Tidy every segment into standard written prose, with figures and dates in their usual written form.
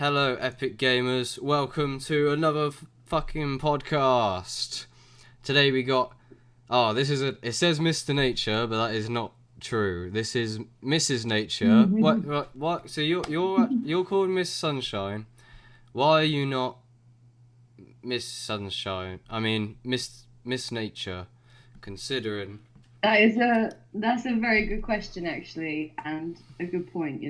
Hello, epic gamers. Welcome to another fucking podcast. Today we got... it says Mr. Nature, but that is not true. This is Mrs. Nature. What? So you're called Miss Sunshine. Why are you not Miss Sunshine? I mean, Miss Nature, considering... That's a very good question, actually, and a good point,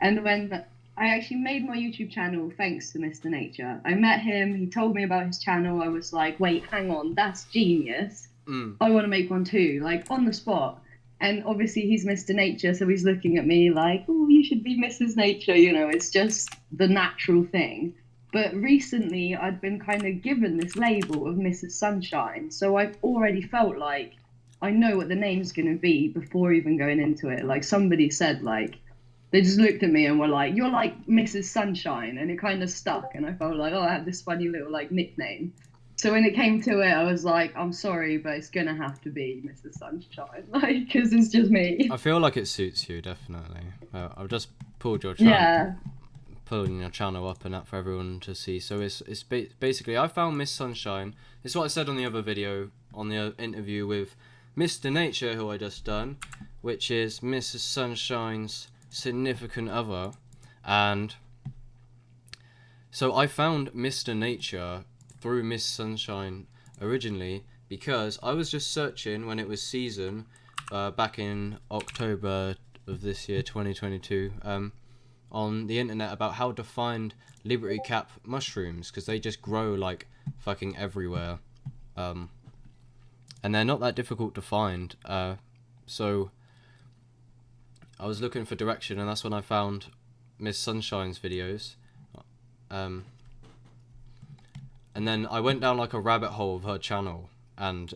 And when I actually made my YouTube channel thanks to Mr. Nature, I met him, he told me about his channel, I was like, wait, hang on, that's genius. I want to make one too, like on the spot. And obviously he's Mr. Nature, so he's looking at me like, oh, you should be Mrs. Nature, it's just the natural thing. But recently I'd been kind of given this label of Mrs. Sunshine, so I've already felt like I know what the name's going to be before even going into it. Like somebody said, they just looked at me and were like, you're like Mrs. Sunshine. And it kind of stuck. And I felt like, I have this funny little nickname. So when it came to it, I was like, I'm sorry, but it's going to have to be Mrs. Sunshine. Because it's just me. I feel like it suits you, definitely. I've just pulled your channel. Yeah. Pulling your channel up and that for everyone to see. So it's basically, I found Miss Sunshine. It's what I said on the other video, on the interview with Mr. Nature, who I just done, which is Mrs. Sunshine's significant other. And so I found Mr. Nature through Miss Sunshine originally because I was just searching when it was season back in October of this year, 2022, on the internet about how to find Liberty Cap mushrooms, because they just grow like fucking everywhere. And they're not that difficult to find. So I was looking for direction, and that's when I found Miss Sunshine's videos. And then I went down like a rabbit hole of her channel, and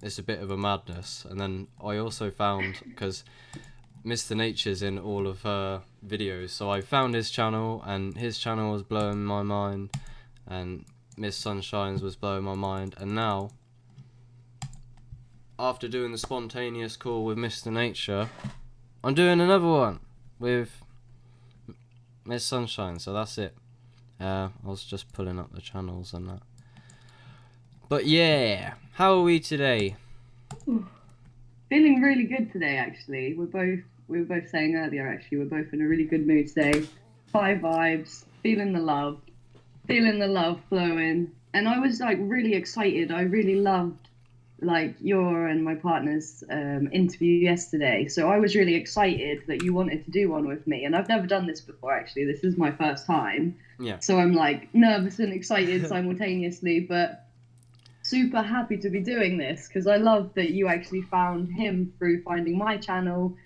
it's a bit of a madness. And then I also found, because Mr. Nature's in all of her videos, so I found his channel, and his channel was blowing my mind, and Miss Sunshine's was blowing my mind, and now, after doing the spontaneous call with Mr. Nature, I'm doing another one with Miss Sunshine, so that's it. I was just pulling up the channels and that. But yeah, how are we today? Feeling really good today, actually. We were both saying earlier, actually, we're both in a really good mood today. High vibes, feeling the love flowing. And I was really excited. I really loved your and my partner's interview yesterday. So I was really excited that you wanted to do one with me. And I've never done this before, actually. This is my first time. Yeah. So I'm nervous and excited simultaneously, but super happy to be doing this because I love that you actually found him through finding my channel.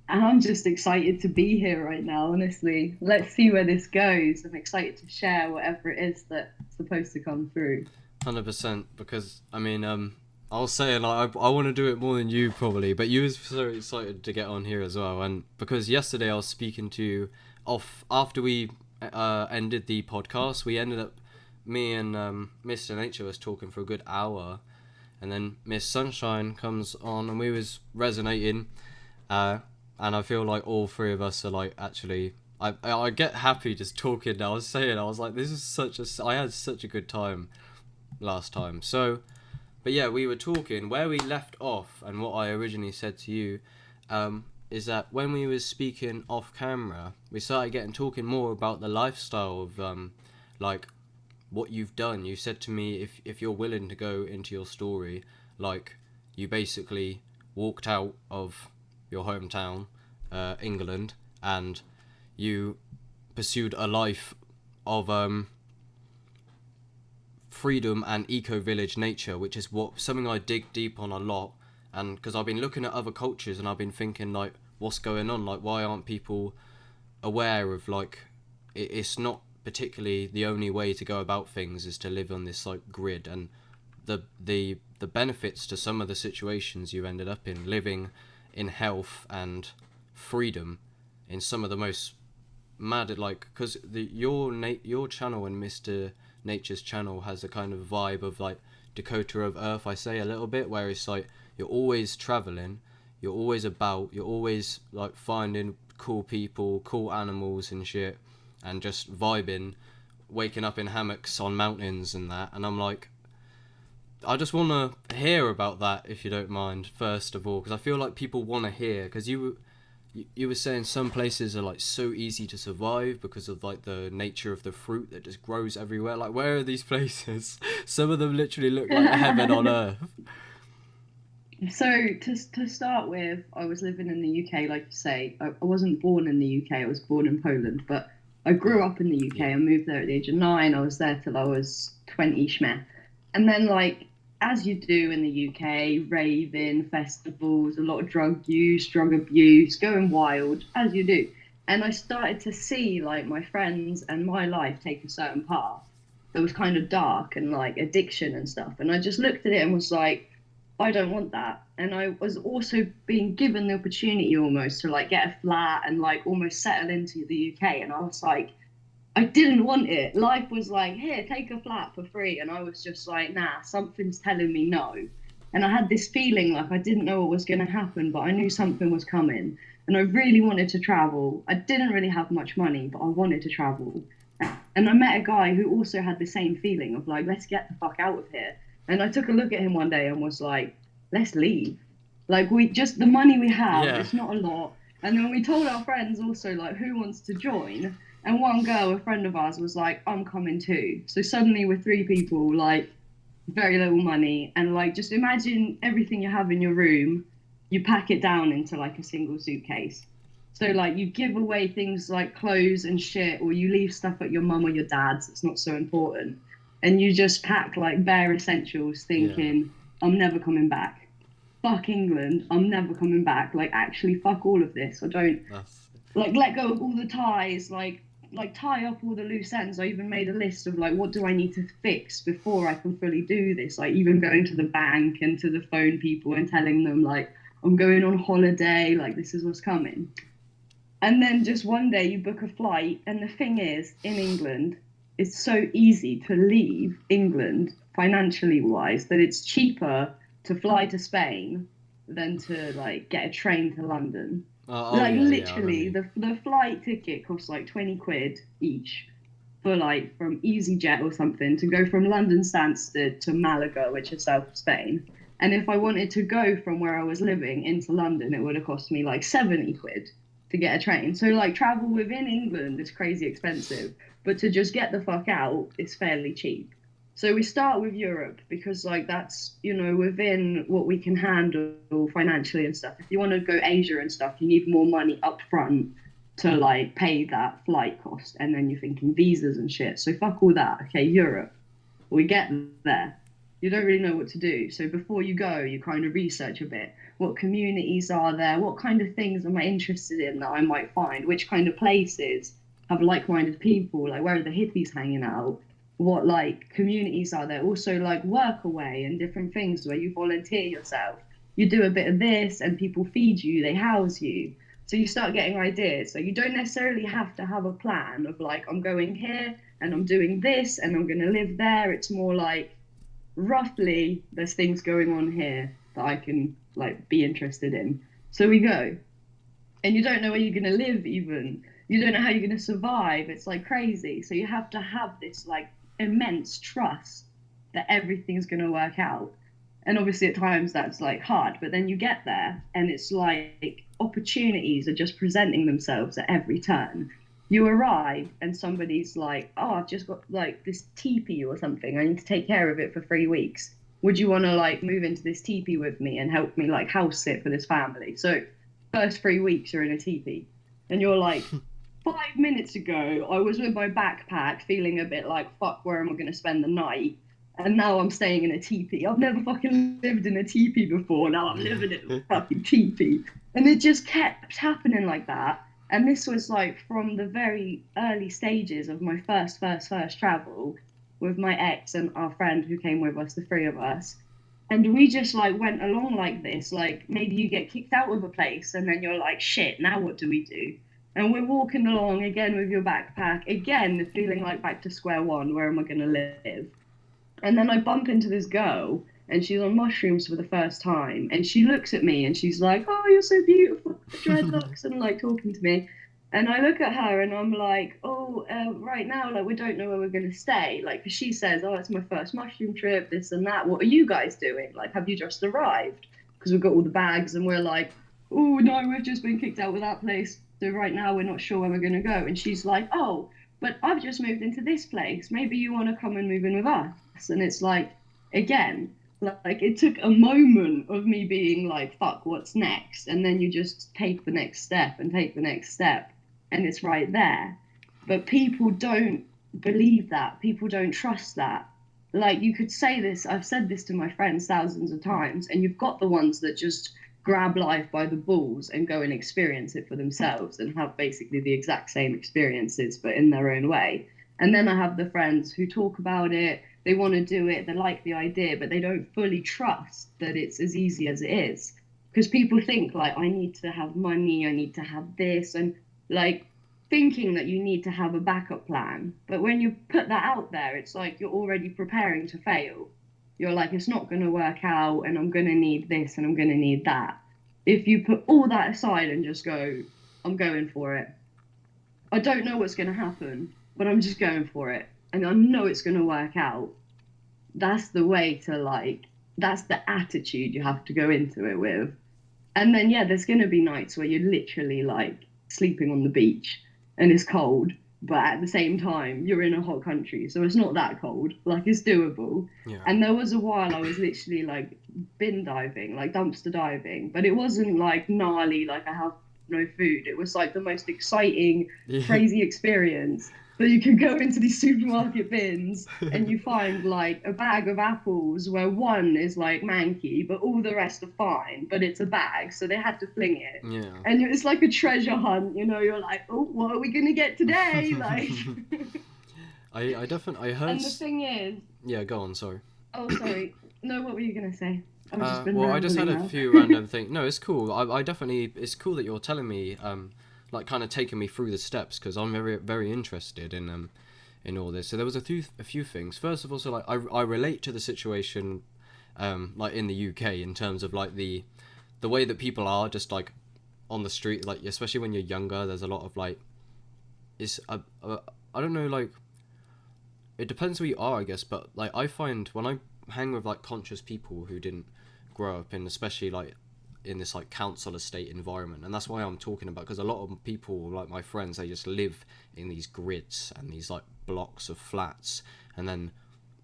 And I'm just excited to be here right now, honestly. Let's see where this goes. I'm excited to share whatever it is that's supposed to come through. 100%, because, I mean, I was saying, I want to do it more than you, probably, but you was so excited to get on here as well, and because yesterday I was speaking to you after we ended the podcast, we ended up, me and Mr. Nature was talking for a good hour, and then Miss Sunshine comes on, and we was resonating, and I feel like all three of us are actually, I get happy just talking. I was like, this is I had such a good time last time. So, but yeah, we were talking where we left off, and what I originally said to you, is that when we was speaking off camera, we started talking more about the lifestyle of what you've done. You said to me, if you're willing to go into your story, you basically walked out of your hometown, England, and you pursued a life of freedom and eco-village nature, which is something I dig deep on a lot. And because I've been looking at other cultures and I've been thinking what's going on, why aren't people aware of it's not particularly the only way to go about things is to live on this grid, and the benefits to some of the situations you've ended up in, living in health and freedom in some of the most mad, because your channel and Mr. Nature's channel has a kind of vibe of Dakota of Earth, I say a little bit, where it's you're always traveling, you're always about, you're always finding cool people, cool animals and shit, and just vibing, waking up in hammocks on mountains and that. And I'm like, I just want to hear about that, if you don't mind, first of all, because I feel like people want to hear, because you were saying some places are like so easy to survive because of like the nature of the fruit that just grows everywhere. Like, where are these places? Some of them literally look like heaven on earth. So to start with, I was living in the UK, like you say. I wasn't born in the UK. I was born in Poland, but I grew up in the UK. I moved there at the age of 9. I was there till I was 20 schmeh. And then, like, as you do in the UK, raving, festivals, a lot of drug use, drug abuse, going wild, as you do. And I started to see, like, my friends and my life take a certain path that was kind of dark and, like, addiction and stuff. And I just looked at it and was like, I don't want that. And I was also being given the opportunity almost to, like, get a flat and, like, almost settle into the UK. And I was like, I didn't want it. Life was like, here, take a flat for free. And I was just like, nah, something's telling me no. And I had this feeling like I didn't know what was going to happen, but I knew something was coming. And I really wanted to travel. I didn't really have much money, but I wanted to travel. And I met a guy who also had the same feeling of like, let's get the fuck out of here. And I took a look at him one day and was like, let's leave. Like, we just, the money we have, it's not a lot. And then we told our friends also, like, who wants to join? And one girl, a friend of ours, was like, I'm coming too. So suddenly we're 3 people, like, very little money. And, like, just imagine everything you have in your room, you pack it down into, like, a single suitcase. So, like, you give away things like clothes and shit, or you leave stuff at your mum or your dad's that's not so important. And you just pack, like, bare essentials thinking, I'm never coming back. Fuck England, I'm never coming back. Like, actually, fuck all of this. I don't, like, let go of all the ties, like tie up all the loose ends. I even made a list of like, what do I need to fix before I can fully do this? Like, even going to the bank and to the phone people and telling them like, I'm going on holiday, like this is what's coming. And then just one day you book a flight, and the thing is, in England, it's so easy to leave England financially wise that it's cheaper to fly to Spain than to like get a train to London. Literally, the flight ticket costs like 20 quid each for like from EasyJet or something to go from London Stansted to Malaga, which is south of Spain. And if I wanted to go from where I was living into London, it would have cost me like 70 quid to get a train. So like travel within England is crazy expensive, but to just get the fuck out is fairly cheap. So we start with Europe because like that's, you know, within what we can handle financially and stuff. If you want to go Asia and stuff, you need more money up front to like pay that flight cost. And then you're thinking visas and shit. So fuck all that. Okay, Europe. We get there. You don't really know what to do. So before you go, you kind of research a bit. What communities are there? What kind of things am I interested in that I might find? Which kind of places have like-minded people? Like, where are the hippies hanging out? What like communities are there? Also like work away and different things where you volunteer yourself. You do a bit of this and people feed you, they house you. So you start getting ideas. So you don't necessarily have to have a plan of like, I'm going here and I'm doing this and I'm going to live there. It's more like, roughly, there's things going on here that I can like be interested in. So we go. And you don't know where you're going to live even. You don't know how you're going to survive. It's like crazy. So you have to have this like immense trust that everything's going to work out. And obviously at times that's like hard, but then you get there and it's like opportunities are just presenting themselves at every turn. You arrive and somebody's like, oh, I've just got like this teepee or something, I need to take care of it for 3 weeks, would you want to like move into this teepee with me and help me like house sit for this family? So first 3 weeks you're in a teepee and you're like 5 minutes ago, I was with my backpack feeling a bit like, fuck, where am I going to spend the night? And now I'm staying in a teepee. I've never fucking lived in a teepee before. Now I'm living in a fucking teepee. And it just kept happening like that. And this was like from the very early stages of my first travel with my ex and our friend who came with us, the 3 of us. And we just like went along like this. Like maybe you get kicked out of a place and then you're like, shit, now what do we do? And we're walking along again with your backpack, again, feeling like back to square one. Where am I going to live? And then I bump into this girl, and she's on mushrooms for the first time. And she looks at me, and she's like, oh, you're so beautiful, dreadlocks, and like talking to me. And I look at her and I'm like, oh, right now, like, we don't know where we're going to stay. Like, 'cause she says, oh, it's my first mushroom trip, this and that. What are you guys doing? Like, have you just arrived? Because we've got all the bags and we're like, oh, no, we've just been kicked out of that place. So right now, we're not sure where we're going to go. And she's like, oh, but I've just moved into this place. Maybe you want to come and move in with us. And it's like, again, like it took a moment of me being like, fuck, what's next? And then you just take the next step and take the next step and it's right there. But people don't believe that. People don't trust that. Like you could say this, I've said this to my friends thousands of times, and you've got the ones that just grab life by the balls and go and experience it for themselves and have basically the exact same experiences, but in their own way. And then I have the friends who talk about it, they want to do it, they like the idea, but they don't fully trust that it's as easy as it is. Because people think, like, I need to have money, I need to have this, and like thinking that you need to have a backup plan. But when you put that out there, it's like you're already preparing to fail. You're like, it's not going to work out, and I'm going to need this and I'm going to need that. If you put all that aside and just go, I'm going for it. I don't know what's going to happen, but I'm just going for it. And I know it's going to work out. That's the way to like, that's the attitude you have to go into it with. And then, yeah, there's going to be nights where you're literally like sleeping on the beach and it's cold, but at the same time, you're in a hot country. So it's not that cold. Like, it's doable. Yeah. And there was a while I was literally like bin diving, like dumpster diving, but it wasn't like gnarly, like I have no food. It was like the most exciting, Yeah. crazy experience. So you can go into these supermarket bins and you find like a bag of apples where one is like manky, but all the rest are fine. But it's a bag, so they had to fling it. Yeah. And it's like a treasure hunt, you know. You're like, oh, what are we gonna get today? Like, I definitely I heard. and the thing is, Yeah, go on. Sorry. oh, sorry. No, what were you gonna say? I've just been Well, I just had rambling a now. few random things. No, it's cool. I definitely. It's cool that you're telling me, like kind of taking me through the steps because I'm very interested in all this. So there was a few things. First of all, so like I relate to the situation, like in the UK in terms of like the way that people are just like on the street, like especially when you're younger. There's a lot of like, it's I don't know, like it depends where you are, I guess. But like I find when I hang with like conscious people who didn't grow up in, especially like in this like council estate environment, and that's why I'm talking about, because a lot of people like my friends, they just live in these grids and these like blocks of flats, and then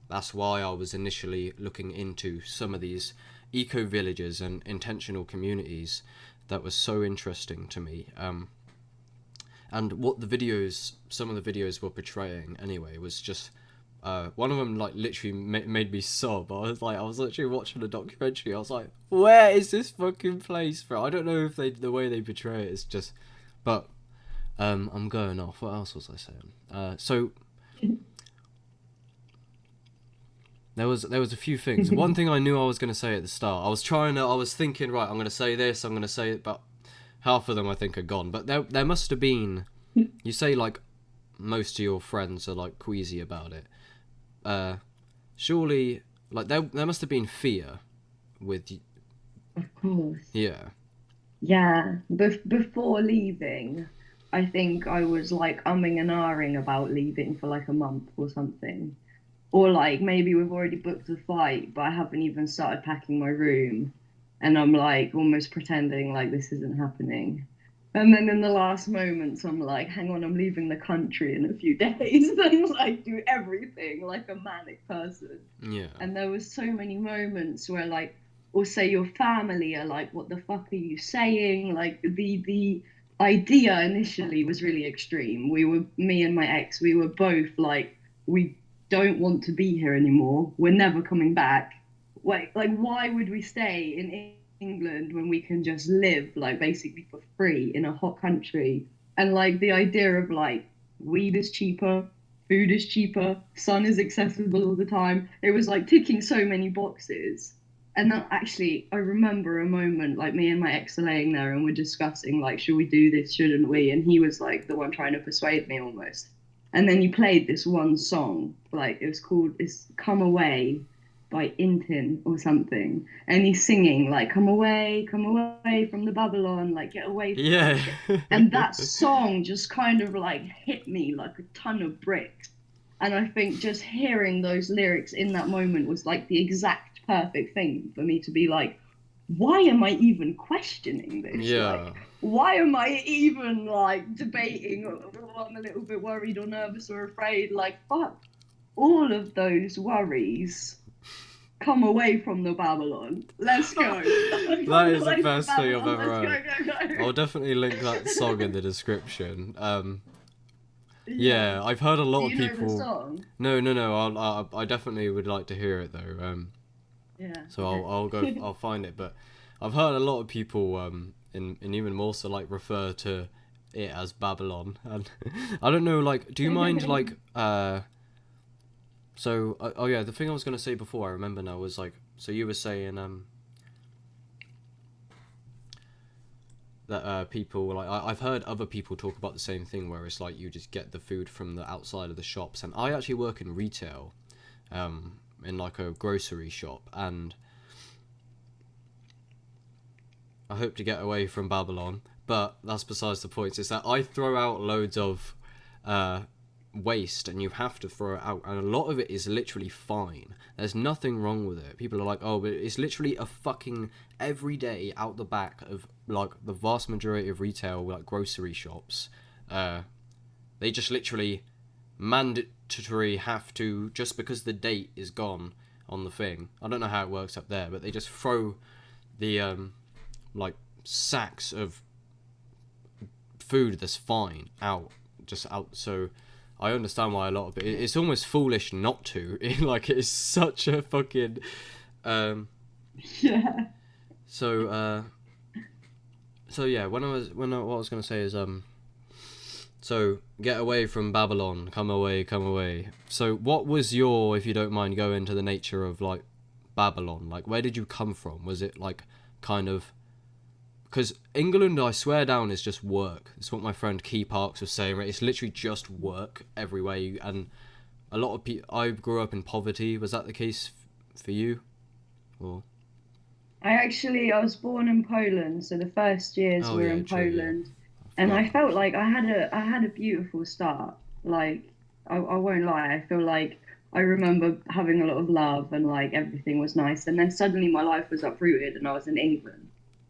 that's why I was initially looking into some of these eco villages and intentional communities that was so interesting to me. And what some of the videos were portraying anyway was just one of them like literally made me sob. I was literally watching a documentary. I was like, where is this fucking place from? I don't know if the way they portray it is just, but I'm going off. What else was I saying? So there was a few things. One thing I knew I was going to say at the start. I was thinking, right, I'm going to say this, I'm going to say it, but half of them I think are gone. But there must have been, you say like most of your friends are like queasy about it. Surely, like there must have been fear with. Of course. Yeah. Yeah. Before leaving, I think I was like umming and ahhing about leaving for like a month or something. Or like maybe we've already booked a flight, but I haven't even started packing my room. And I'm like almost pretending like this isn't happening. And then in the last moments, I'm like, hang on, I'm leaving the country in a few days. And like do everything like a manic person. Yeah. And there was so many moments where like, or say your family are like, what the fuck are you saying? Like the idea initially was really extreme. Me and my ex, we were both like, we don't want to be here anymore. We're never coming back. Like why would we stay in England when we can just live like basically for free in a hot country? And like the idea of like weed is cheaper, food is cheaper, sun is accessible all the time. It was like ticking so many boxes. And then actually, I remember a moment like me and my ex are laying there and we're discussing like, should we do this, shouldn't we? And he was like the one trying to persuade me almost. And then you played this one song, like it's called "It's Come Away" by Intin or something, and he's singing like come away from the Babylon, like get away from Yeah. that shit. And that song just kind of like hit me like a ton of bricks. And I think just hearing those lyrics in that moment was like the exact perfect thing for me to be like, why am I even questioning this? Yeah. Like, why am I even like debating? Oh, I'm a little bit worried or nervous or afraid. Like, fuck all of those worries. Come away from the Babylon. Let's go. That is the best thing I've ever Let's heard. go. I'll definitely link that song in the description. Yeah, I've heard a lot Do of you know people. the song? No. I definitely would like to hear it though. Yeah. So I'll go. I'll find it. But I've heard a lot of people and even more so like refer to it as Babylon, and I don't know. Like, do you mind like So oh yeah, the thing I was gonna say before I remember now was like, so you were saying that people like I've heard other people talk about the same thing where it's like you just get the food from the outside of the shops, and I actually work in retail, in like a grocery shop, and I hope to get away from Babylon, but that's besides the point. Is that I throw out loads of waste, and you have to throw it out, and a lot of it is literally fine. There's nothing wrong with it. People are like, oh, but it's literally a fucking every day out the back of like the vast majority of retail, like grocery shops. They just literally mandatory have to, just because the date is gone on the thing. I don't know how it works up there, but they just throw the like sacks of food that's fine out, just out. So I understand why a lot of it's almost foolish not to. Like, it's such a fucking Yeah. So yeah, what I was gonna say is so get away from Babylon, come away. So what was your, if you don't mind, go into the nature of like Babylon, like where did you come from? Was it like kind of, because England, I swear down, is just work. It's what my friend Key Parks was saying, right? It's literally just work everywhere. And a lot of people, I grew up in poverty. Was that the case for you? Or I was born in Poland, so the first years oh were yeah, in true, yeah. Poland, and I felt like I had a beautiful start. Like, I won't lie, I feel like I remember having a lot of love and like everything was nice, and then suddenly my life was uprooted and I was in England,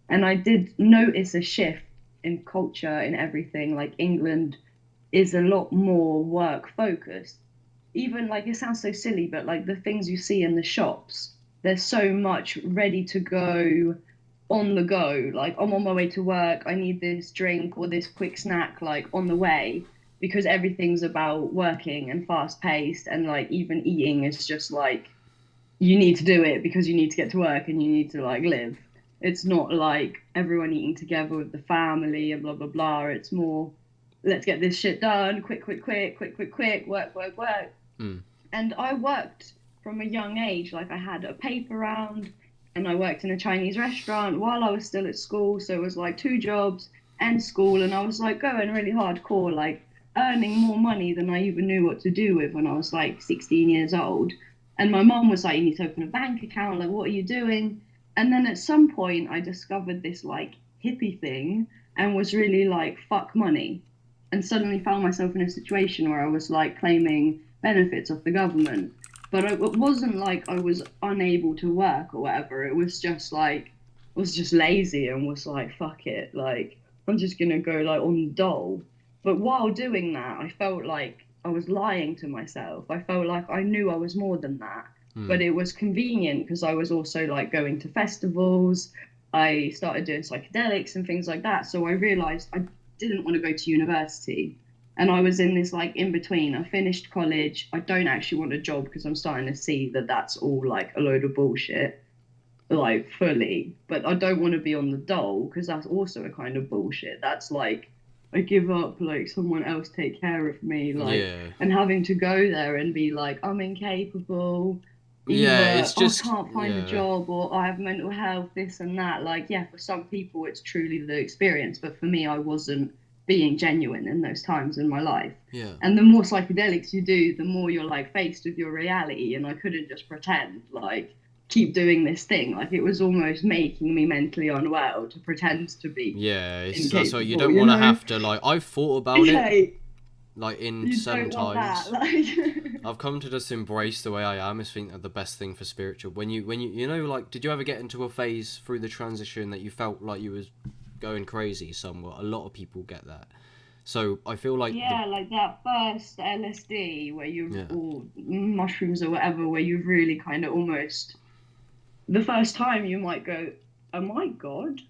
and I did notice a shift in culture in everything. Like, England is a lot more work focused. Even like, it sounds so silly, but like the things you see in the shops, there's so much ready to go, on the go. Like, I'm on my way to work, I need this drink or this quick snack like on the way, because everything's about working and fast paced, and like even eating is just like you need to do it because you need to get to work and you need to like live. It's not like everyone eating together with the family and blah blah blah. It's more, let's get this shit done, quick, work. And I worked from a young age. Like, I had a paper round and I worked in a Chinese restaurant while I was still at school. So it was like 2 jobs and school. And I was like going really hardcore, like earning more money than I even knew what to do with when I was like 16 years old. And my mom was like, you need to open a bank account. Like, what are you doing? And then at some point I discovered this like hippie thing and was really like, fuck money. And suddenly found myself in a situation where I was like claiming benefits of the government. But it wasn't like I was unable to work or whatever. It was just like, I was just lazy and was like, fuck it. Like, I'm just going to go like on the dole. But while doing that, I felt like I was lying to myself. I felt like I knew I was more than that. But it was convenient because I was also like going to festivals. I started doing psychedelics and things like that. So I realized I didn't want to go to university. And I was in this like in between. I finished college. I don't actually want a job because I'm starting to see that that's all like a load of bullshit, like fully. But I don't want to be on the dole because that's also a kind of bullshit. That's like, I give up, like someone else take care of me, like, yeah. and having to go there and be like, I'm incapable. Yeah, Either it's just I can't find a job or I have mental health, this and that. Like, yeah, for some people it's truly the experience, but for me, I wasn't being genuine in those times in my life. Yeah. And the more psychedelics you do, the more you're like faced with your reality. And I couldn't just pretend, like, keep doing this thing. Like, it was almost making me mentally unwell to pretend to be Yeah, so you incapable, don't want to have to, like, I've thought about Yeah, it, like, in you certain don't want that, times. like. I've come to just embrace the way I am. I think that the best thing for spiritual, when you know, like, did you ever get into a phase through the transition that you felt like you was going crazy somewhat? A lot of people get that. So I feel like Yeah, like that first LSD where you, yeah, or mushrooms or whatever, where you really kind of almost, the first time you might go, oh my God.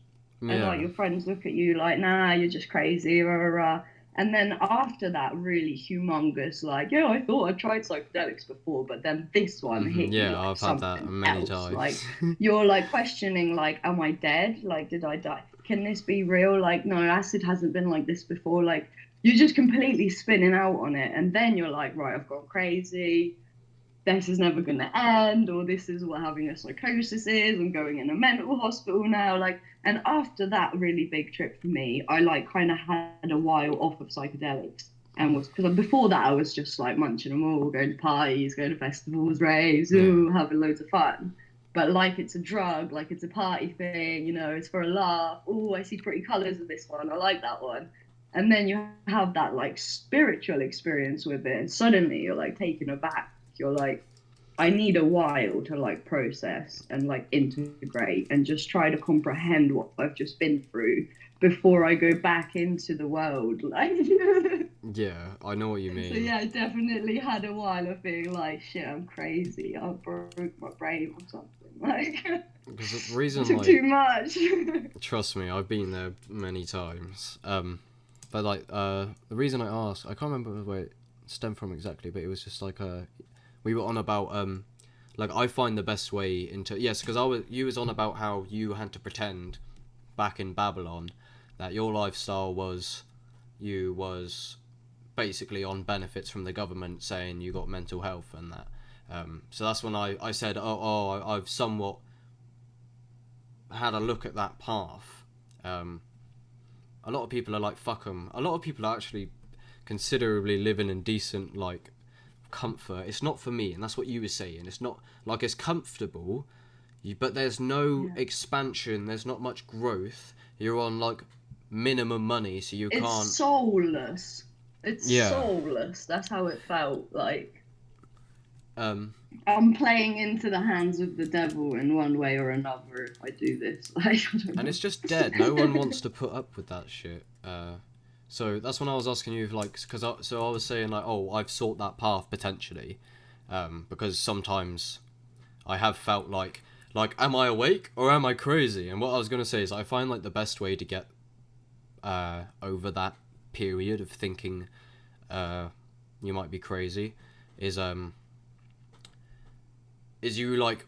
And like yeah, your friends look at you like, nah, you're just crazy, rah, rah, rah. And then after that, really humongous, like, yeah, I thought I tried psychedelics before, but then this one hit you yeah. like I've had that something many else. Like, times. you're like questioning, like, am I dead? Like, did I die? Can this be real? Like, no, acid hasn't been like this before. Like, you're just completely spinning out on it. And then you're like, right, I've gone crazy. This is never going to end, or this is what having a psychosis is. I'm going in a mental hospital now. Like, and after that really big trip for me, I like kind of had a while off of psychedelics, and was, because before that I was just like munching them all, going to parties, going to festivals, raves, Yeah, ooh, having loads of fun. But like it's a drug, like it's a party thing, you know, it's for a laugh. Oh, I see pretty colors of this one. I like that one. And then you have that like spiritual experience with it, and suddenly you're like taken aback. You're like, I need a while to like process and like integrate and just try to comprehend what I've just been through before I go back into the world. Like, yeah. I know what you so mean. yeah, I definitely had a while of being like, shit, I'm crazy. I broke my brain or something. Like, Because the I reason, took like, too much. trust me, I've been there many times. But like, the reason I asked, I can't remember where it stemmed from exactly, but it was just like, we were on about, like, I find the best way into, yes, because you was on about how you had to pretend back in Babylon that your lifestyle was, you was basically on benefits from the government saying you got mental health and that. So that's when I said, I've somewhat had a look at that path. A lot of people are like, fuck 'em. A lot of people are actually considerably living in decent, like, comfort. It's not for me, and that's what you were saying. It's not, like, it's comfortable, but there's no Yeah. expansion, there's not much growth. You're on, like, minimum money, so you It's can't. soulless. It's Yeah. soulless. That's how it felt like. Um, I'm playing into the hands of the devil in one way or another if I do this. Like, I don't and know. it's just dead. No one wants to put up with that shit. So that's when I was asking you, like, because I was saying, like, oh, I've sought that path potentially, because sometimes I have felt like, am I awake or am I crazy? And what I was gonna say is, I find like the best way to get over that period of thinking you might be crazy is you like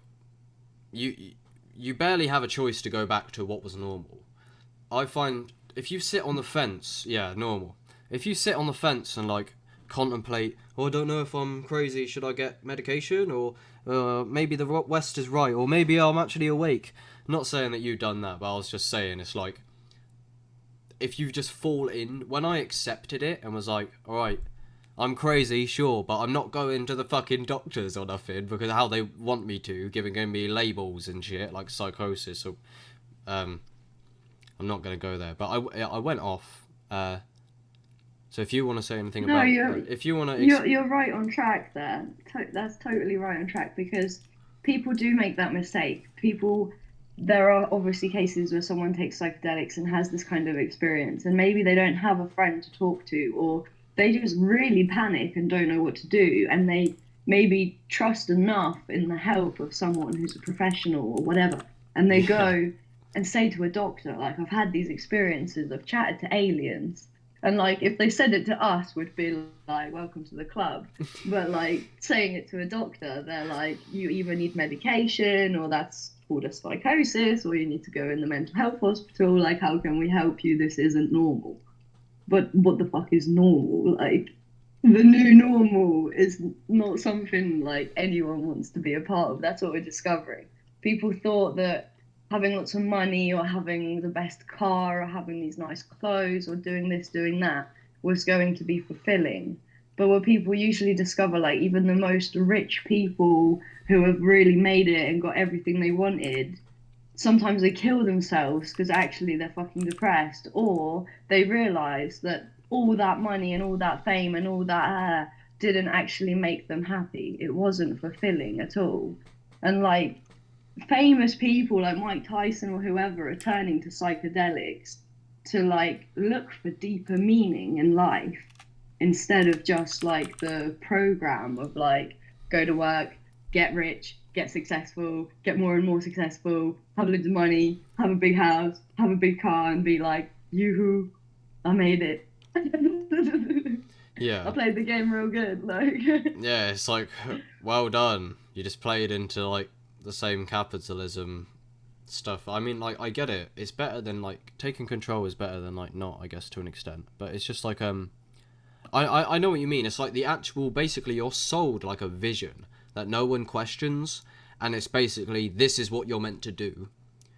you barely have a choice to go back to what was normal. I find if you sit on the fence, yeah, normal. If you sit on the fence and like contemplate, oh, I don't know if I'm crazy, should I get medication, or maybe the West is right, or maybe I'm actually awake. Not saying that you've done that, but I was just saying it's like if you just fall in. When I accepted it and was like, all right, I'm crazy, sure, but I'm not going to the fucking doctors or nothing because of how they want me to, giving me labels and shit like psychosis. Or I'm not gonna go there. But I went off. So if you want to say anything No, about, you're if you want to, you're right on track there. That's totally right on track because people do make that mistake. People, there are obviously cases where someone takes psychedelics and has this kind of experience, and maybe they don't have a friend to talk to, or they just really panic and don't know what to do, and they maybe trust enough in the help of someone who's a professional or whatever, and they yeah, go and say to a doctor, like, I've had these experiences, I've chatted to aliens. And like, if they said it to us, we'd be like, "Welcome to the club." But like saying it to a doctor, they're like, "You either need medication, or that's called a psychosis, or you need to go in the mental health hospital. Like, how can we help you? This isn't normal." But what the fuck is normal? Like, the new normal is not something like anyone wants to be a part of. That's what we're discovering. People thought that having lots of money or having the best car or having these nice clothes or doing this, doing that was going to be fulfilling. But what people usually discover, like even the most rich people who have really made it and got everything they wanted, sometimes they kill themselves because actually they're fucking depressed, or they realize that all that money and all that fame and all that didn't actually make them happy. It wasn't fulfilling at all. And like famous people like Mike Tyson or whoever are turning to psychedelics to like look for deeper meaning in life instead of just like the program of like go to work, get rich, get successful, get more and more successful, have loads of money, have a big house, have a big car, and be like, yoo-hoo, I made it. I Yeah. played the game real good, like. Yeah, it's like, well done. You just played into like the same capitalism stuff. I mean, like, I get it. It's better than like taking control is better than like not, I guess, to an extent. But it's just like I know what you mean. It's like the actual, basically, you're sold like a vision that no one questions, and it's basically this is what you're meant to do.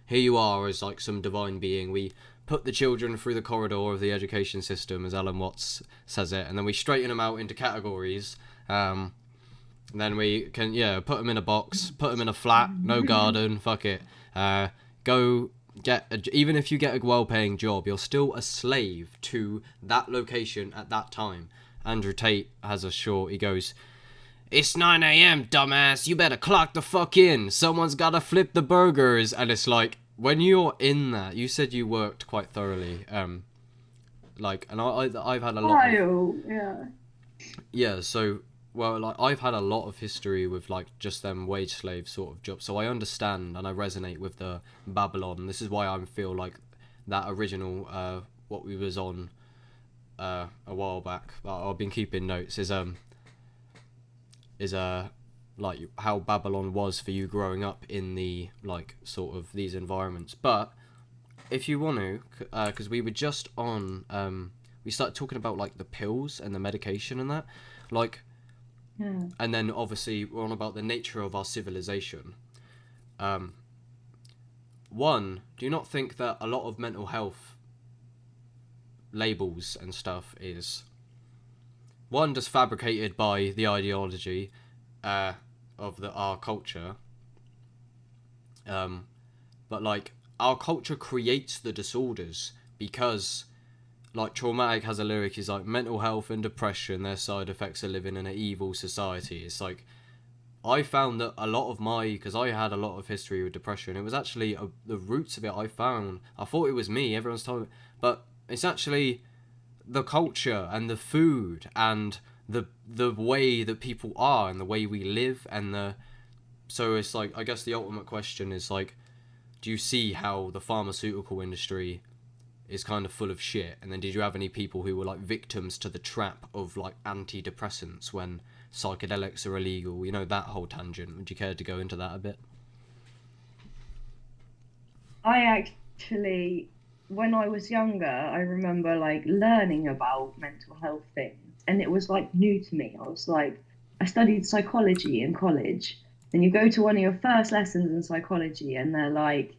Here you are as like some divine being. We put the children through the corridor of the education system, as Alan Watts says it, and then we straighten them out into categories. Then we can, yeah, put them in a box, put them in a flat, no garden, fuck it. Go even if you get a well-paying job, you're still a slave to that location at that time. Andrew Tate has a short, he goes, "It's 9 a.m, dumbass, you better clock the fuck in. Someone's gotta flip the burgers." And it's like, when you're in that, you said you worked quite thoroughly. Like, and I've had a lot of, Yeah. yeah, so, well, like, I've had a lot of history with, like, just them wage slave sort of jobs, so I understand and I resonate with the Babylon. This is why I feel like that original, what we was on, a while back, I've been keeping notes, is like, how Babylon was for you growing up in the, like, sort of these environments. But, if you want to, because we were just on, we started talking about, like, the pills and the medication and that, like, Yeah. and then obviously we're on about the nature of our civilization. One, do you not think that a lot of mental health labels and stuff is, one, just fabricated by the ideology of our culture, but like our culture creates the disorders because, like, Traumatic has a lyric, he's like, mental health and depression, their side effects of living in an evil society. It's like, I found that a lot of because I had a lot of history with depression, it was actually the roots of it I thought it was me, everyone's told me, but it's actually the culture and the food and the way that people are and the way we live so it's like, I guess the ultimate question is like, do you see how the pharmaceutical industry is kind of full of shit? And then did you have any people who were like victims to the trap of like antidepressants when psychedelics are illegal? You know, that whole tangent. Would you care to go into that a bit? I actually, when I was younger, I remember like learning about mental health things, and it was like new to me. I was like, I studied psychology in college, and you go to one of your first lessons in psychology, and they're like,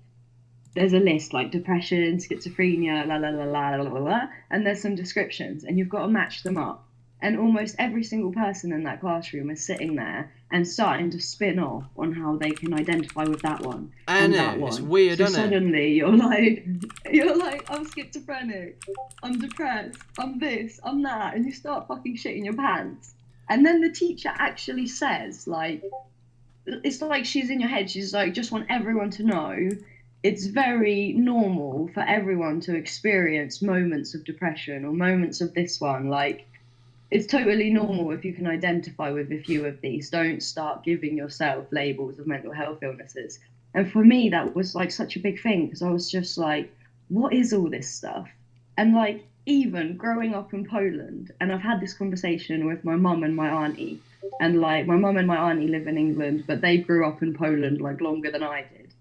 there's a list like depression, schizophrenia, la la la la la la la, and there's some descriptions, and you've got to match them up. And almost every single person in that classroom is sitting there and starting to spin off on how they can identify with that one and that It's one. weird, So isn't it? suddenly you're like, I'm schizophrenic, I'm depressed, I'm this, I'm that, and you start fucking shitting your pants. And then the teacher actually says, like, it's like she's in your head. She's like, just want everyone to know it's very normal for everyone to experience moments of depression or moments of this one. Like, it's totally normal if you can identify with a few of these. Don't start giving yourself labels of mental health illnesses. And for me, that was like such a big thing because I was just like, what is all this stuff? And like, even growing up in Poland, and I've had this conversation with my mum and my auntie, and like, my mum and my auntie live in England, but they grew up in Poland like longer than I did.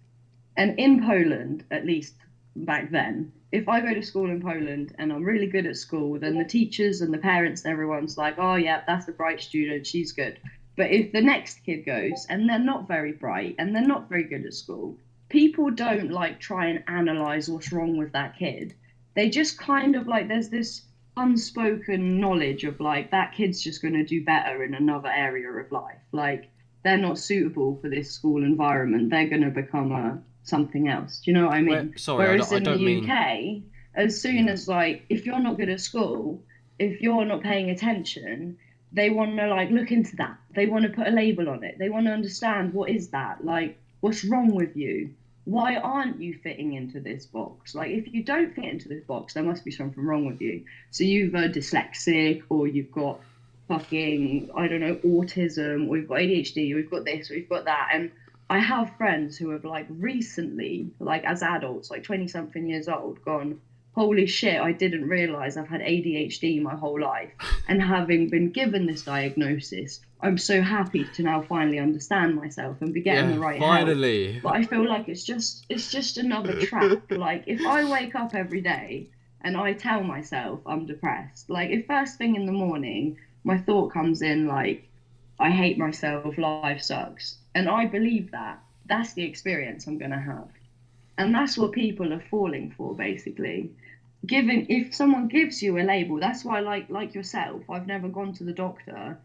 And in Poland, at least back then, if I go to school in Poland and I'm really good at school, then the teachers and the parents and everyone's like, oh, yeah, that's a bright student, she's good. But if the next kid goes and they're not very bright and they're not very good at school, people don't like try and analyze what's wrong with that kid. They just kind of like, there's this unspoken knowledge of like that kid's just going to do better in another area of life. Like they're not suitable for this school environment. They're going to become a something else. Do you know what I mean? Wait, sorry, Whereas I in the don't mean. UK, as soon Yeah. as like if you're not good at school, if you're not paying attention, they want to like look into that. They want to put a label on it. They want to understand what is that? Like what's wrong with you? Why aren't you fitting into this box? Like if you don't fit into this box, there must be something wrong with you. So you've dyslexic, or you've got fucking, I don't know, autism, or you've got ADHD, or you've got this, or you've got that. And I have friends who have like recently, like as adults, like 20 something years old, gone, holy shit, I didn't realize I've had ADHD my whole life. And having been given this diagnosis, I'm so happy to now finally understand myself and be getting the right help. Finally. But I feel like it's just another trap. Like if I wake up every day and I tell myself I'm depressed, like if first thing in the morning my thought comes in like I hate myself, life sucks, and I believe that, that's the experience I'm gonna have. And that's what people are falling for, basically. Giving, if someone gives you a label, that's why like yourself, I've never gone to the doctor,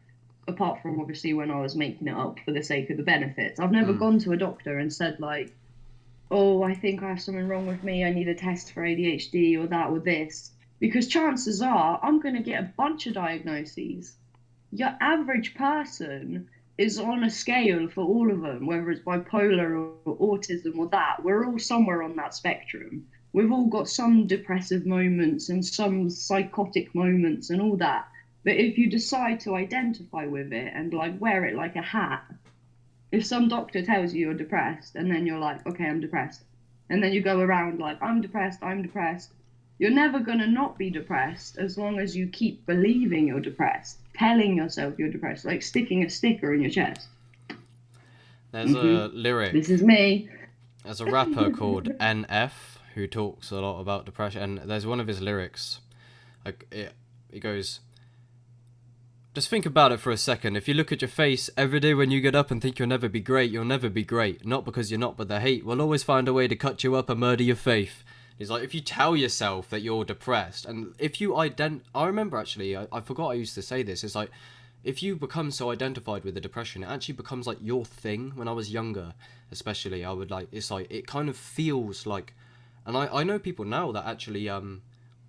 apart from obviously when I was making it up for the sake of the benefits. I've never gone to a doctor and said like, oh, I think I have something wrong with me, I need a test for ADHD or that or this. Because chances are I'm going to get a bunch of diagnoses. Your average person is on a scale for all of them, whether it's bipolar or autism or that. We're all somewhere on that spectrum. We've all got some depressive moments and some psychotic moments and all that. But if you decide to identify with it and like wear it like a hat, if some doctor tells you you're depressed and then you're like, okay, I'm depressed, and then you go around like, I'm depressed, you're never going to not be depressed as long as you keep believing you're depressed, telling yourself you're depressed, like sticking a sticker in your chest. There's a lyric. This is me. There's a rapper called NF who talks a lot about depression, and there's one of his lyrics. Like it goes, just think about it for a second. If you look at your face every day when you get up and think you'll never be great, you'll never be great. Not because you're not, but the hate will always find a way to cut you up and murder your faith. He's like, if you tell yourself that you're depressed, and if you I remember actually, I forgot I used to say this, it's like, if you become so identified with the depression, it actually becomes like your thing. When I was younger, especially, I would like, it's like, it kind of feels like, and I know people now that actually,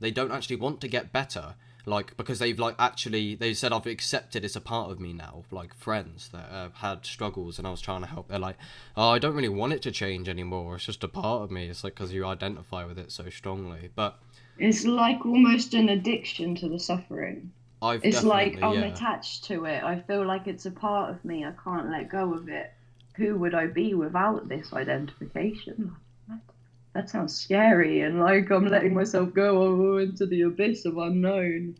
they don't actually want to get better, like, because they've like actually, they said, I've accepted it's a part of me now, like friends that had struggles and I was trying to help, they're like, oh, I don't really want it to change anymore, it's just a part of me. It's like, because you identify with it so strongly. But it's like almost an addiction to the suffering. It's like I'm yeah. attached to it. I feel like it's a part of me. I can't let go of it. Who would I be without this identification? That sounds scary, and like I'm letting myself go into the abyss of unknown.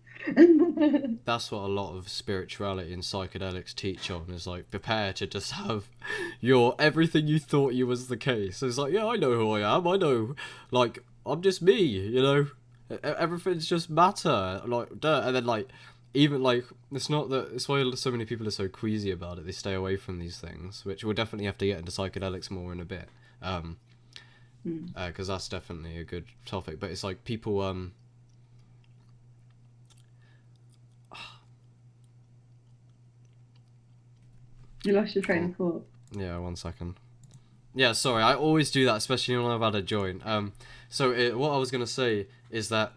That's what a lot of spirituality and psychedelics teach on, is like, prepare to just have your everything you thought you was the case. It's like, yeah, I know who I am, I know, like, I'm just me, you know, everything's just matter, like, dirt. And then like, even like, it's not that, it's why so many people are so queasy about it, they stay away from these things, which we'll definitely have to get into psychedelics more in a bit, because that's definitely a good topic. But it's like, people You lost your train of thought. yeah, 1 second. Yeah, sorry, I always do that, especially when I've had a joint. So what I was gonna say is that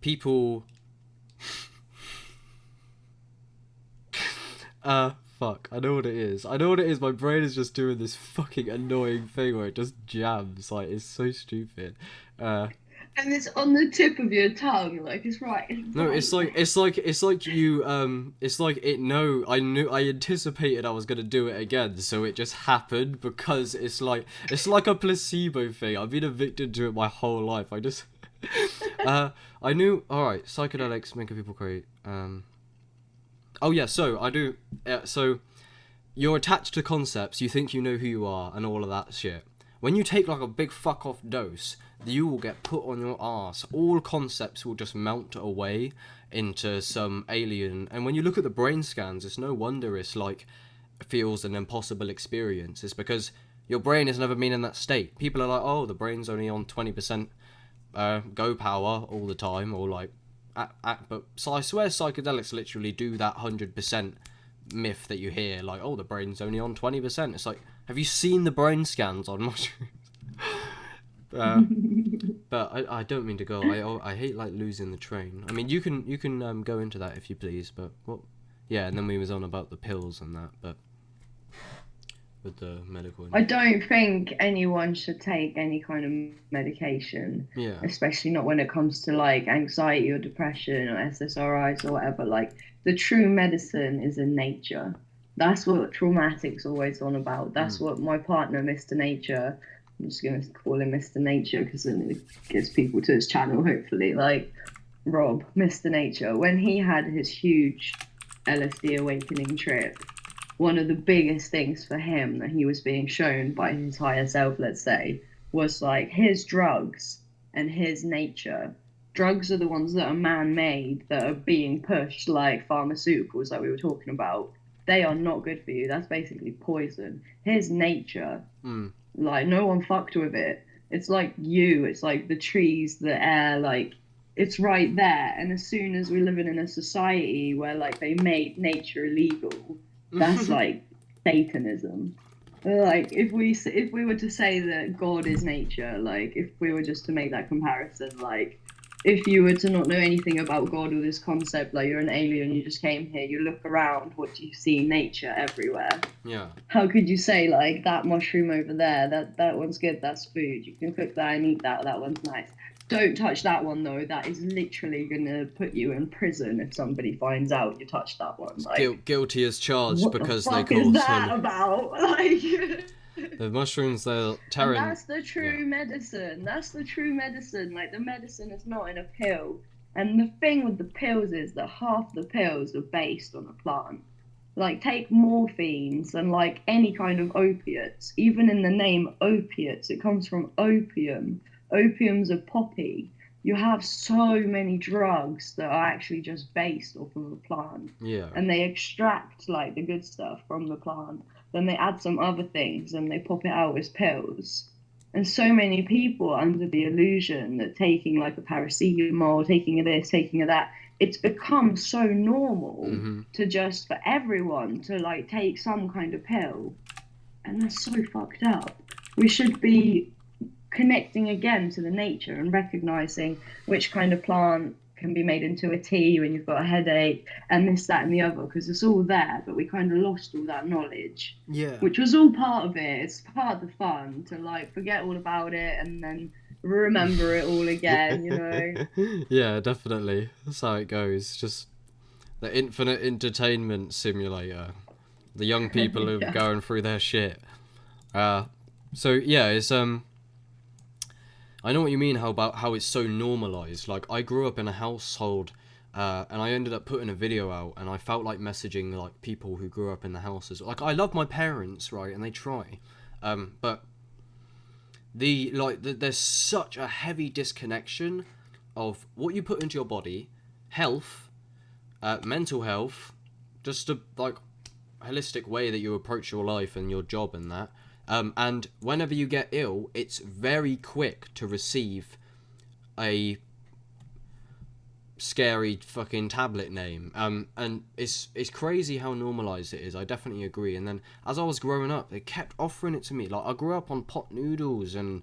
people fuck, I know what it is. My brain is just doing this fucking annoying thing where it just jams. Like, it's so stupid. And it's on the tip of your tongue, like it's right. No, it's like you it's like it. No, I anticipated I was gonna do it again, so it just happened, because it's like a placebo thing. I've been addicted to it my whole life. I just I knew. All right, psychedelics making people great. Oh yeah, so I do. So you're attached to concepts. You think you know who you are and all of that shit. When you take like a big fuck off dose, you will get put on your ass. All concepts will just melt away into some alien. And when you look at the brain scans, it's no wonder it's like feels an impossible experience. It's because your brain has never been in that state. People are like, oh, the brain's only on 20% go power all the time, or like, but so I swear psychedelics literally do that 100% myth that you hear, like, oh, the brain's only on 20%. It's like, have you seen the brain scans on mushrooms? But I don't mean to go. I hate like losing the train. I mean, you can go into that if you please. But what? Yeah, and then we was on about the pills and that, but with the medical. I don't think anyone should take any kind of medication, Yeah. especially not when it comes to like anxiety or depression or SSRIs or whatever. Like the true medicine is in nature. That's what Traumatic's always on about. That's what my partner, Mr. Nature, I'm just going to call him Mr. Nature because then it gets people to his channel, hopefully. Like Rob, Mr. Nature, when he had his huge LSD awakening trip, one of the biggest things for him that he was being shown by his higher self, let's say, was like his drugs and his nature. Drugs are the ones that are man-made, that are being pushed, like pharmaceuticals like we were talking about. They are not good for you. That's basically poison. His nature, like no one fucked with it. It's like you, it's like the trees, the air, like it's right there. And as soon as we're living in a society where like they made nature illegal, that's like Satanism. Like if we were to say that God is nature, like if we were just to make that comparison, like if you were to not know anything about God or this concept, like you're an alien, you just came here, you look around, what do you see? Nature everywhere. Yeah. How could you say like that mushroom over there, that one's good, that's food, you can cook that and eat that, that one's nice. Don't touch that one though. That is literally gonna put you in prison if somebody finds out you touched that one. Like, guilty as charged what because the fuck they is cause that about? Like, the mushrooms. They're and that's the true medicine. That's the true medicine. Like the medicine is not in a pill. And the thing with the pills is that half the pills are based on a plant. Like take morphines and like any kind of opiates. Even in the name opiates, it comes from opium. Opium's a poppy. You have so many drugs that are actually just based off of a plant. Yeah. And they extract like the good stuff from the plant. Then they add some other things and they pop it out as pills. And so many people are under the illusion that taking like a paracetamol, taking a this, taking a that, it's become so normal to just for everyone to like take some kind of pill. And that's so fucked up. We should be connecting again to the nature and recognizing which kind of plant can be made into a tea when you've got a headache and this, that and the other, because it's all there, but we kind of lost all that knowledge. Yeah. Which was all part of it. It's part of the fun to like forget all about it and then remember it all again, you know? Yeah, definitely. That's how it goes. Just the infinite entertainment simulator. The young people who are going through their shit. So yeah, it's I know what you mean how it's so normalized. Like I grew up in a household and I ended up putting a video out and I felt like messaging like people who grew up in the houses. Like I love my parents, right, and they try. But there's such a heavy disconnection of what you put into your body, health, mental health, just a like holistic way that you approach your life and your job and that. And whenever you get ill, it's very quick to receive a scary fucking tablet name. And it's crazy how normalized it is. I definitely agree. And then as I was growing up, they kept offering it to me. Like I grew up on pot noodles and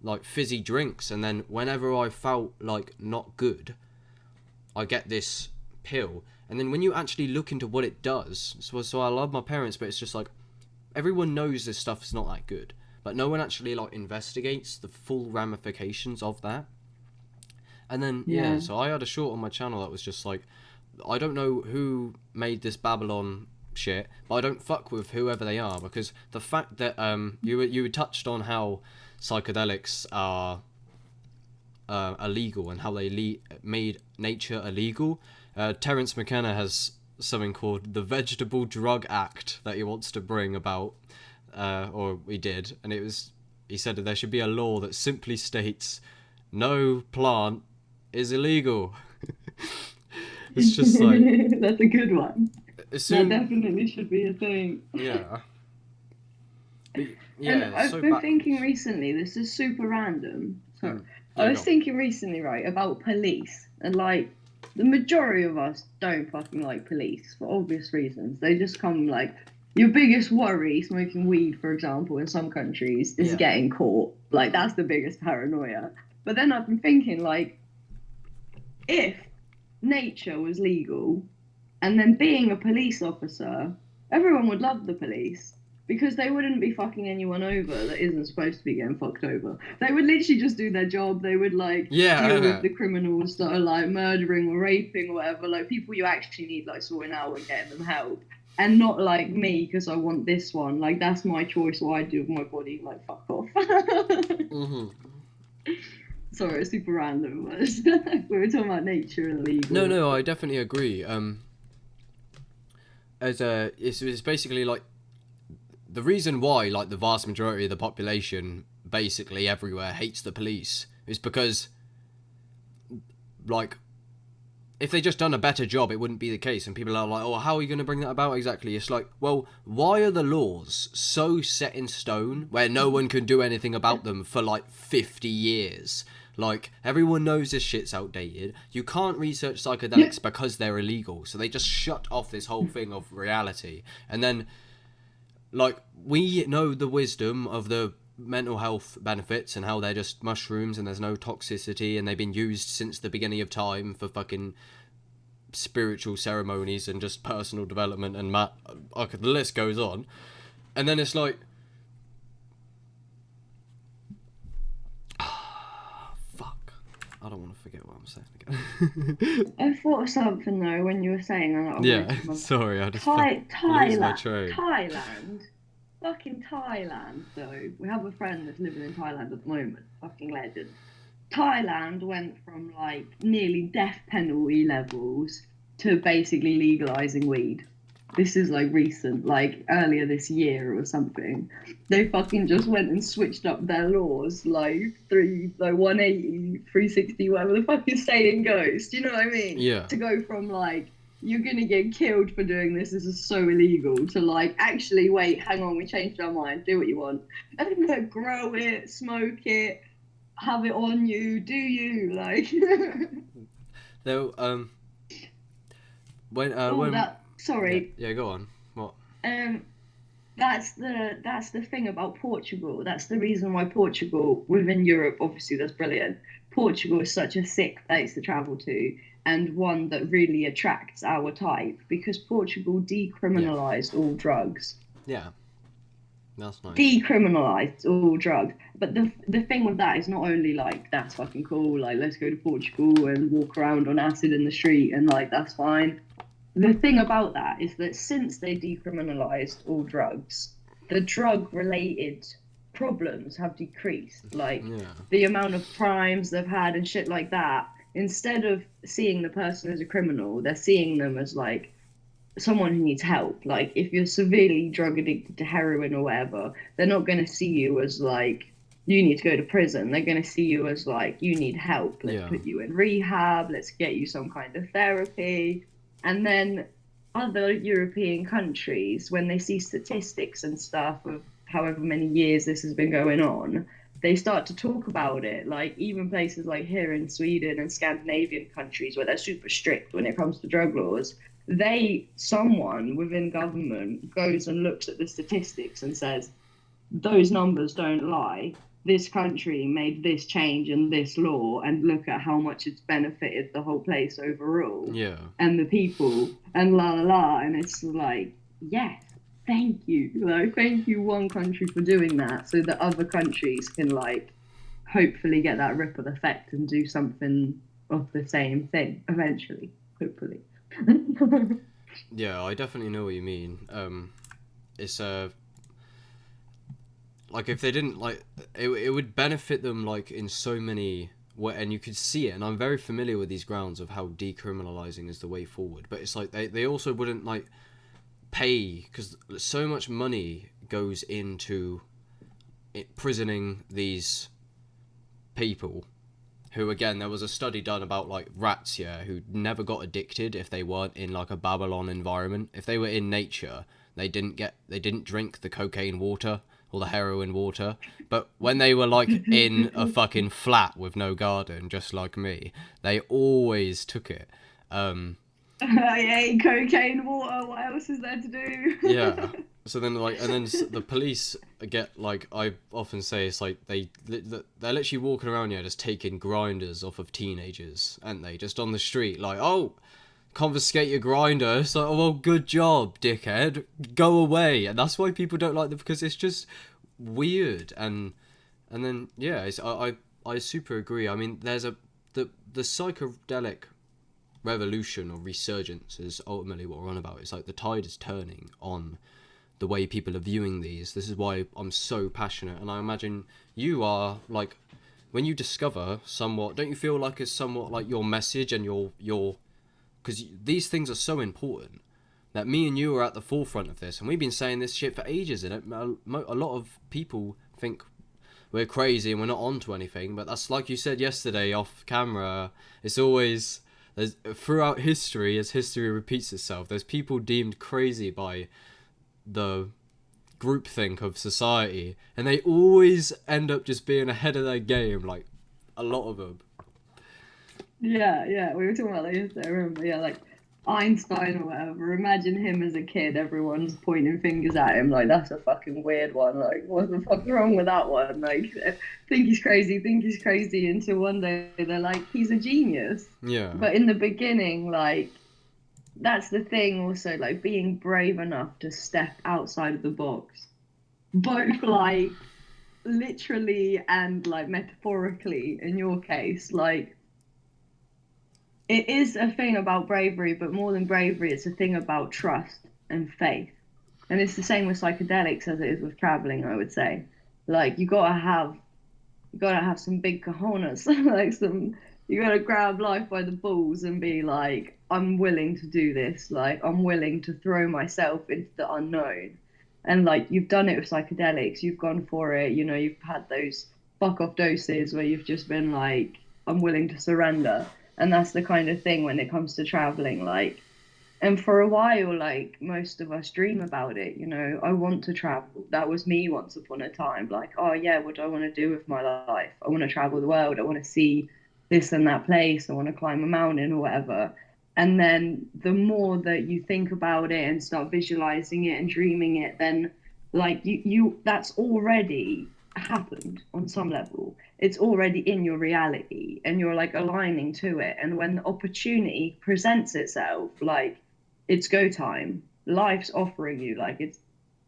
like fizzy drinks. And then whenever I felt like not good, I get this pill. And then when you actually look into what it does, so I love my parents, but it's just like, everyone knows this stuff is not that good, but no one actually like investigates the full ramifications of that. And then so I had a short on my channel that was just like, I don't know who made this Babylon shit, but I don't fuck with whoever they are, because the fact that you touched on how psychedelics are illegal and how they made nature illegal. Terence McKenna has something called the Vegetable Drug Act that he wants to bring about, or he did, and he said that there should be a law that simply states no plant is illegal. It's just like that's a good one. That definitely should be a thing. Yeah. But And yeah, it's I've so been backwards. thinking recently, this is super random. So I Yeah, was go. thinking recently, right, about police. And like, the majority of us don't fucking like police for obvious reasons. They just come like, your biggest worry, smoking weed, for example, in some countries, is Yeah. getting caught. Like, that's the biggest paranoia. But then I've been thinking, like, if nature was legal, and then being a police officer, everyone would love the police because they wouldn't be fucking anyone over that isn't supposed to be getting fucked over. They would literally just do their job. They would like deal with Yeah. the criminals that are like murdering or raping or whatever, like people you actually need like sorting out and getting them help. And not like me because I want this one. Like that's my choice. What I do with my body. Like fuck off. Mhm. Sorry, it's super random. But we were talking about nature and No, legal. no, I definitely agree. It's basically like the reason why like the vast majority of the population basically everywhere hates the police is because like if they just done a better job it wouldn't be the case, and people are like, oh, how are you going to bring that about exactly? It's like, well, why are the laws so set in stone where no one can do anything about them for like 50 years? Like, everyone knows this shit's outdated. You can't research psychedelics because they're illegal, so they just shut off this whole thing of reality. And then like, we know the wisdom of the mental health benefits and how they're just mushrooms and there's no toxicity, and they've been used since the beginning of time for fucking spiritual ceremonies and just personal development and okay, the list goes on. And then it's like, fuck, I don't want to forget what I'm saying again. I thought of something though when you were saying that. Yeah, sorry, I just lose my train. Thailand, fucking Thailand. Though we have a friend that's living in Thailand at the moment. Fucking legend. Thailand went from like nearly death penalty levels to basically legalizing weed. This is like recent, like earlier this year or something. They fucking just went and switched up their laws like 180, 360, whatever the fucking saying goes. Do you know what I mean? Yeah. To go from like you're gonna get killed for doing this is so illegal to like actually wait, hang on, we changed our mind, do what you want. And grow it, smoke it, have it on you, do you like Though when oh that yeah, sorry. yeah, go on. What? Um that's the thing about Portugal. That's the reason why Portugal within Europe, obviously that's brilliant. Portugal is such a sick place to travel to and one that really attracts our type because Portugal decriminalized all drugs. Yeah, that's nice. Decriminalized all drugs. But the thing with that is not only like that's fucking cool, like let's go to Portugal and walk around on acid in the street and like that's fine. The thing about that is that since they decriminalized all drugs, the drug related problems have decreased. Like Yeah. the amount of crimes they've had and shit like that. Instead of seeing the person as a criminal, they're seeing them as like someone who needs help. Like if you're severely drug addicted to heroin or whatever, they're not going to see you as like you need to go to prison. They're going to see you as like you need help. Let's put you in rehab. Let's get you some kind of therapy. And then other European countries, when they see statistics and stuff of however many years this has been going on, they start to talk about it. Like even places like here in Sweden and Scandinavian countries where they're super strict when it comes to drug laws, someone within government goes and looks at the statistics and says, those numbers don't lie. This country made this change in this law and look at how much it's benefited the whole place overall. Yeah. And the people and la la la. And it's like, yes, thank you. Like, thank you, one country, for doing that so that other countries can like hopefully get that ripple effect and do something of the same thing eventually, hopefully. Yeah, I definitely know what you mean. It's like if they didn't like it would benefit them like in so many and you could see it, and I'm very familiar with these grounds of how decriminalizing is the way forward, but it's like they also wouldn't like pay because so much money goes into prisoning these people who, again, there was a study done about like rats, yeah, who never got addicted if they weren't in like a Babylon environment. If they were in nature, they didn't drink the cocaine water, or the heroin water. But when they were like in a fucking flat with no garden, just like me, they always took it. I ate cocaine water. What else is there to do? Yeah. So then, like, and then the police get, like, I often say, it's like they're literally walking around here just taking grinders off of teenagers, aren't they? Just on the street, like, oh, confiscate your grinder. It's like, oh, well, good job, dickhead. Go away. And that's why people don't like them, because it's just weird. And then, yeah, I super agree. I mean, there's the psychedelic revolution or resurgence is ultimately what we're on about. It's like the tide is turning on the way people are viewing these. This is why I'm so passionate, and I imagine you are, like, when you discover somewhat, don't you feel like it's somewhat like your message and your because these things are so important that me and you are at the forefront of this, and we've been saying this shit for ages, and a lot of people think we're crazy and we're not onto anything, but that's, like you said yesterday off camera, it's always, there's, throughout history, as history repeats itself, there's people deemed crazy by the groupthink of society, and they always end up just being ahead of their game, like a lot of them. Yeah, we were talking about that yesterday, I remember, yeah, like Einstein or whatever. Imagine him as a kid, everyone's pointing fingers at him, like, that's a fucking weird one, like, what the fuck's wrong with that one? Like, think he's crazy, until one day they're like, he's a genius. Yeah. But in the beginning, like, that's the thing also, like, being brave enough to step outside of the box, both, like, literally and, like, metaphorically in your case. Like, it is a thing about bravery, but more than bravery, it's a thing about trust and faith. And it's the same with psychedelics as it is with traveling, I would say. Like, you gotta have some big cojones, like you gotta grab life by the balls and be like, I'm willing to do this. Like, I'm willing to throw myself into the unknown. And, like, you've done it with psychedelics, you've gone for it, you know, you've had those fuck off doses where you've just been like, I'm willing to surrender. And that's the kind of thing when it comes to traveling, like, and for a while, like, most of us dream about it, you know, I want to travel. That was me once upon a time, like, oh yeah, what do I want to do with my life? I want to travel the world, I want to see this and that place, I want to climb a mountain or whatever. And then the more that you think about it and start visualizing it and dreaming it, then, like, you that's already happened on some level. It's already in your reality, and you're, like, aligning to it. And when the opportunity presents itself, like, it's go time, life's offering you, like, it's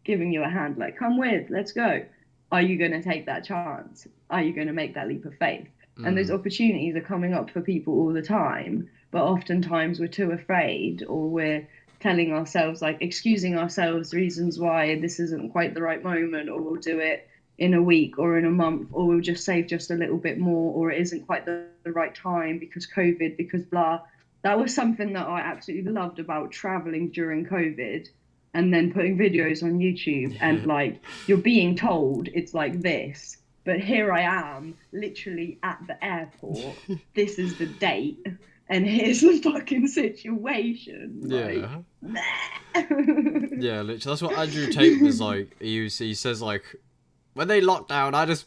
giving you a hand, like, come with, let's go. Are you going to take that chance? Are you going to make that leap of faith? And those opportunities are coming up for people all the time, but oftentimes we're too afraid, or we're telling ourselves, like, excusing ourselves reasons why this isn't quite the right moment, or we'll do it in a week or in a month, or we'll just save just a little bit more, or it isn't quite the right time because COVID, because blah. That was something that I absolutely loved about traveling during COVID, and then putting videos on YouTube, and, like, you're being told it's like this, but here I am literally at the airport, this is the date, and here's the fucking situation. Yeah. Like, Yeah, literally, that's what Andrew Tate was like. He says, like, when they locked down, I just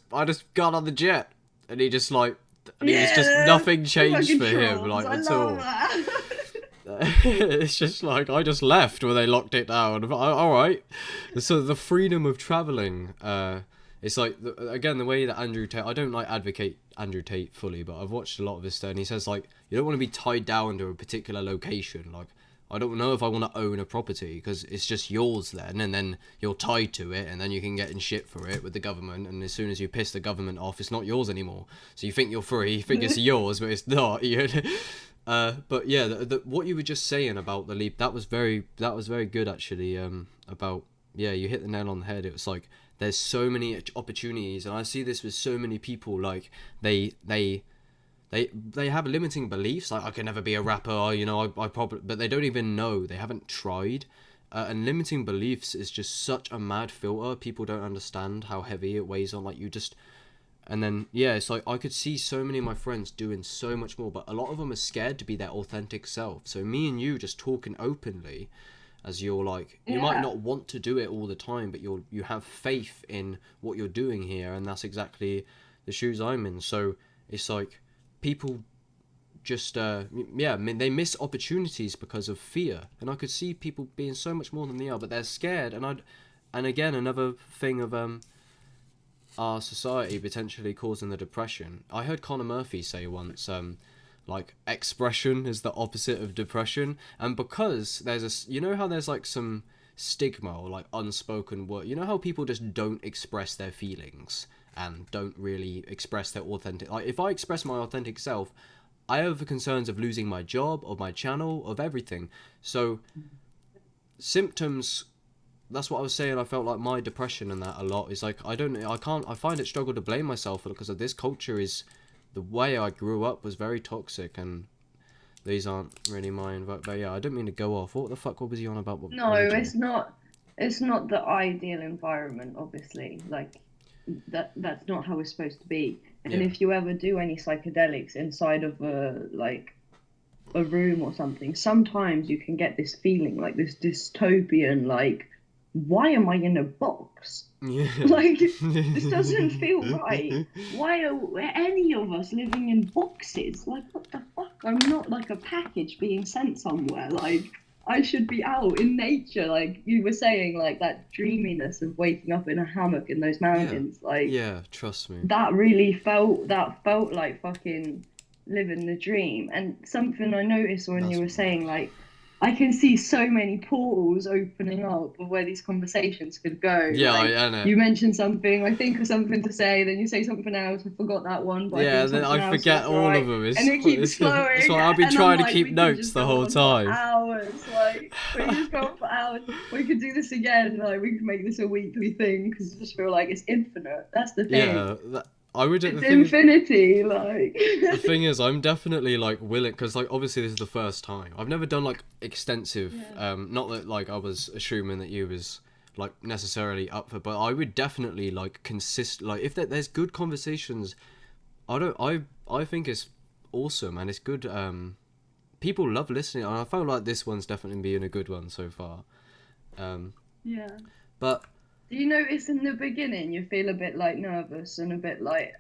got on the jet, and he just, like, and he was just, nothing changed for him, like, at all. It's just like, I just left when they locked it down. All right. So the freedom of traveling, it's like, again, the way that Andrew Tate, I don't, like, advocate Andrew Tate fully, but I've watched a lot of his stuff, and he says, like, you don't want to be tied down to a particular location. Like, I don't know if I want to own a property, because it's just yours then, and then you're tied to it, and then you can get in shit for it with the government, and as soon as you piss the government off, it's not yours anymore. So you think you're free, you think it's yours, but it's not. But yeah, what you were just saying about the leap, that was very good, actually. About, yeah, you hit the nail on the head. It was like, there's so many opportunities, and I see this with so many people, like, they have limiting beliefs, like, I can never be a rapper, you know, I probably, but they don't even know, they haven't tried, and limiting beliefs is just such a mad filter. People don't understand how heavy it weighs on, like, you just, and then, yeah, it's like, I could see so many of my friends doing so much more, but a lot of them are scared to be their authentic self. So me and you just talking openly, as you're like, you might not want to do it all the time, but you have faith in what you're doing here, and that's exactly the shoes I'm in. So it's like people just they miss opportunities because of fear, and I could see people being so much more than they are, but they're scared. And again, another thing of our society potentially causing the depression. I heard Conor Murphy say once, like, expression is the opposite of depression, and because there's you know how there's like some stigma or like unspoken word, you know how people just don't express their feelings and don't really express their authentic, like, if I express my authentic self, I have the concerns of losing my job, of my channel, of everything. So symptoms, that's what I was saying. I felt like my depression and that a lot is like, I find it struggle to blame myself because of this culture. Is the way I grew up was very toxic, and these aren't really mine. But yeah, I don't mean to go off. What the fuck? What was he on about? No, it's not. It's not the ideal environment, obviously. Like, that's not how it's supposed to be. And if you ever do any psychedelics inside of a room or something, sometimes you can get this feeling, like this dystopian, like, why am I in a box? Yeah. Like, this doesn't feel right. Why are any of us living in boxes? Like, what the fuck? I'm not like a package being sent somewhere. Like, I should be out in nature, like you were saying, like that dreaminess of waking up in a hammock in those mountains. Trust me, that felt like fucking living the dream. And something I noticed when you were saying, like, I can see so many portals opening up of where these conversations could go. Yeah, like, I know. You mentioned something, I think of something to say, then you say something else, I forgot that one. But then I forget all of them. And it keeps flowing. That's why I've been trying to like, keep notes the whole time. For hours, like, we just go on for hours. We could do this again, like, we could make this a weekly thing, because I just feel like it's infinite. That's the thing. Yeah, I would. It's infinity, like. The thing is, I'm definitely like willing, because like obviously this is the first time. I've never done like extensive. Not that like I was assuming that you was like necessarily up for, but I would definitely like like if there's good conversations. I think it's awesome, and it's good. People love listening, and I felt like this one's definitely being a good one so far. But. Do you notice in the beginning you feel a bit like nervous and a bit like,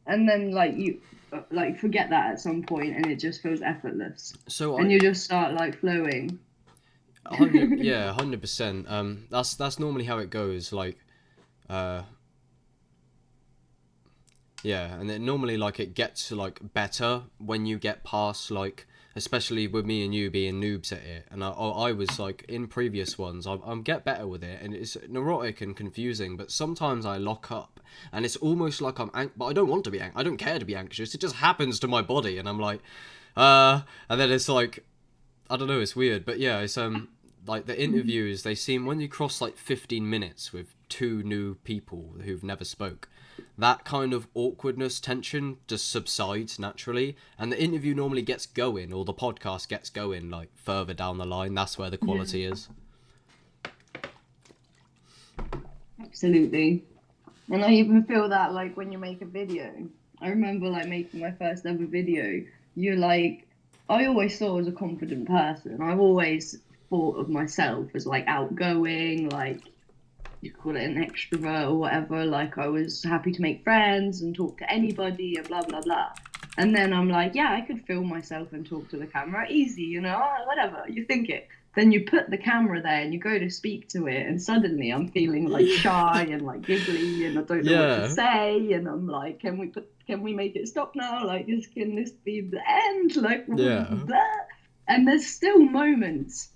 and then like you like forget that at some point and it just feels effortless. You just start like flowing. 100%. That's normally how it goes. Like, and then normally like it gets like better when you get past, like, especially with me and you being noobs at it, and I was like in previous ones, I'm get better with it, and it's neurotic and confusing, but sometimes I lock up and it's almost like but I don't want to be I don't care to be anxious, it just happens to my body, and I'm like and then it's like, I don't know, it's weird, but yeah, it's like the interviews, they seem, when you cross like 15 minutes with two new people who've never spoke, that kind of awkwardness, tension just subsides naturally, and the interview normally gets going, or the podcast gets going, like further down the line. That's where the quality is. Absolutely. And I even feel that like when you make a video, I remember like making my first ever video, you're like, I always thought I was a confident person. I've always thought of myself as like outgoing, like, you call it an extrovert or whatever, like I was happy to make friends and talk to anybody and blah blah blah. And then I'm like, yeah, I could film myself and talk to the camera, easy, you know, whatever, you think it. Then you put the camera there and you go to speak to it, and suddenly I'm feeling like shy and like giggly, and I don't know what to say, and I'm like, can we make it stop now? Like, can this be the end? Like, and there's still moments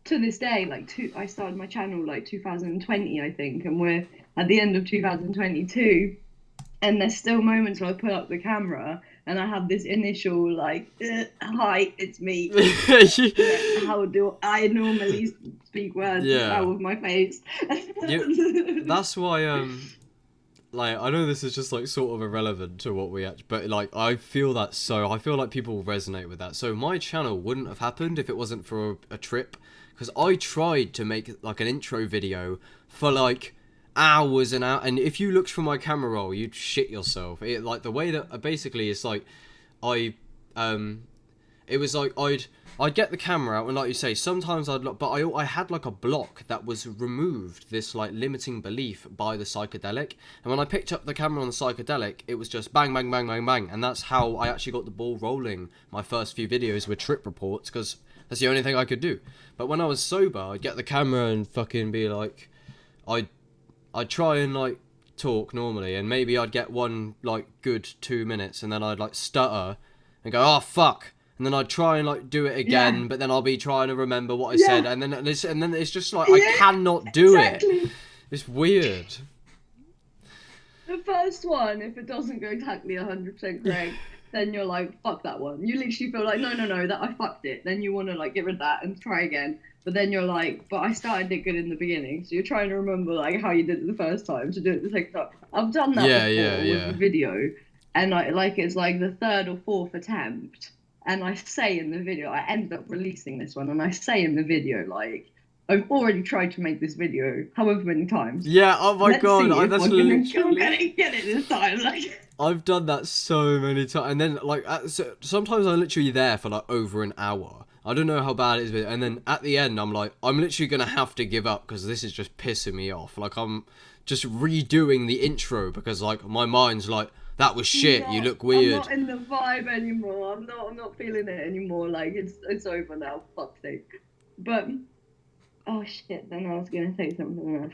to this day, like I started my channel like 2020, I think, and we're at the end of 2022, and there's still moments where I put up the camera and I have this initial like, hi, it's me. How do I normally speak words out of my face? That's why like, I know this is just like sort of irrelevant to what we actually, but like I feel like people resonate with that. So my channel wouldn't have happened if it wasn't for a trip. Because I tried to make like an intro video for like hours and hours, and if you looked from my camera roll, you'd shit yourself. Like the way that basically it's like, it was like I'd get the camera out, and like you say, sometimes I'd look, but I had like a block that was removed, this like limiting belief by the psychedelic, and when I picked up the camera on the psychedelic, it was just bang, bang, bang, bang, bang, and that's how I actually got the ball rolling. My first few videos were trip reports, because that's the only thing I could do. But when I was sober, I'd get the camera and fucking be like, I'd try and like talk normally, and maybe I'd get one like good 2 minutes, and then I'd like stutter and go, oh fuck, and then I'd try and like do it again, but then I'll be trying to remember what I said, and then it's just like I cannot do it. It's weird. The first one, if it doesn't go exactly 100% correct, then you're like, fuck that one. You literally feel like, no, that I fucked it. Then you want to like get rid of that and try again. But then you're like, but I started it good in the beginning. So you're trying to remember like how you did it the first time to do it the second time. I've done that before with a video, and it's like the third or fourth attempt. And I say in the video, I ended up releasing this one, and I say in the video, like, I've already tried to make this video however many times. Yeah, oh my god, I'm gonna get it this time. Like, I've done that so many times, and then like sometimes I'm literally there for like over an hour. I don't know how bad it is, and then at the end I'm like, I'm literally gonna have to give up because this is just pissing me off. Like I'm just redoing the intro because like my mind's like, that was shit. You look weird. I'm not in the vibe anymore. I'm not feeling it anymore. Like it's over now. Fuck's sake. But oh shit. Then I was gonna say something else.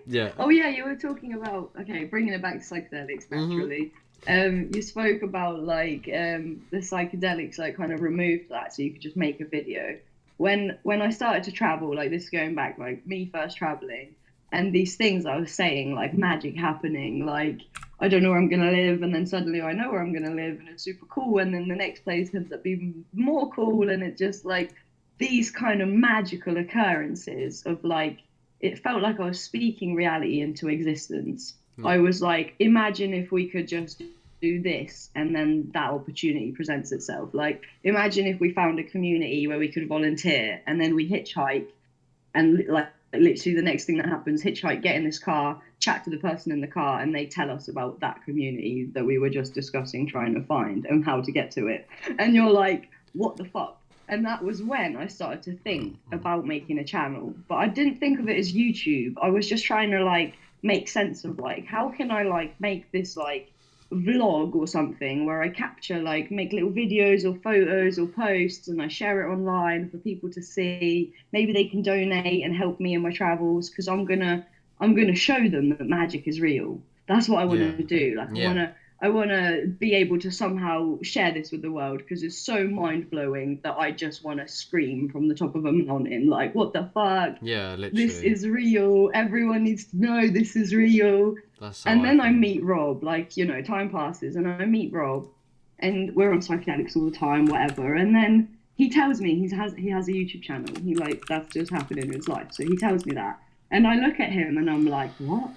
Yeah. Oh yeah, you were talking about bringing it back to psychedelics naturally. You spoke about like the psychedelics like kind of removed that so you could just make a video. When I started to travel, like this is going back, like me first traveling, and these things I was saying, like magic happening, like I don't know where I'm gonna live, and then suddenly I know where I'm gonna live, and it's super cool, and then the next place ends up being more cool, and it just like these kind of magical occurrences of like, it felt like I was speaking reality into existence. I was like, imagine if we could just do this, and then that opportunity presents itself. Like, imagine if we found a community where we could volunteer, and then we hitchhike, and like literally the next thing that happens, hitchhike, get in this car, chat to the person in the car, and they tell us about that community that we were just discussing trying to find and how to get to it. And you're like, what the fuck? And that was when I started to think about making a channel. But I didn't think of it as YouTube. I was just trying to like make sense of like, how can I like make this like vlog or something where I capture, like make little videos or photos or posts, and I share it online for people to see. Maybe they can donate and help me in my travels, because I'm gonna show them that magic is real. That's what I want to do. Like I want to be able to somehow share this with the world, because it's so mind-blowing that I just want to scream from the top of a mountain, like, what the fuck? Yeah, literally. This is real. Everyone needs to know this is real. And then I meet Rob, like, you know, time passes, and I meet Rob, and we're on psychedelics all the time, whatever. And then he tells me he has a YouTube channel. He like, that's just happened in his life. So he tells me that. And I look at him and I'm like, what?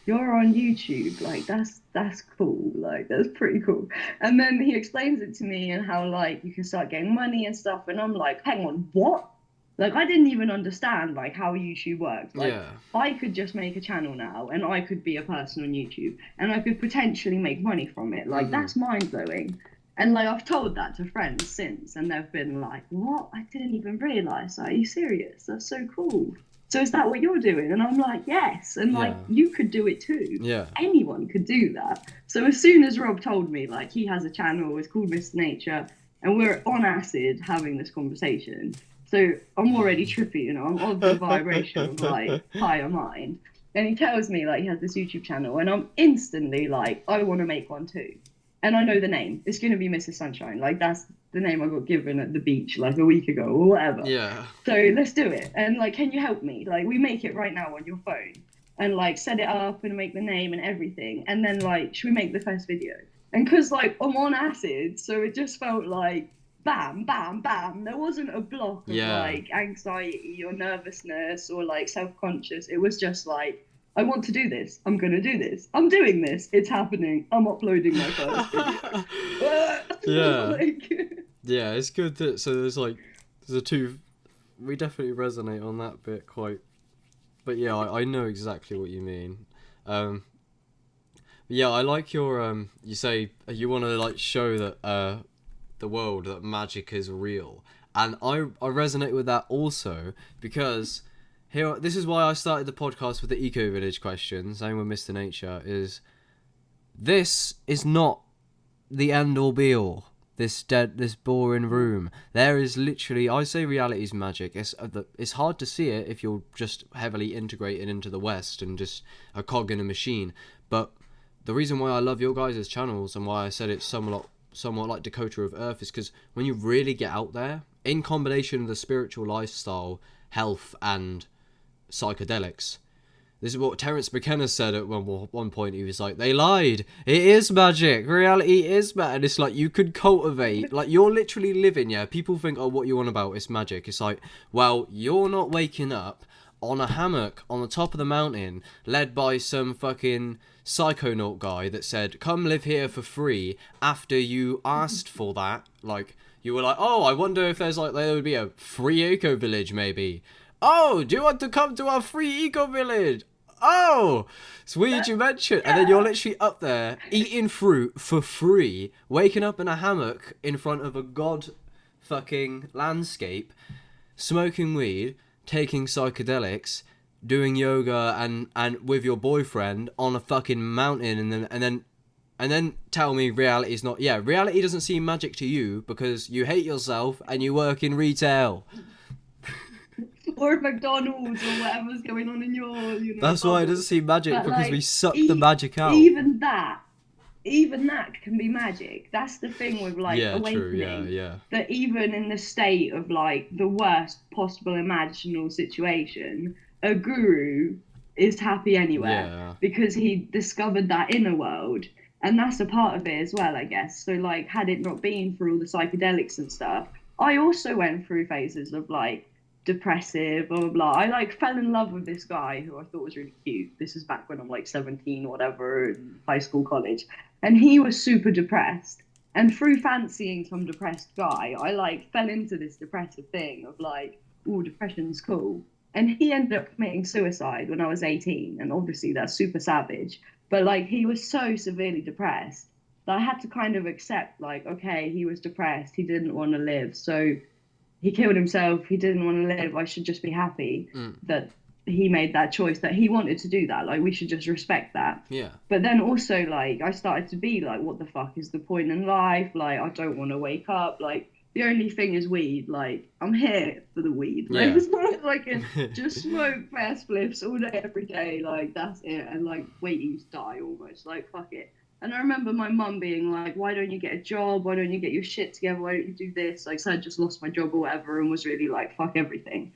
You're on YouTube, like that's cool, like that's pretty cool. And then he explains it to me and how like you can start getting money and stuff, and I'm like, hang on, what? Like I didn't even understand like how YouTube works. Like I could just make a channel now and I could be a person on YouTube and I could potentially make money from it. Like that's mind blowing. And like I've told that to friends since, and they've been like, what? I didn't even realize. Are you serious? That's so cool. So is that what you're doing? And I'm like, yes. And like, you could do it too. Yeah. Anyone could do that. So as soon as Rob told me, like, he has a channel, it's called Mr. Nature, and we're on acid having this conversation. So I'm already trippy, you know, I'm of the vibration of like higher mind. And he tells me like he has this YouTube channel, and I'm instantly like, I want to make one too. And I know the name. It's going to be Mrs. Sunshine. Like that's the name I got given at the beach like a week ago or whatever. Yeah. So let's do it. And like, can you help me? Like we make it right now on your phone and like set it up and make the name and everything. And then like, should we make the first video? And cause like I'm on acid, so it just felt like bam, bam, bam. There wasn't a block of like anxiety or nervousness or like self-conscious. It was just like, I want to do this. I'm going to do this. I'm doing this. It's happening. I'm uploading my first video. Yeah, it's good that, so there's a two, we definitely resonate on that bit quite, but yeah, I know exactly what you mean. Yeah, I like your, you say you want to like show that the world that magic is real. And I resonate with that also, because this is why I started the podcast with the Eco Village question, same with Mr. Nature, this is not the end all be all. This boring room. There is literally, I say reality is magic. It's hard to see it if you're just heavily integrated into the West and just a cog in a machine. But the reason why I love your guys' channels and why I said it's somewhat like Dakota of Earth is because when you really get out there, in combination with the spiritual lifestyle, health, and psychedelics. This is what Terence McKenna said at one point. He was like, they lied. It is magic. Reality is magic. And it's like, you could cultivate, like, you're literally living, yeah. People think, oh, what you on about? It's magic. It's like, well, you're not waking up on a hammock on the top of the mountain, led by some fucking psychonaut guy that said, come live here for free, after you asked for that. Like, you were like, oh, I wonder if there would be a free eco village, maybe. Oh, do you want to come to our free eco village? Oh, sweet you mentioned. And then you're literally up there eating fruit for free, waking up in a hammock in front of a god fucking landscape, smoking weed, taking psychedelics, doing yoga and with your boyfriend on a fucking mountain, and then tell me reality is not. Yeah, reality doesn't seem magic to you because you hate yourself and you work in retail. Or McDonald's or whatever's going on in your, That's why it doesn't seem magic, but because we suck the magic out. Even that can be magic. That's the thing with awakening. True, yeah. That even in the state of the worst possible imaginable situation, a guru is happy anywhere because he discovered that inner world, and that's a part of it as well, I guess. So had it not been for all the psychedelics and stuff, I also went through phases of depressive, blah blah blah. I fell in love with this guy who I thought was really cute. This is back when I'm 17 or whatever, in high school, college, and he was super depressed. And through fancying some depressed guy, I fell into this depressive thing of oh, depression's cool. And he ended up committing suicide when I was 18, and obviously that's super savage. But he was so severely depressed that I had to kind of accept okay, he was depressed, he didn't want to live, so he killed himself, he didn't want to live, I should just be happy that he made that choice, that he wanted to do that. We should just respect that. Yeah. But then also, I started to be what the fuck is the point in life? I don't want to wake up. The only thing is weed. I'm here for the weed. It's not just smoke fast spliffs all day, every day. That's it. And waiting to die almost. Fuck it. And I remember my mum being why don't you get a job? Why don't you get your shit together? Why don't you do this? So I just lost my job or whatever and was really fuck everything.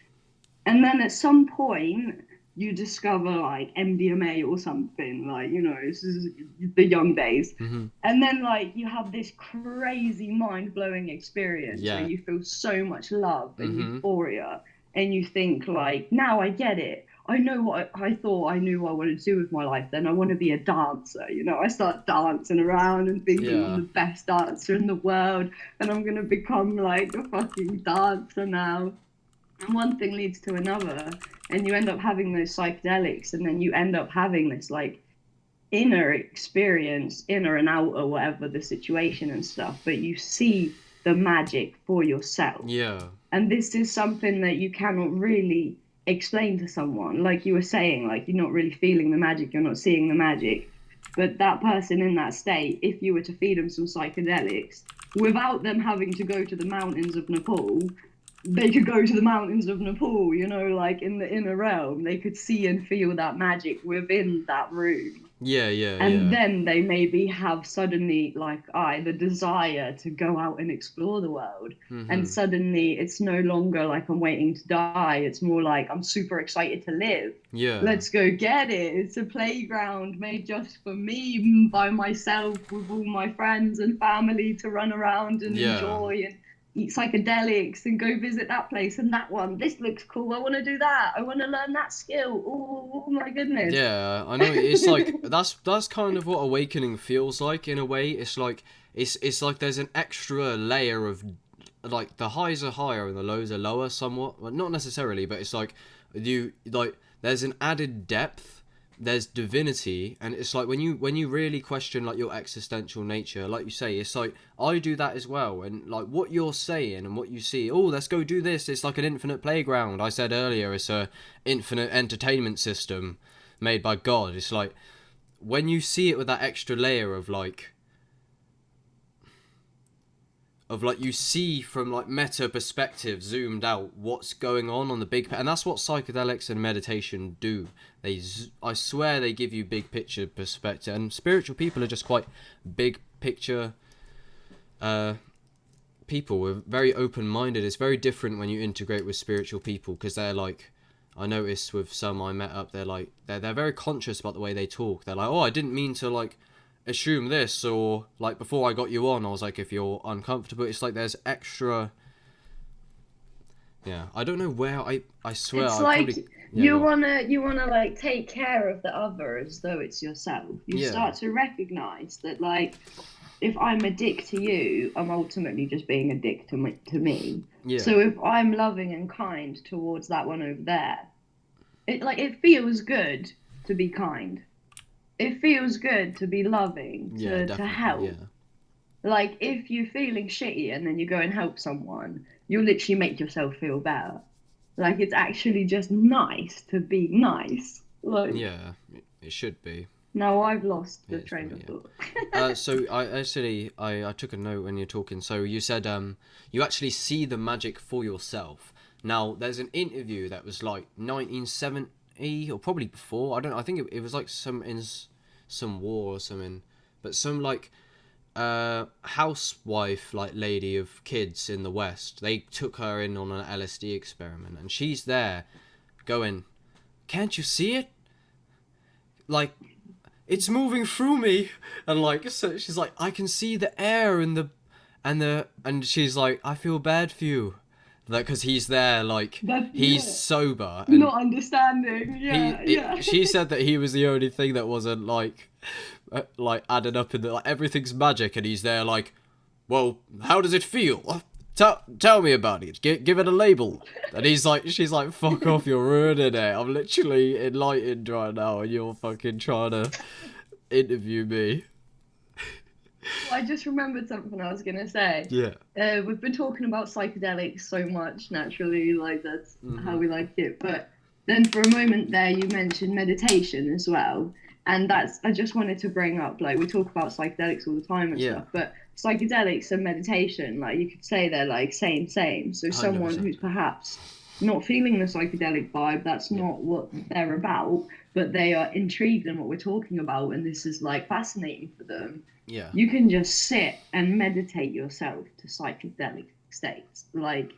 And then at some point, you discover MDMA or something, this is the young days. Mm-hmm. And then you have this crazy mind-blowing experience where you feel so much love and euphoria. And you think now I get it. I know what I thought I knew what I wanted to do with my life. Then I want to be a dancer. I start dancing around and thinking I'm the best dancer in the world, and I'm gonna become a fucking dancer now. And one thing leads to another, and you end up having those psychedelics, and then you end up having this inner experience, inner and outer, whatever the situation and stuff. But you see the magic for yourself. Yeah. And this is something that you cannot really explain to someone. You were saying, you're not really feeling the magic, you're not seeing the magic. But that person in that state, if you were to feed them some psychedelics, without them having to go to the mountains of Nepal, they could go to the mountains of Nepal, in the inner realm. They could see and feel that magic within that room. Yeah. And then they maybe have suddenly, the desire to go out and explore the world. Mm-hmm. And suddenly it's no longer I'm waiting to die. It's more I'm super excited to live. Yeah. Let's go get it. It's a playground made just for me, by myself, with all my friends and family to run around and enjoy and eat psychedelics and go visit that place and that one. This looks cool. I want to do that. I want to learn that skill. Oh my goodness. Yeah, I know. It's that's kind of what awakening feels like in a way. It's it's there's an extra layer of the highs are higher and the lows are lower somewhat. Well, not necessarily, but it's you there's an added depth there's divinity, and it's like when you really question like your existential nature, like you say, it's like I do that as well, and like what you're saying and what you see, oh, let's go do this, it's like an infinite playground. I said earlier, it's a infinite entertainment system made by God. It's like when you see it with that extra layer of like you see from like meta perspective, zoomed out, what's going on the big, and that's what psychedelics and meditation do. I swear they give you big picture perspective, and spiritual people are just quite big picture people. We're very open-minded. It's very different when you integrate with spiritual people, because they're like, I noticed with some I met up, they're very conscious about the way they talk. They're like, oh, I didn't mean to like assume this, or like before I got you on I was like, if you're uncomfortable, it's like there's extra, yeah, I don't know where I swear It's I like probably, yeah, you wanna like take care of the other as though it's yourself. You yeah, start to recognize that, like, if I'm a dick to you, I'm ultimately just being a dick to me. yeah, So if I'm loving and kind towards that one over there, it feels good to be kind. It feels good to be loving, yeah, to definitely, help. yeah, Like, if you're feeling shitty and then you go and help someone, you'll literally make yourself feel better. Like, it's actually just nice to be nice. Like, yeah, it should be. now I've lost It the is train of pretty, thought. yeah. So I actually I took a note when you're talking. So you said you actually see the magic for yourself. Now there's an interview that was like 1970 or probably before. I don't know. I think it was like some war or something, but some like housewife like lady of kids in the West. They took her in on an LSD experiment, and she's there going, "Can't you see it? Like, it's moving through me," and like, so she's like, I can see the air and she's like, I feel bad for you, like, because he's there, like, That's, he's yeah. sober, and Not understanding. Yeah, yeah. she said that he was the only thing that wasn't like added up in the, like, everything's magic, and he's there like, well, how does it feel? Tell me about it. Give it a label. And she's like, fuck off, you're ruining it. I'm literally enlightened right now, and you're fucking trying to interview me. I just remembered something I was gonna say. Yeah. We've been talking about psychedelics so much, naturally, like that's how Mhm. we like it. But then for a moment there, you mentioned meditation as well, and that's I just wanted to bring up. Like, we talk about psychedelics all the time and Yeah. stuff, but psychedelics and meditation, like, you could say they're like same. So Hundred someone percent. who's perhaps not feeling the psychedelic vibe, that's Yeah. not what they're about, but they are intrigued in what we're talking about, and this is like fascinating for them. Yeah. You can just sit and meditate yourself to psychedelic states. Like,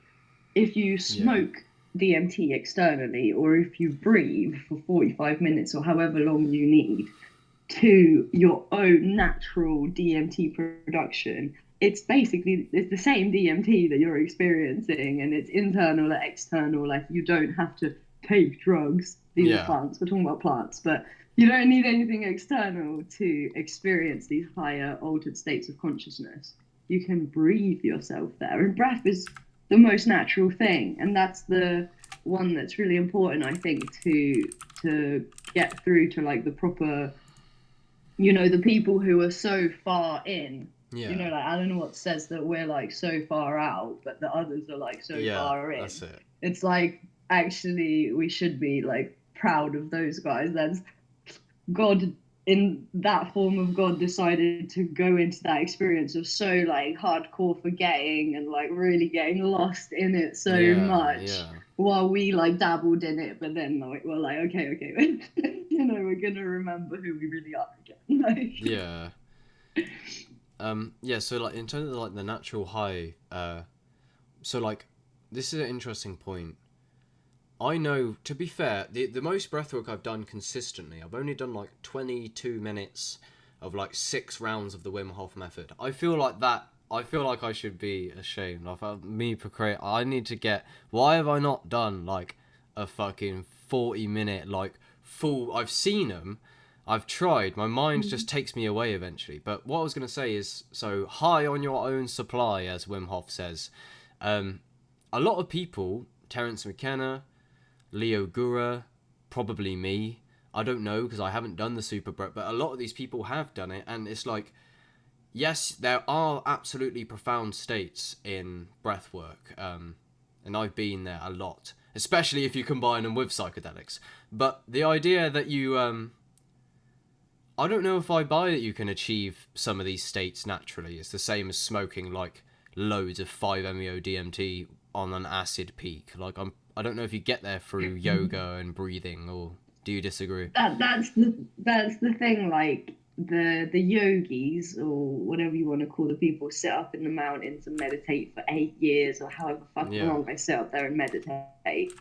if you Yeah. smoke DMT externally, or if you breathe for 45 minutes or however long you need to your own natural DMT production, it's the same DMT that you're experiencing, and it's internal or external. Like, you don't have to take drugs. These are Yeah. plants. We're talking about plants, but you don't need anything external to experience these higher altered states of consciousness. You can breathe yourself there, and breath is the most natural thing, and that's the one that's really important, I think, to get through to, like, the proper, the people who are so far in. Yeah. Like, Alan Watts says that we're like so far out, but the others are like so Yeah. far in. That's it. It's like, actually, we should be like proud of those guys. That's God, in that form of God, decided to go into that experience of so like hardcore forgetting and like really getting lost in it so Yeah. much, Yeah. while we like dabbled in it, but then like we're like, okay, we're gonna remember who we really are again. Like, Yeah. Yeah. So like in terms of like the natural high, so like this is an interesting point. I know, to be fair, the most breathwork I've done consistently, I've only done like 22 minutes of like 6 rounds of the Wim Hof method. I feel like I should be ashamed. I've had me procreate. I need to get. Why have I not done like a fucking 40-minute like full? I've seen them. I've tried. My mind just takes me away eventually. But what I was gonna say is, so high on your own supply, as Wim Hof says. A lot of people, Terence McKenna, Leo Gura, probably me, I don't know because I haven't done the super breath, but a lot of these people have done it, and it's like, yes, there are absolutely profound states in breath work, and I've been there a lot, especially if you combine them with psychedelics. But the idea that you, I don't know if I buy that you can achieve some of these states naturally. It's the same as smoking like loads of 5-MeO DMT on an acid peak. Like I don't know if you get there through yoga and breathing, or do you disagree? That's the thing. Like the yogis, or whatever you want to call the people, sit up in the mountains and meditate for 8 years or however fucking long they sit up there and meditate.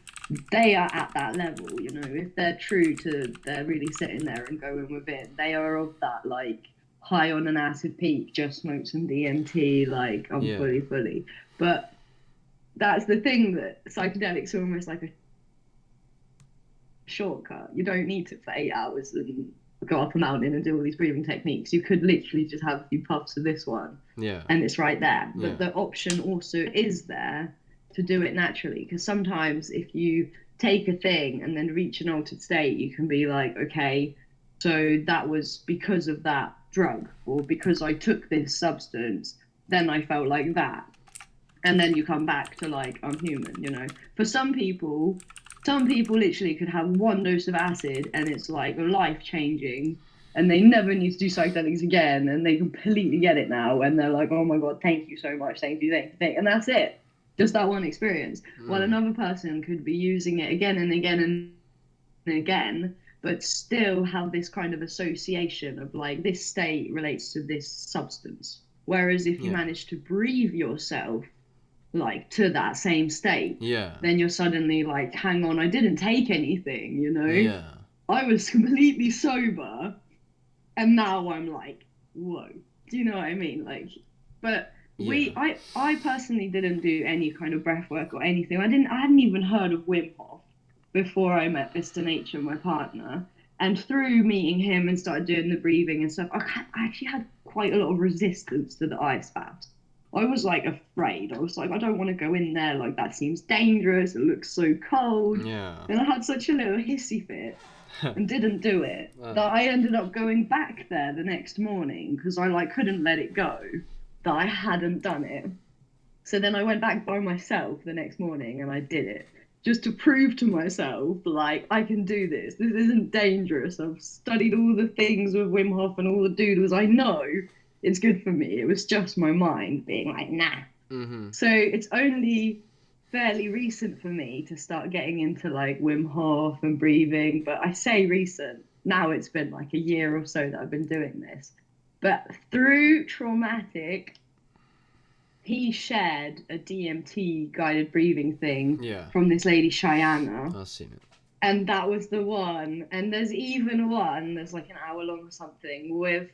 They are at that level, you know. If they're true to they're really sitting there and going within, they are of that, like, high on an acid peak, just smoke some DMT, like, I'm fully. But that's the thing, that psychedelics are almost like a shortcut. You don't need to for 8 hours and go up a mountain and do all these breathing techniques. You could literally just have a few puffs of this one, and it's right there. But the option also is there to do it naturally, because sometimes if you take a thing and then reach an altered state, you can be like, okay, so that was because of that drug, or because I took this substance, then I felt like that. And then you come back to, like, I'm human, you know. For some people literally could have one dose of acid and it's like life changing, and they never need to do psychedelics again, and they completely get it now, and they're like, oh my god, thank you so much, thank you, and that's it. Just that one experience. While another person could be using it again and again and again, but still have this kind of association of, like, this state relates to this substance. Whereas if you manage to breathe yourself, like, to that same state, then you're suddenly like, hang on, I didn't take anything, you know? I was completely sober, and now I'm like, whoa. Do you know what I mean? Like, but I personally didn't do any kind of breath work or anything. I hadn't even heard of Wim Hof before I met Mr. Nature, my partner. And through meeting him and started doing the breathing and stuff, I actually had quite a lot of resistance to the ice baths. I was, like, afraid. I was like, I don't want to go in there. Like, that seems dangerous. It looks so cold. And I had such a little hissy fit and didn't do it that I ended up going back there the next morning because I, like, couldn't let it go that I hadn't done it. So then I went back by myself the next morning and I did it, just to prove to myself, like, I can do this. This isn't dangerous. I've studied all the things with Wim Hof and all the doodles. I know it's good for me. It was just my mind being like, nah. So it's only fairly recent for me to start getting into, like, Wim Hof and breathing. But I say recent. Now it's been like a year or so that I've been doing this. But through Traumatic, he shared a DMT guided breathing thing from this lady, Cheyenne. I've seen it. And that was the one. And there's even one that's like an hour long or something with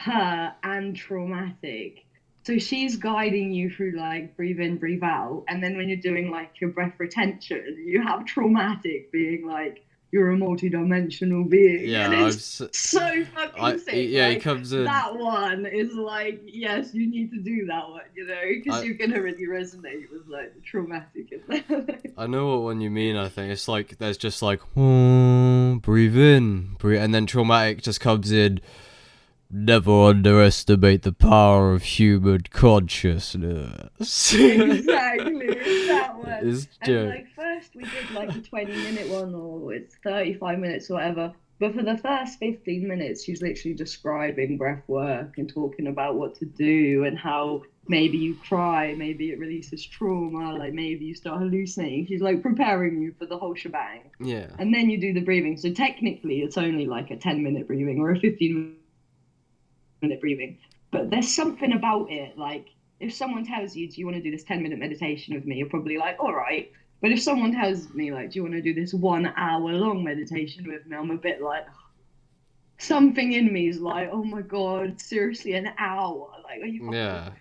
her and Traumatic. So she's guiding you through, like, breathe in, breathe out. And then when you're doing, like, your breath retention, you have Traumatic being like, you're a multi-dimensional being. Yeah, and it's so fucking sick. Yeah, like, he comes in. That one is like, yes, you need to do that one, you know, because you can really resonate with, like, the Traumatic in there. I know what one you mean. I think it's like there's just like, breathe in, breathe, and then Traumatic just comes in. Never underestimate the power of human consciousness. Exactly, it's that one. It's and, like, first we did, like, a 20-minute one, or it's 35 minutes or whatever. But for the first 15 minutes, she's literally describing breath work and talking about what to do and how maybe you cry, maybe it releases trauma, like maybe you start hallucinating. She's, like, preparing you for the whole shebang. Yeah. And then you do the breathing. So technically, it's only like a 10-minute breathing or a 15-minute breathing, but there's something about it. Like, if someone tells you, do you want to do this 10-minute meditation with me, you're probably like, all right. But if someone tells me, like, do you want to do this 1 hour long meditation with me, I'm a bit like, something in me is like, oh my god, seriously, an hour? Like, are you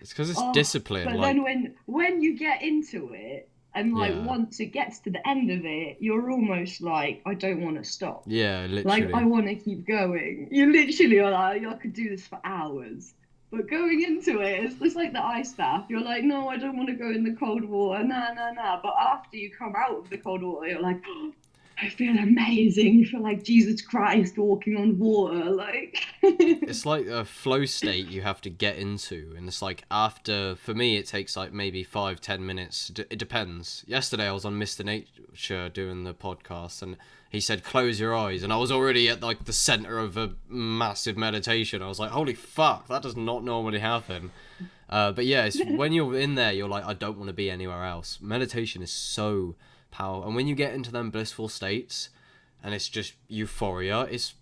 it's because it's discipline. But like... then when you get into it, and, like, once it gets to the end of it, you're almost like, I don't want to stop. Yeah, literally. Like, I want to keep going. You literally are like, I could do this for hours. But going into it, it's like the ice bath. You're like, no, I don't want to go in the cold water. Nah. But after you come out of the cold water, you're like, I feel amazing. You feel like Jesus Christ walking on water, like. It's like a flow state you have to get into, and it's like after, for me, it takes like maybe 5-10 minutes. It depends. Yesterday I was on Mr. Nature doing the podcast, and he said close your eyes, and I was already at like the center of a massive meditation. I was like, holy fuck, that does not normally happen. But yeah, it's when you're in there, you're like, I don't want to be anywhere else. Meditation is so powerful, and when you get into them blissful states, and it's just euphoria, it's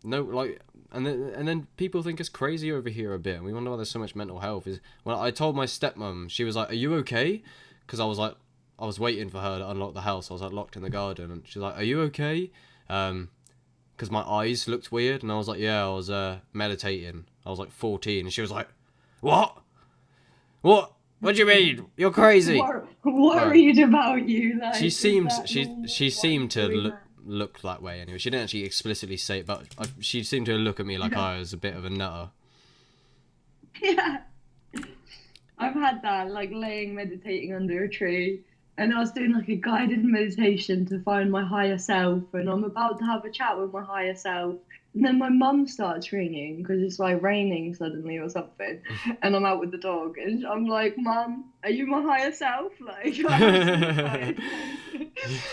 no like, and then people think it's crazy over here a bit, and we wonder why there's so much mental health. Is when I told my stepmom, she was like, "Are you okay?" Because I was like, I was waiting for her to unlock the house. I was like locked in the garden, and she's like, "Are you okay?" Because my eyes looked weird, and I was like, "Yeah, I was meditating. I was like 14," and she was like, "What? What? What do you mean? You're crazy." Worried about you. Like, she seemed she Why are you seemed to doing that? look that way anyway. She didn't actually explicitly say it, but she seemed to look at me like I was a bit of a nutter. Yeah. I've had that, like laying meditating under a tree, and I was doing like a guided meditation to find my higher self, and I'm about to have a chat with my higher self, and then my mum starts ringing because it's like raining suddenly or something, and I'm out with the dog, and I'm like, "Mum, are you my higher self?" Like,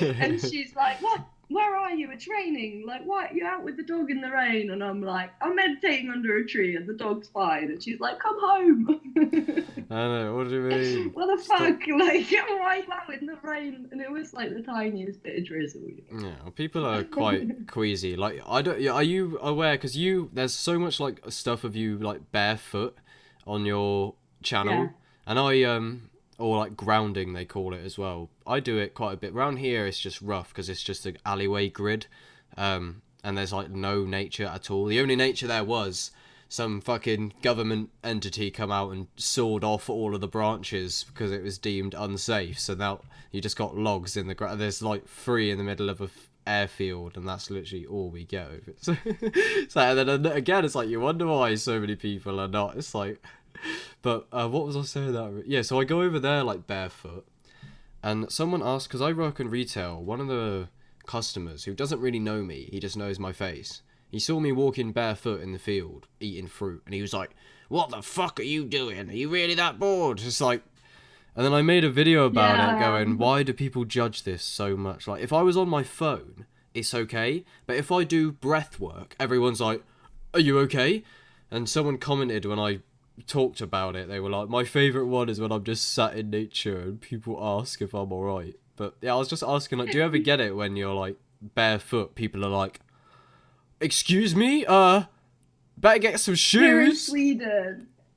and she's like, "What? Where are you? It's raining. Like, what? You're out with the dog in the rain?" And I'm like, "I'm meditating under a tree, and the dog's fine." And she's like, "Come home." I know. What do you mean? What the Stop. fuck? Like, why out in the rain? And it was like the tiniest bit of drizzle. Yeah, well, people are quite queasy. Like, I don't. Yeah, are you aware? Because there's so much like stuff of you like barefoot on your channel, Yeah. and or like grounding they call it as well. I do it quite a bit. Around here it's just rough because it's just an alleyway grid, and there's like no nature at all. The only nature there was some fucking government entity come out and sawed off all of the branches because it was deemed unsafe. So now you just got logs in the ground. There's like 3 in the middle of a airfield, and that's literally all we get over it. So and then again, it's like you wonder why so many people are not. It's like, but what was I saying that? Yeah, so I go over there like barefoot, and someone asked, because I work in retail, one of the customers who doesn't really know me, he just knows my face. He saw me walking barefoot in the field, eating fruit, and he was like, "What the fuck are you doing? Are you really that bored?" It's like, and then I made a video about it going, why do people judge this so much? Like, if I was on my phone, it's okay, but if I do breath work, everyone's like, "Are you okay?" And someone commented when I talked about it, they were like, "My favourite one is when I'm just sat in nature and people ask if I'm alright." But yeah, I was just asking, like, do you ever get it when you're like barefoot, people are like, "Excuse me, better get some shoes."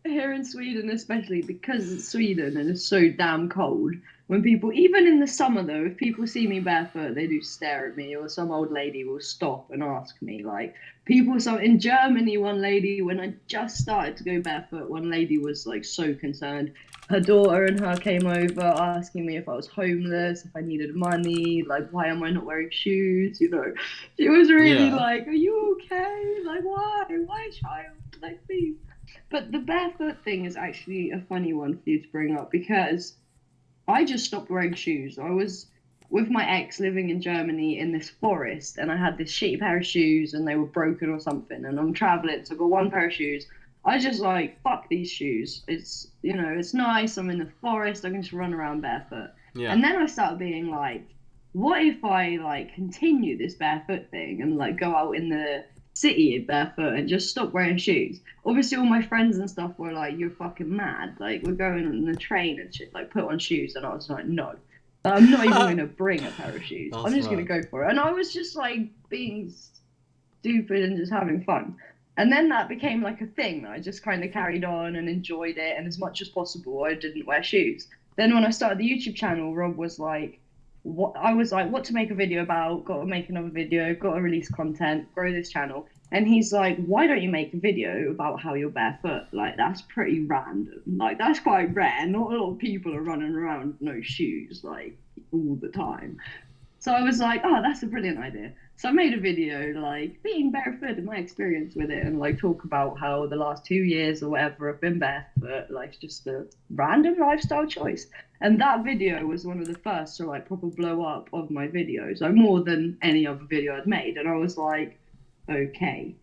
Here in Sweden especially, because it's Sweden and it's so damn cold, when people, even in the summer though, if people see me barefoot, they do stare at me, or some old lady will stop and ask me. Like, people, so in Germany, one lady, when I just started to go barefoot, one lady was like so concerned. Her daughter and her came over asking me if I was homeless, if I needed money, like, why am I not wearing shoes? You know, she was really like, "Are you okay? Like, why, child? Like, please." But the barefoot thing is actually a funny one for you to bring up, because I just stopped wearing shoes. I was with my ex living in Germany in this forest, and I had this shitty pair of shoes and they were broken or something. And I'm traveling, so I got one pair of shoes. I just like, fuck these shoes. It's, you know, it's nice. I'm in the forest. I can just run around barefoot. Yeah. And then I started being like, what if I like continue this barefoot thing and like go out in the city barefoot and just stop wearing shoes? Obviously, all my friends and stuff were like, "You're fucking mad. Like, we're going on the train and shit. Like, put on shoes." And I was like, "No. I'm not even going to bring a pair of shoes. I'm just going to go for it." And I was just like being stupid and just having fun. And then that became like a thing that I just kind of carried on and enjoyed it. And as much as possible, I didn't wear shoes. Then when I started the YouTube channel, Rob was like, what to make a video about, got to make another video, got to release content, grow this channel. And he's like, "Why don't you make a video about how you're barefoot? Like, that's pretty random. Like, that's quite rare. Not a lot of people are running around with no shoes, like, all the time." So I was like, "Oh, that's a brilliant idea." So I made a video like being barefoot and my experience with it, and like talk about how the last 2 years or whatever I've been barefoot, like just a random lifestyle choice. And that video was one of the first to like proper blow up of my videos, like more than any other video I'd made. And I was like, okay,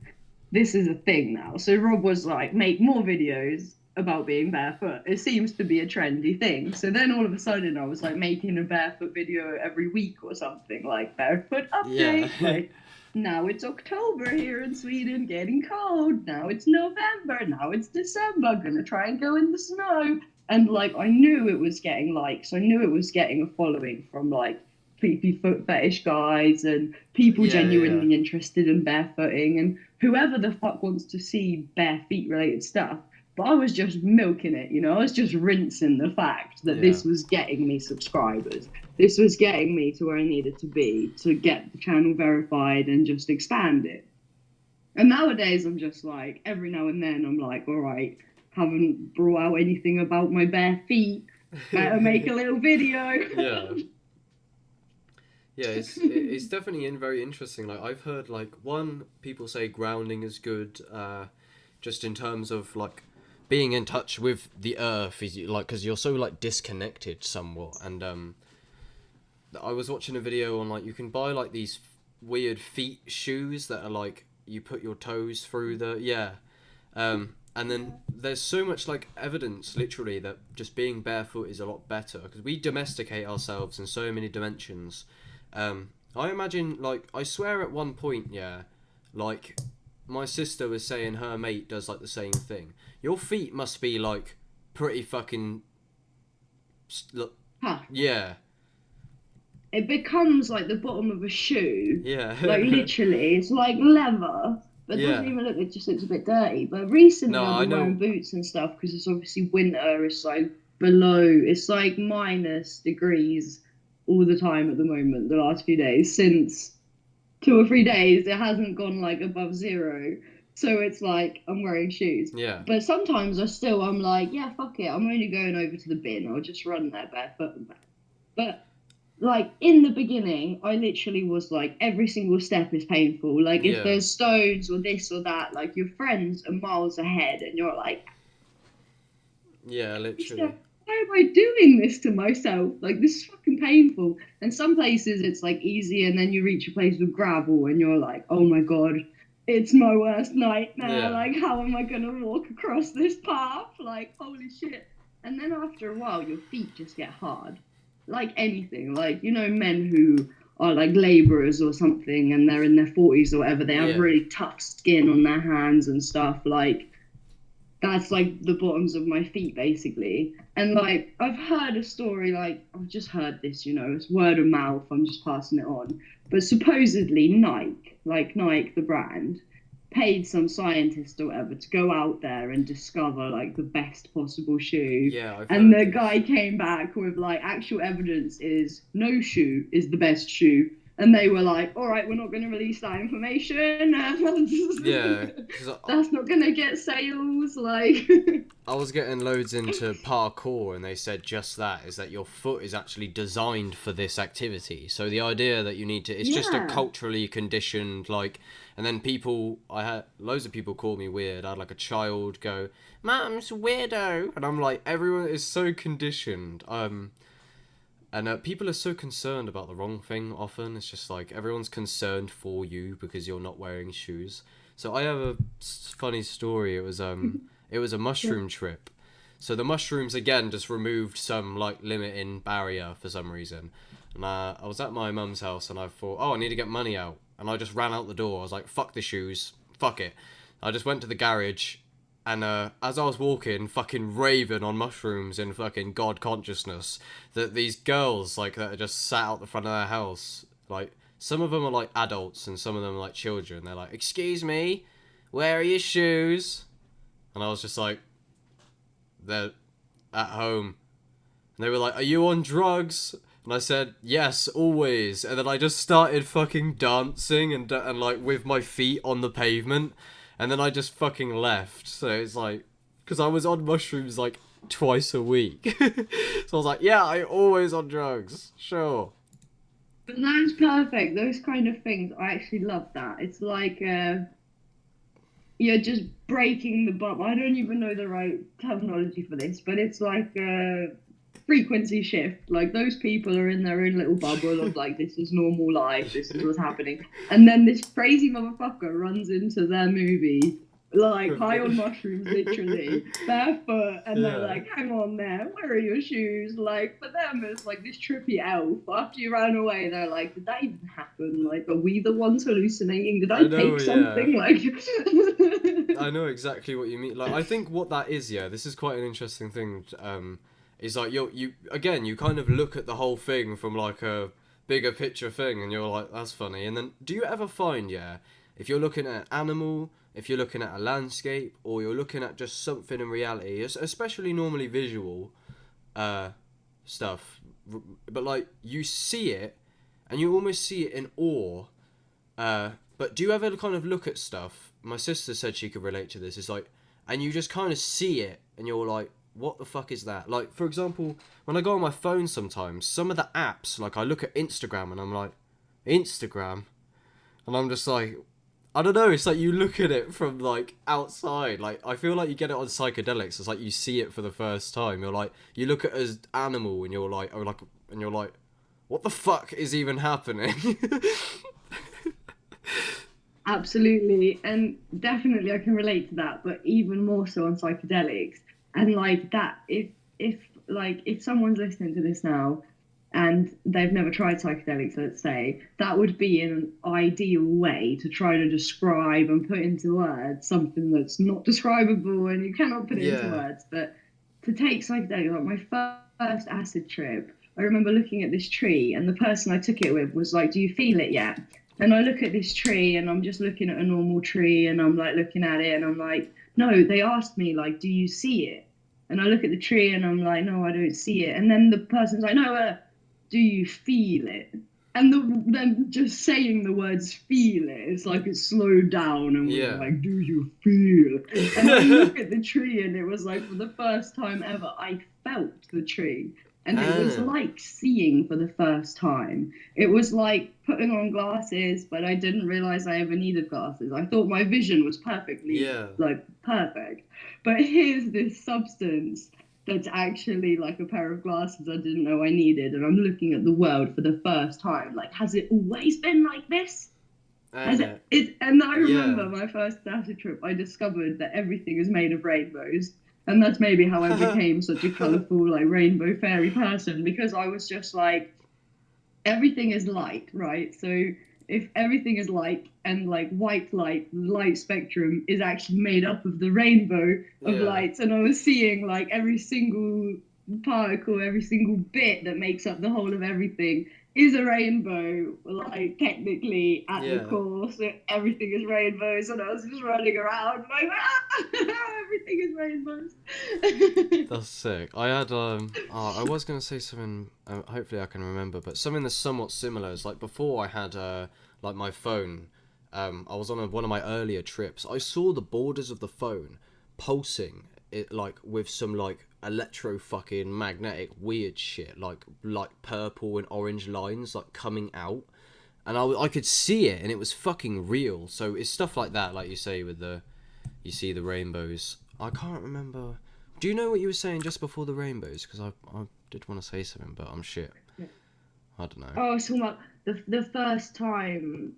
this is a thing now. So Rob was like, make more videos about being barefoot. It seems to be a trendy thing. So then all of a sudden I was like making a barefoot video every week or something, like barefoot Yeah. update. Like now it's October here in Sweden, getting cold. Now it's November. Now it's December. Gonna try and go in the snow. And like I knew it was getting likes. I knew it was getting a following from like creepy foot fetish guys and people Yeah, yeah. genuinely interested in barefooting and whoever the fuck wants to see bare feet related stuff. But I was just milking it, you know, I was just rinsing the fact that Yeah. this was getting me subscribers. This was getting me to where I needed to be to get the channel verified and just expand it. And nowadays I'm just like, every now and then I'm like, all right, haven't brought out anything about my bare feet. Better make a little video. Yeah. Yeah, it's definitely very interesting. Like I've heard like people say grounding is good, just in terms of like being in touch with the earth is like because you're so like disconnected somewhat. And I was watching a video on like you can buy like these weird feet shoes that are like you put your toes through and then there's so much like evidence literally that just being barefoot is a lot better because we domesticate ourselves in so many dimensions. I imagine, like, I swear at one point, yeah, like, my sister was saying her mate does, like, the same thing. Your feet must be, like, pretty fucking... Look, Huh. yeah. It becomes like the bottom of a shoe. Yeah. Like literally, it's like leather, but it Yeah. doesn't even look. It just looks a bit dirty. But recently, No, I've I been know. wearing boots and stuff because it's obviously winter. It's like below. It's like minus degrees all the time at the moment. The last few days, since 2 or 3 days, it hasn't gone like above zero. So it's like I'm wearing shoes. Yeah. But sometimes I'm like, yeah, fuck it. I'm only going over to the bin. I'll just run there barefoot and back. But like in the beginning, I literally was like, every single step is painful. Like if Yeah. there's stones or this or that, like your friends are miles ahead, and you're like, Yeah, literally. why am I doing this to myself? Like this is fucking painful. And some places it's like easy, and then you reach a place with gravel, and you're like, oh my god, it's my worst nightmare. Yeah. Like how am I gonna walk across this path? Like holy shit. And then after a while, your feet just get hard. Like anything, like you know, men who are like laborers or something and they're in their 40s or whatever, they have Yeah. really tough skin on their hands and stuff. Like that's like the bottoms of my feet basically. And like I've heard a story, like I've just heard this, you know, it's word of mouth, I'm just passing it on, but supposedly Nike, like Nike the brand, paid some scientist or whatever to go out there and discover like the best possible shoe. Yeah, I've And heard the this. guy came back with like actual evidence is no shoe is the best shoe. And they were like, all right, we're not going to release that information. Yeah, 'cause That's not going to get sales. Like, I was getting loads into parkour and they said just that, is that your foot is actually designed for this activity. So the idea that you need to, it's just a Yeah. culturally conditioned, like, and then I had loads of people call me weird. I had like a child go, "Mum's weirdo," and I'm like, everyone is so conditioned. And people are so concerned about the wrong thing often. It's just like everyone's concerned for you because you're not wearing shoes. So I have a funny story. It was a mushroom trip. So the mushrooms again just removed some like limiting barrier for some reason. And I was at my mum's house and I thought, oh, I need to get money out. And I just ran out the door. I was like, fuck the shoes. Fuck it. I just went to the garage. And as I was walking, fucking raving on mushrooms in fucking God consciousness, that these girls, like, that are just sat out the front of their house, like, some of them are, like, adults and some of them are, like, children. They're like, excuse me, where are your shoes? And I was just like, they're at home. And they were like, are you on drugs? And I said, yes, always. And then I just started fucking dancing and like, with my feet on the pavement. And then I just fucking left. So it's like, because I was on mushrooms like twice a week. So I was like, yeah, I always on drugs. Sure. But that's perfect. Those kind of things, I actually love that. It's like you're just breaking the bubble. I don't even know the right terminology for this, but it's like a frequency shift. Like those people are in their own little bubble of like, this is normal life, this is what's happening. And then this crazy motherfucker runs into their movie, like high on mushrooms, literally, barefoot, and they're Yeah. like, hang on there, where are your shoes? Like, for them, it's like this trippy elf. After you ran away, they're like, did that even happen? Like, are we the ones hallucinating? Did I I know, take yeah. something? Like, I know exactly what you mean. Like, I think what that is, yeah, this is quite an interesting thing. Is like you again, you kind of look at the whole thing from like a bigger picture thing, and you're like, that's funny. And then, do you ever find, yeah, if you're looking at an animal, if you're looking at a landscape, or you're looking at just something in reality, especially normally visual, uh, stuff, but like you see it, and you almost see it in awe. But do you ever kind of look at stuff? My sister said she could relate to this. It's like, and you just kind of see it, and you're like, what the fuck is that? Like, for example, when I go on my phone sometimes, some of the apps, like I look at Instagram, and I'm like, Instagram, and I'm just like, I don't know. It's like you look at it from like outside. Like I feel like you get it on psychedelics. It's like you see it for the first time. You're like, you look at it as animal, and you're like, oh, like, and you're like, what the fuck is even happening? absolutely, and definitely I can relate to that, but even more so on psychedelics. And like that, if like if someone's listening to this now and they've never tried psychedelics, let's say, that would be an ideal way to try to describe and put into words something that's not describable and you cannot put it into Yeah. words. But to take psychedelics, like my first acid trip, I remember looking at this tree and the person I took it with was like, do you feel it yet? And I look at this tree and I'm just looking at a normal tree and I'm like looking at it and I'm like, no, they asked me, like, do you see it? And I look at the tree and I'm like, no, I don't see it. And then the person's like, no, do you feel it? And then just saying the words feel it, it's like it slowed down and was Yeah. like, do you feel? And I look at the tree and it was like for the first time ever, I felt the tree. And it was Ah, like seeing for the first time. It was like putting on glasses, but I didn't realize I ever needed glasses. I thought my vision was perfectly, yeah. like, perfect. But here's this substance that's actually like a pair of glasses I didn't know I needed, and I'm looking at the world for the first time. Like, has it always been like this? Has And it? And I yeah. remember my first acid trip. I discovered that everything is made of rainbows, and that's maybe how I became such a colourful, like rainbow fairy person because I was just like, everything is light, right? So if everything is light and like white light, the light spectrum is actually made up of the rainbow of Yeah. lights, and I was seeing like every single particle, every single bit that makes up the whole of everything is a rainbow, like technically at the Yeah. core. So everything is rainbows, and I was just running around like, everything is rainbows. That's sick. I had I was gonna say something. Hopefully I can remember, but something that's somewhat similar is like before I had like my phone. I was on one of my earlier trips. I saw the borders of the phone pulsing. It like with some like electro fucking magnetic weird shit like purple and orange lines like coming out, and I could see it and it was fucking real. So it's stuff like that, like you say with the you see the rainbows. I can't remember. Do you know what you were saying just before the rainbows? Because I did want to say something, but I'm shit. I don't know. Oh, so about the first time,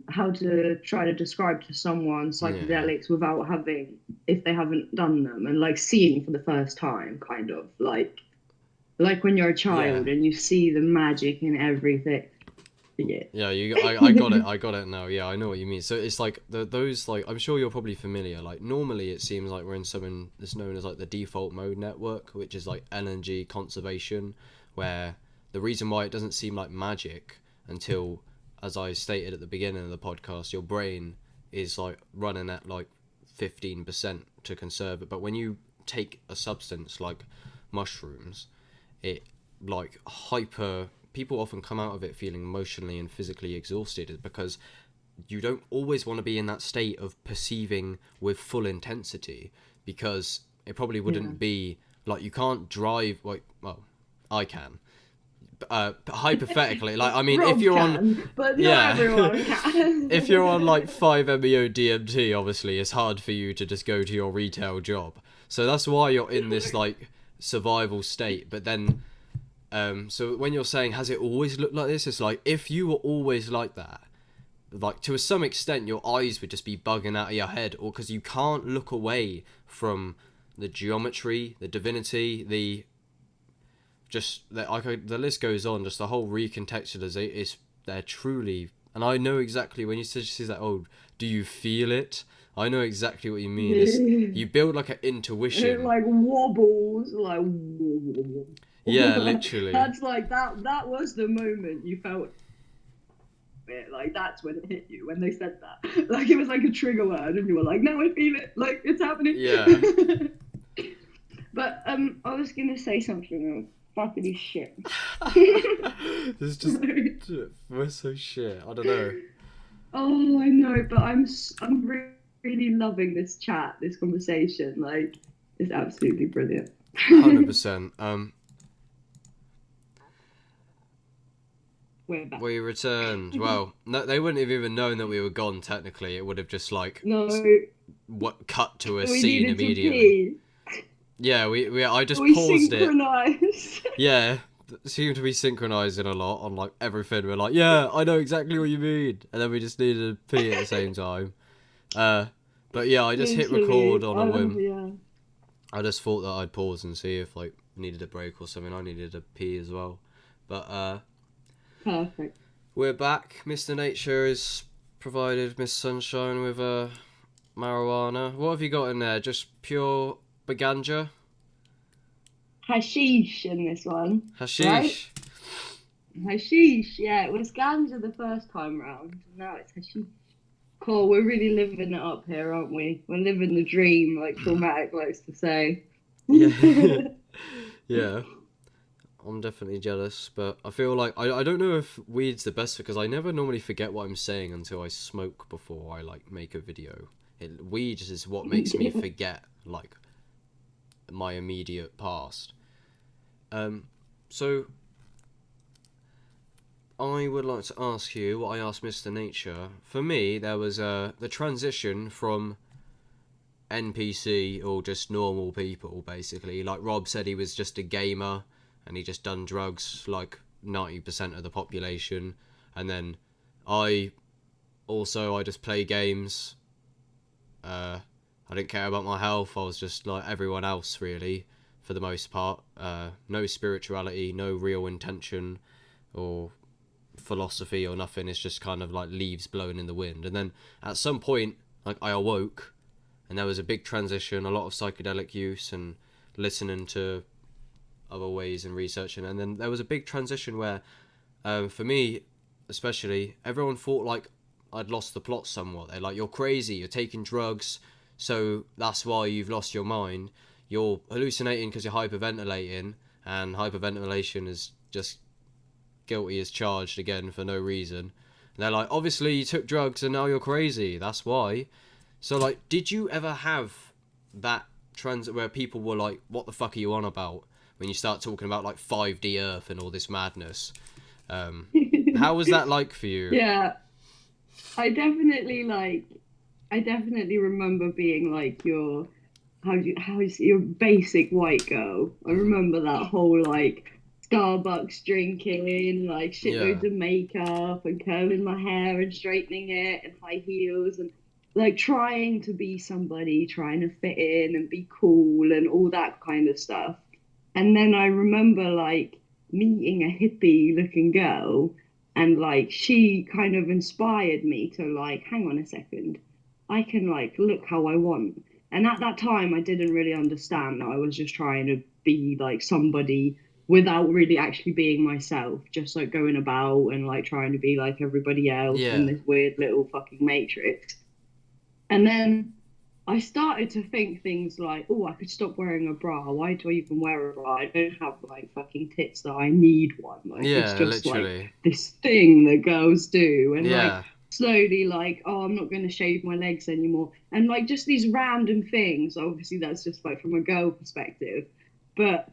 how to try to describe to someone Yeah. psychedelics without having, if they haven't done them, and like seeing for the first time, kind of like when you're a Yeah. child and you see the magic in everything. Yeah. Yeah, I got it. I got it now. Yeah, I know what you mean. So it's like those like I'm sure you're probably familiar. Like normally it seems like we're in something that's known as like the default mode network, which is like energy conservation, where the reason why it doesn't seem like magic until, as I stated at the beginning of the podcast, your brain is like running at like 15% to conserve it. But when you take a substance like mushrooms, it like hyper people often come out of it feeling emotionally and physically exhausted is because you don't always want to be in that state of perceiving with full intensity, because it probably Yeah. wouldn't be like you can't drive like, well, I can, hypothetically, like, I mean, Rob if you're can, on, but yeah, not everyone can. if you're on like 5 MEO DMT, obviously it's hard for you to just go to your retail job. So that's why you're in this like survival state. But then, so when you're saying has it always looked like this, it's like if you were always like that, like to some extent your eyes would just be bugging out of your head, or because you can't look away from the geometry, the divinity, the the list goes on. Just the whole recontextualization is they're truly, and I know exactly when you say that. Oh, do you feel it? I know exactly what you mean. It's, you build like an intuition. It like wobbles, like. Yeah, literally. That's like that was the moment you felt it. Like that's when it hit you when they said that. Like it was like a trigger word, and you were like, "No, I feel it. Like it's happening." Yeah. But I was gonna say something. Fucking shit. It's just we're so shit. I don't know. Oh, I know, but I'm really loving this chat, this conversation. Like, it's absolutely brilliant. 100%. We're back. We returned. Well, no, they wouldn't have even known that we were gone. Technically, it would have just like cut to a scene immediately. Yeah, I just paused synchronized. it. Yeah, seemed to be synchronizing a lot on like everything. We're like, yeah, I know exactly what you mean, and then we just needed to pee at the same time. But yeah, I just hit record on a whim. Yeah. I just thought that I'd pause and see if like needed a break or something. I needed a pee as well, but Perfect. We're back. Mr. Nature has provided Miss Sunshine with marijuana. What have you got in there? Just pure ganja? Hashish in this one. Hashish. Right? Hashish, yeah. It was ganja the first time round. Now it's hashish. Cool, we're really living it up here, aren't we? We're living the dream, like Traumatic likes to say. Yeah. Yeah. I'm definitely jealous, but I feel like I don't know if weed's the best because I never normally forget what I'm saying until I smoke before I like make a video. Weed is what makes me forget like my immediate past. So I would like to ask you what I asked Mr. Nature. For me, there was the transition from NPC or just normal people, basically. Like Rob said, he was just a gamer and he just done drugs like 90% of the population. And then I just play games. I didn't care about my health. I was just like everyone else, really, for the most part. No spirituality, no real intention or philosophy or nothing. It's just kind of like leaves blowing in the wind. And then at some point, like I awoke and there was a big transition, a lot of psychedelic use and listening to other ways and researching. And then there was a big transition where, for me especially, everyone thought like I'd lost the plot somewhat. They're like, you're crazy, you're taking drugs, so that's why you've lost your mind. You're hallucinating because you're hyperventilating, and hyperventilation is just guilty as charged again for no reason. And they're like, obviously you took drugs and now you're crazy, that's why. So like, did you ever have that transit where people were like, what the fuck are you on about, when you start talking about like 5D Earth and all this madness? How was that like for you? Yeah, I definitely remember being like your your basic white girl. I remember that whole like Starbucks drinking, like shitloads of makeup and curling my hair and straightening it and high heels and like trying to be somebody, trying to fit in and be cool and all that kind of stuff. And then I remember like meeting a hippie looking girl, and like she kind of inspired me to like, hang on a second, I can like look how I want. And at that time I didn't really understand that I was just trying to be like somebody without really actually being myself, just like going about and like trying to be like everybody else in this weird little fucking matrix. And then I started to think things like, oh, I could stop wearing a bra. Why do I even wear a bra? I don't have like fucking tits that I need one. Like it's just literally like this thing that girls do. And like slowly like, oh, I'm not going to shave my legs anymore. And like just these random things. Obviously that's just like from a girl perspective. But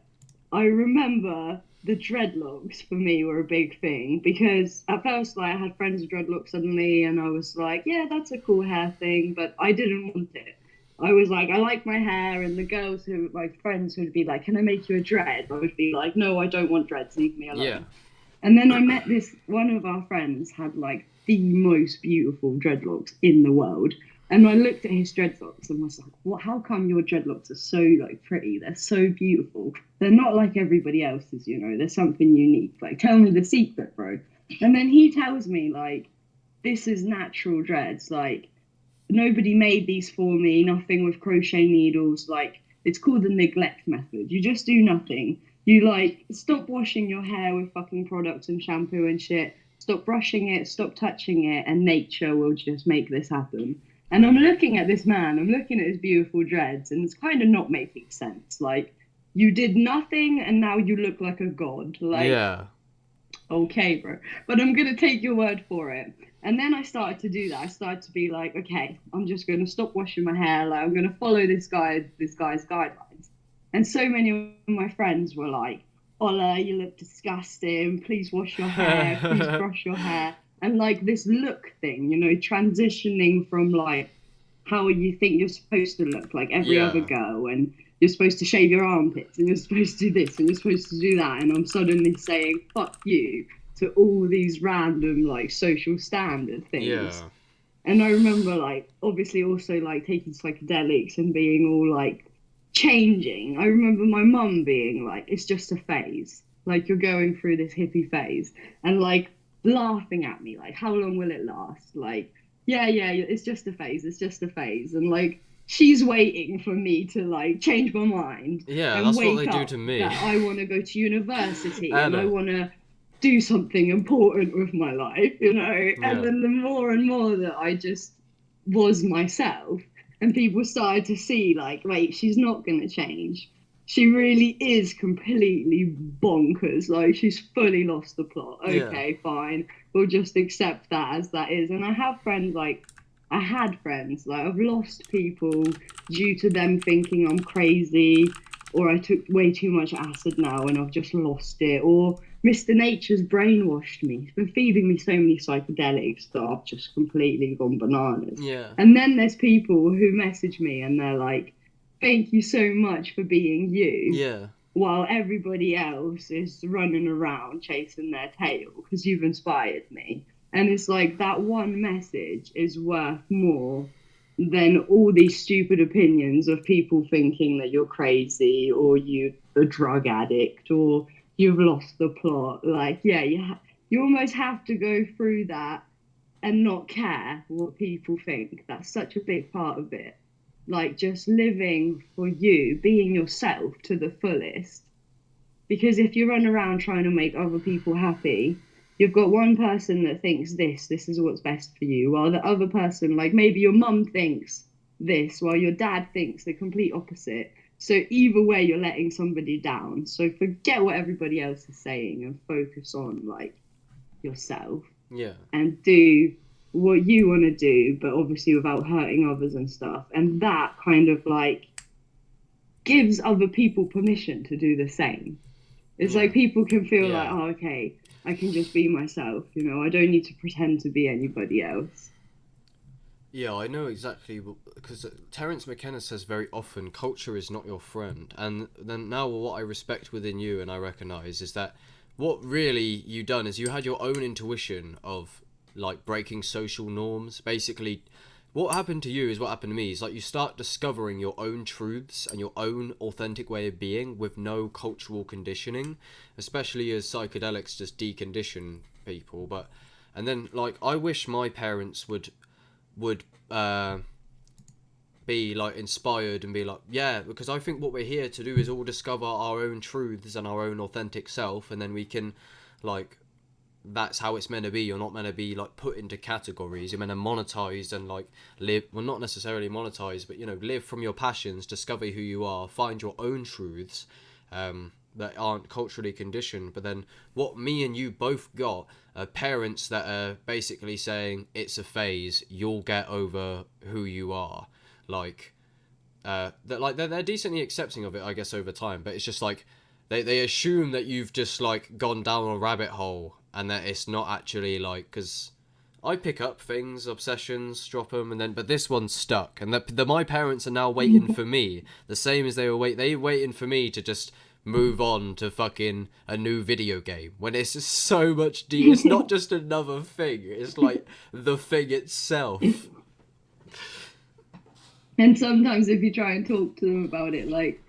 I remember the dreadlocks for me were a big thing because at first, like, I had friends with dreadlocks suddenly, and I was like, yeah, that's a cool hair thing, but I didn't want it. I was like, I like my hair, and the girls who, my friends, would be like, can I make you a dread? I would be like, no, I don't want dreads, leave me Yeah. alone. And then I met this one of our friends had like the most beautiful dreadlocks in the world. And I looked at his dreadlocks and was like, what, how come your dreadlocks are so like pretty? They're so beautiful. They're not like everybody else's, you know, there's something unique. Like, tell me the secret, bro. And then he tells me, like, this is natural dreads. Like, nobody made these for me, nothing with crochet needles. Like, it's called the neglect method. You just do nothing. You like stop washing your hair with fucking products and shampoo and shit. Stop brushing it, stop touching it, and nature will just make this happen. And I'm looking at this man, I'm looking at his beautiful dreads, and it's kind of not making sense. Like, you did nothing and now you look like a god. Like, Yeah. okay, bro. But I'm gonna take your word for it. And then I started to do that. I started to be like, okay, I'm just gonna stop washing my hair. Like, I'm gonna follow this guy's guidelines. And so many of my friends were like, Ola, you look disgusting. Please wash your hair. Please brush your hair. And like this look thing, you know, transitioning from like how you think you're supposed to look like every other Yeah. girl, and you're supposed to shave your armpits, and you're supposed to do this, and you're supposed to do that, and I'm suddenly saying fuck you to all these random like social standard things. Yeah. And I remember like obviously also like taking psychedelics and being all like changing. I remember my mum being like, it's just a phase, like you're going through this hippie phase, and like laughing at me like, how long will it last? Like, yeah, it's just a phase, it's just a phase. And like she's waiting for me to like change my mind Yeah, and that's what they wake do to up me. that I want to go to university and I Anna. want to do something important with my life, you know. And Yeah. then the more and more that I just was myself, and people started to see like, wait, she's not going to change, she really is completely bonkers, like she's fully lost the plot. Yeah. Okay, fine, we'll just accept that as that is. And I have friends like, I had friends like, I've lost people due to them thinking I'm crazy, or I took way too much acid now and I've just lost it, or Mr. Nature's brainwashed me. He's been feeding me so many psychedelics that I've just completely gone bananas. Yeah. And then there's people who message me and they're like, thank you so much for being you, Yeah. while everybody else is running around chasing their tail because you've inspired me. And it's like that one message is worth more than all these stupid opinions of people thinking that you're crazy or you're a drug addict or you've lost the plot. Like, yeah, you almost have to go through that and not care what people think. That's such a big part of it. Like, just living for you, being yourself to the fullest. Because if you run around trying to make other people happy, you've got one person that thinks this is what's best for you, while the other person, like maybe your mum thinks this, while your dad thinks the complete opposite. So either way, you're letting somebody down. So forget what everybody else is saying and focus on like yourself Yeah. and do what you want to do, but obviously without hurting others and stuff. And that kind of like gives other people permission to do the same. It's Yeah. like people can feel like, Yeah. oh, okay, I can just be myself, you know, I don't need to pretend to be anybody else. Yeah, I know exactly, because Terence McKenna says very often, culture is not your friend. And then now what I respect within you and I recognise is that what really you done is you had your own intuition of like breaking social norms. Basically, what happened to you is what happened to me. Is like you start discovering your own truths and your own authentic way of being with no cultural conditioning, especially as psychedelics just decondition people. But and then like I wish my parents would be like inspired and be like, yeah, because I think what we're here to do is all discover our own truths and our own authentic self, and then we can like, that's how it's meant to be. You're not meant to be like put into categories. You're meant to monetize and like live, well, not necessarily monetize, but you know, live from your passions, discover who you are, find your own truths that aren't culturally conditioned. But then what me and you both got are parents that are basically saying it's a phase, you'll get over who you are. Like that, like they're decently accepting of it, I guess, over time, but it's just like they assume that you've just like gone down a rabbit hole and that it's not actually like, because I pick up things, obsessions, drop them, and then but this one's stuck, and my parents are now waiting for me, the same as they waiting for me to just move on to fucking a new video game when it's just so much deep. It's not just another thing, it's like the thing itself. And sometimes if you try and talk to them about it, like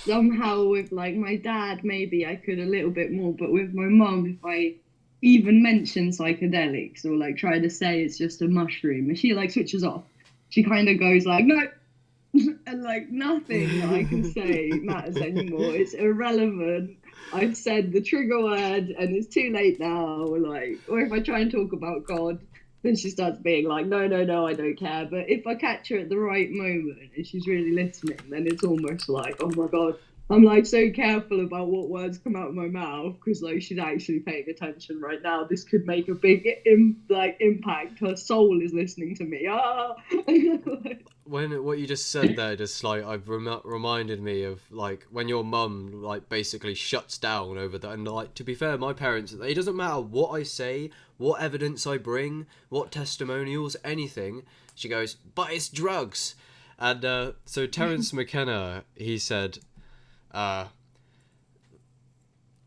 somehow with like my dad, maybe I could a little bit more, but with my mum, if I even mention psychedelics or like try to say it's just a mushroom, and she like switches off, she kind of goes like, no, and like nothing that I can say matters anymore. It's irrelevant. I've said the trigger word and it's too late now. Like, or if I try and talk about God, then she starts being like, no, I don't care. But if I catch her at the right moment and she's really listening, then it's almost like, oh my God, I'm like so careful about what words come out of my mouth because like she's actually paying attention right now. This could make a big impact. Her soul is listening to me. When what you just said there, just like I've reminded me of like when your mum like basically shuts down over that. And like, to be fair, my parents, it doesn't matter what I say, what evidence I bring, what testimonials, anything. She goes, but it's drugs. And so Terence McKenna, he said, I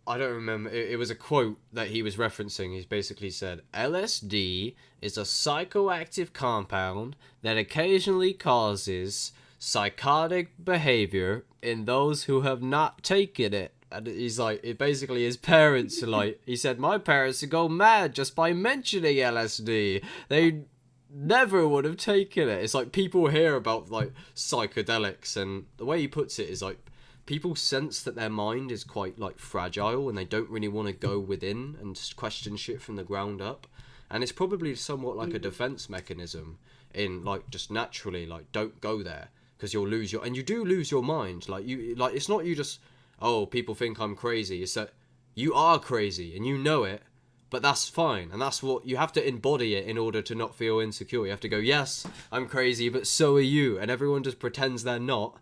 don't remember, it was a quote that he was referencing. He's basically said, LSD is a psychoactive compound that occasionally causes psychotic behavior in those who have not taken it. And he's like, it basically, his parents are like, he said, my parents would go mad just by mentioning LSD. They never would have taken it. It's like people hear about like psychedelics, and the way he puts it is like, people sense that their mind is quite like fragile and they don't really want to go within and just question shit from the ground up, and it's probably somewhat like a defense mechanism in like just naturally like don't go there because you'll lose your, and you do lose your mind. Like you, like it's not you just, oh, people think I'm crazy. It's that you are crazy and you know it, but that's fine, and that's what you have to embody it in order to not feel insecure. You have to go, yes, I'm crazy, but so are you, and everyone just pretends they're not,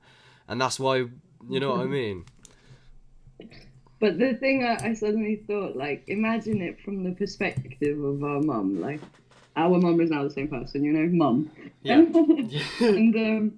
and that's why. You know what I mean? But the thing I suddenly thought, like, imagine it from the perspective of our mum. Like, our mum is now the same person, you know, mum. Yeah. And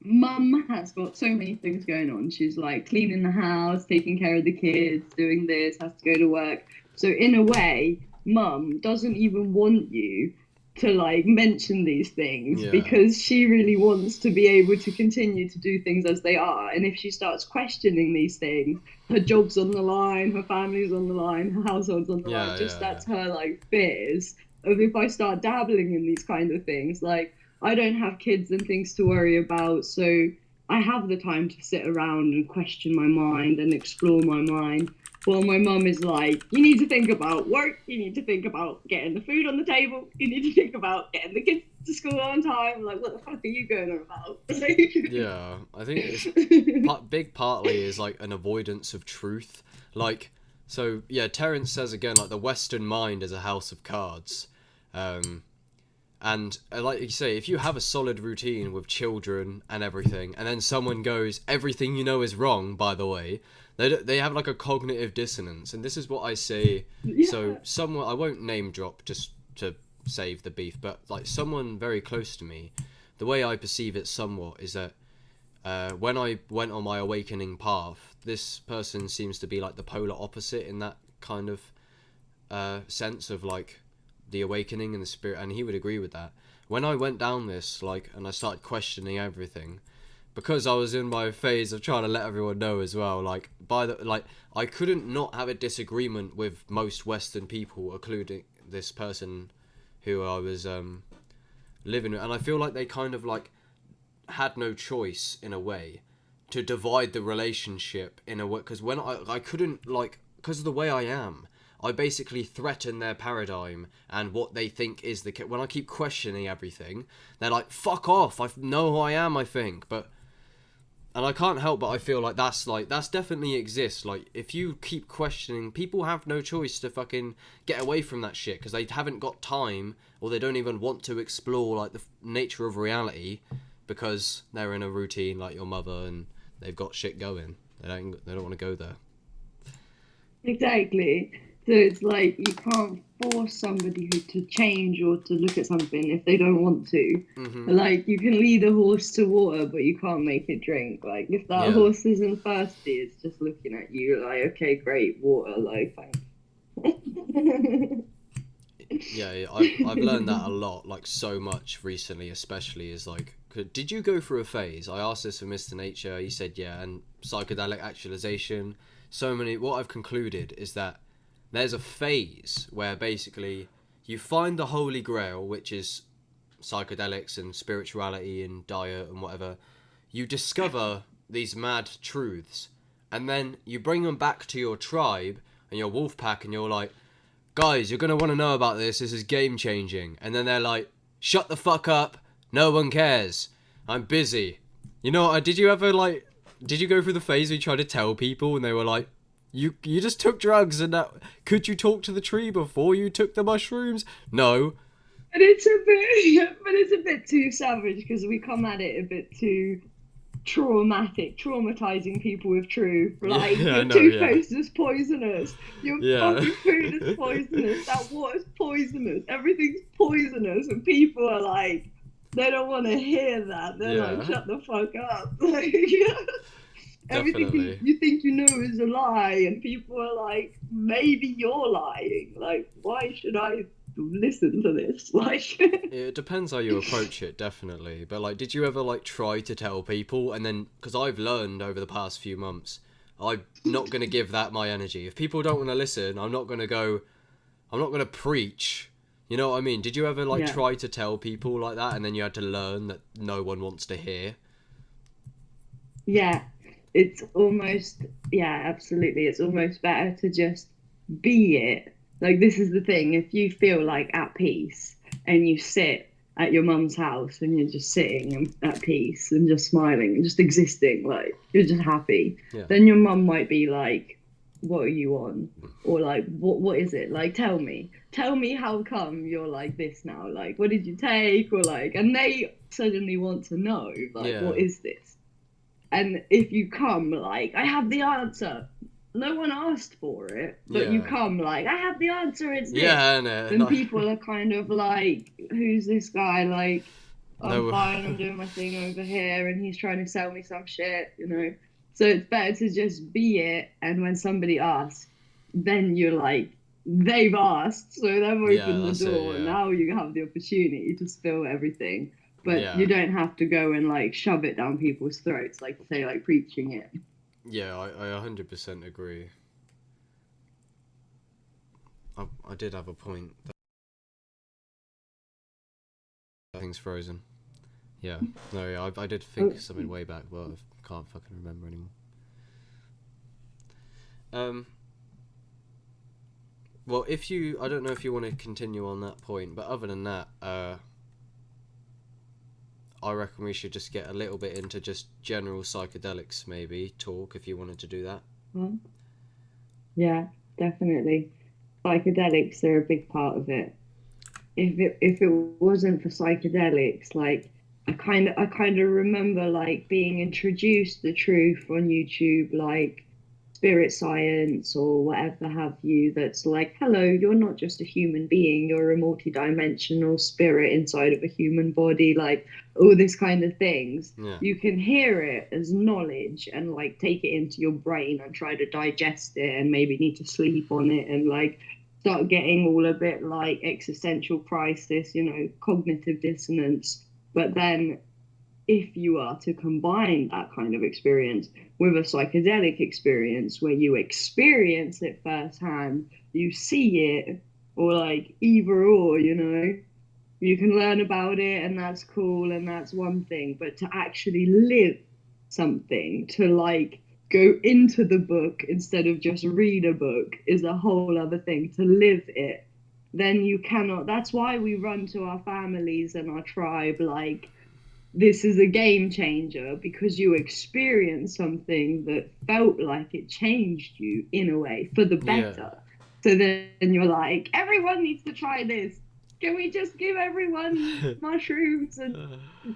mum has got so many things going on. She's like cleaning the house, taking care of the kids, doing this, has to go to work. So in a way, mum doesn't even want you to like mention these things because she really wants to be able to continue to do things as they are. And if she starts questioning these things, her job's on the line, her family's on the line, her household's on the line. That's her like fears of if I start dabbling in these kind of things. Like, I don't have kids and things to worry about, so I have the time to sit around and question my mind and explore my mind. Well, my mum is like, you need to think about work, you need to think about getting the food on the table, you need to think about getting the kids to school on time. Like, what the fuck are you going on about? Yeah, I think it's big partly is like an avoidance of truth. Like, so yeah, Terence says again, like the Western mind is a house of cards. And like you say, if you have a solid routine with children and everything, and then someone goes, everything you know is wrong, by the way, they have like a cognitive dissonance. And this is what I say. Yeah. So someone, I won't name drop just to save the beef, but like someone very close to me, the way I perceive it somewhat is that when I went on my awakening path, this person seems to be like the polar opposite in that kind of sense of like the awakening and the spirit, and he would agree with that. When I went down this, like, and I started questioning everything, because I was in my phase of trying to let everyone know as well, like, I couldn't not have a disagreement with most Western people, including this person who I was living with, and I feel like they kind of like had no choice in a way to divide the relationship in a way, because when I couldn't, like, because of the way I am, I basically threaten their paradigm and what they think is the when I keep questioning everything, they're like, fuck off, I know who I am, I think. And I can't help but I feel like that's definitely exists. Like, if you keep questioning, people have no choice to fucking get away from that shit because they haven't got time, or they don't even want to explore like the nature of reality because they're in a routine like your mother and they've got shit going. They don't want to go there. Exactly. So it's like you can't force somebody to change or to look at something if they don't want to. Mm-hmm. Like you can lead a horse to water, but you can't make it drink. Like if that Yeah. horse isn't thirsty, it's just looking at you like, okay, great, water, like thanks. Yeah, I've learned that a lot, like so much recently, especially is like, did you go through a phase? I asked this of Mr. Nature, he said yeah, and psychedelic actualization. So many. What I've concluded is that there's a phase where basically you find the holy grail, which is psychedelics and spirituality and diet and whatever. You discover these mad truths, and then you bring them back to your tribe and your wolf pack, and you're like, guys, you're going to want to know about this. This is game changing. And then they're like, shut the fuck up. No one cares. I'm busy. You know, did you ever like, did you go through the phase where you tried to tell people and they were like, you just took drugs and that, could you talk to the tree before you took the mushrooms? No. But it's a bit, but it's a bit too savage because we come at it a bit too traumatizing people with truth. Like Yeah, I your know, yeah. toothpaste is poisonous, your Yeah. fucking food is poisonous, that water's poisonous, everything's poisonous, and people are like, they don't want to hear that. They're like, Yeah. shut the fuck up. Like, everything Definitely. you think you know is a lie, and people are like, maybe you're lying. Like, why should I listen to this? Like, It depends how you approach it, definitely. But like, did you ever like try to tell people, and then because I've learned over the past few months, I'm not gonna give that my energy. If people don't want to listen, I'm not gonna go. I'm not gonna preach. You know what I mean? Did you ever like yeah. try to tell people like that, and then you had to learn that no one wants to hear? Yeah, it's almost, yeah, absolutely. It's almost better to just be it. Like, this is the thing. If you feel like at peace and you sit at your mum's house and you're just sitting at peace and just smiling and just existing, like, you're just happy, Yeah. then your mum might be like, what are you on? Or like, what is it? Like, tell me. Tell me how come you're like this now? Like, what did you take? Or like, and they suddenly want to know, like, what Yeah. is this? And if you come like, I have the answer, no one asked for it, but you Yeah. come like, I have the answer, it's this, Yeah. No. then people are kind of like, who's this guy? Like, I'm No. fine, I'm doing my thing over here, and he's trying to sell me some shit, you know? So it's better to just be it, and when somebody asks, then you're like, they've asked, so they've Yeah. opened the That's it. door, and Yeah. now you have the opportunity to spill everything. But Yeah. you don't have to go and like shove it down people's throats, like say, like preaching it. Yeah. I 100% agree. I did have a point. That thing's frozen. Yeah. No. Yeah. I did Oh, think something way back, but I can't fucking remember anymore. Um. Well, if you, I don't know if you want to continue on that point, but other than that, I reckon we should just get a little bit into just general psychedelics, maybe talk if you wanted to do that. well, yeah, definitely. Psychedelics are a big part of it. If it wasn't for psychedelics, like I kind of remember like being introduced to truth on YouTube, like spirit science or whatever have you, that's like, hello, you're not just a human being, you're a multi-dimensional spirit inside of a human body, like all this kind of things. Yeah. You can hear it as knowledge and like take it into your brain and try to digest it and maybe need to sleep on it and like start getting all a bit like existential crisis, you know, cognitive dissonance. But then if you are to combine that kind of experience with a psychedelic experience where you experience it firsthand, you see it, or like either or, you know, you can learn about it and that's cool and that's one thing, but to actually live something, to like go into the book instead of just read a book is a whole other thing. To live it, then you cannot. That's why we run to our families and our tribe like, this is a game changer, because you experienced something that felt like it changed you in a way for the Yeah. better. So then you're like, everyone needs to try this. Can we just give everyone mushrooms and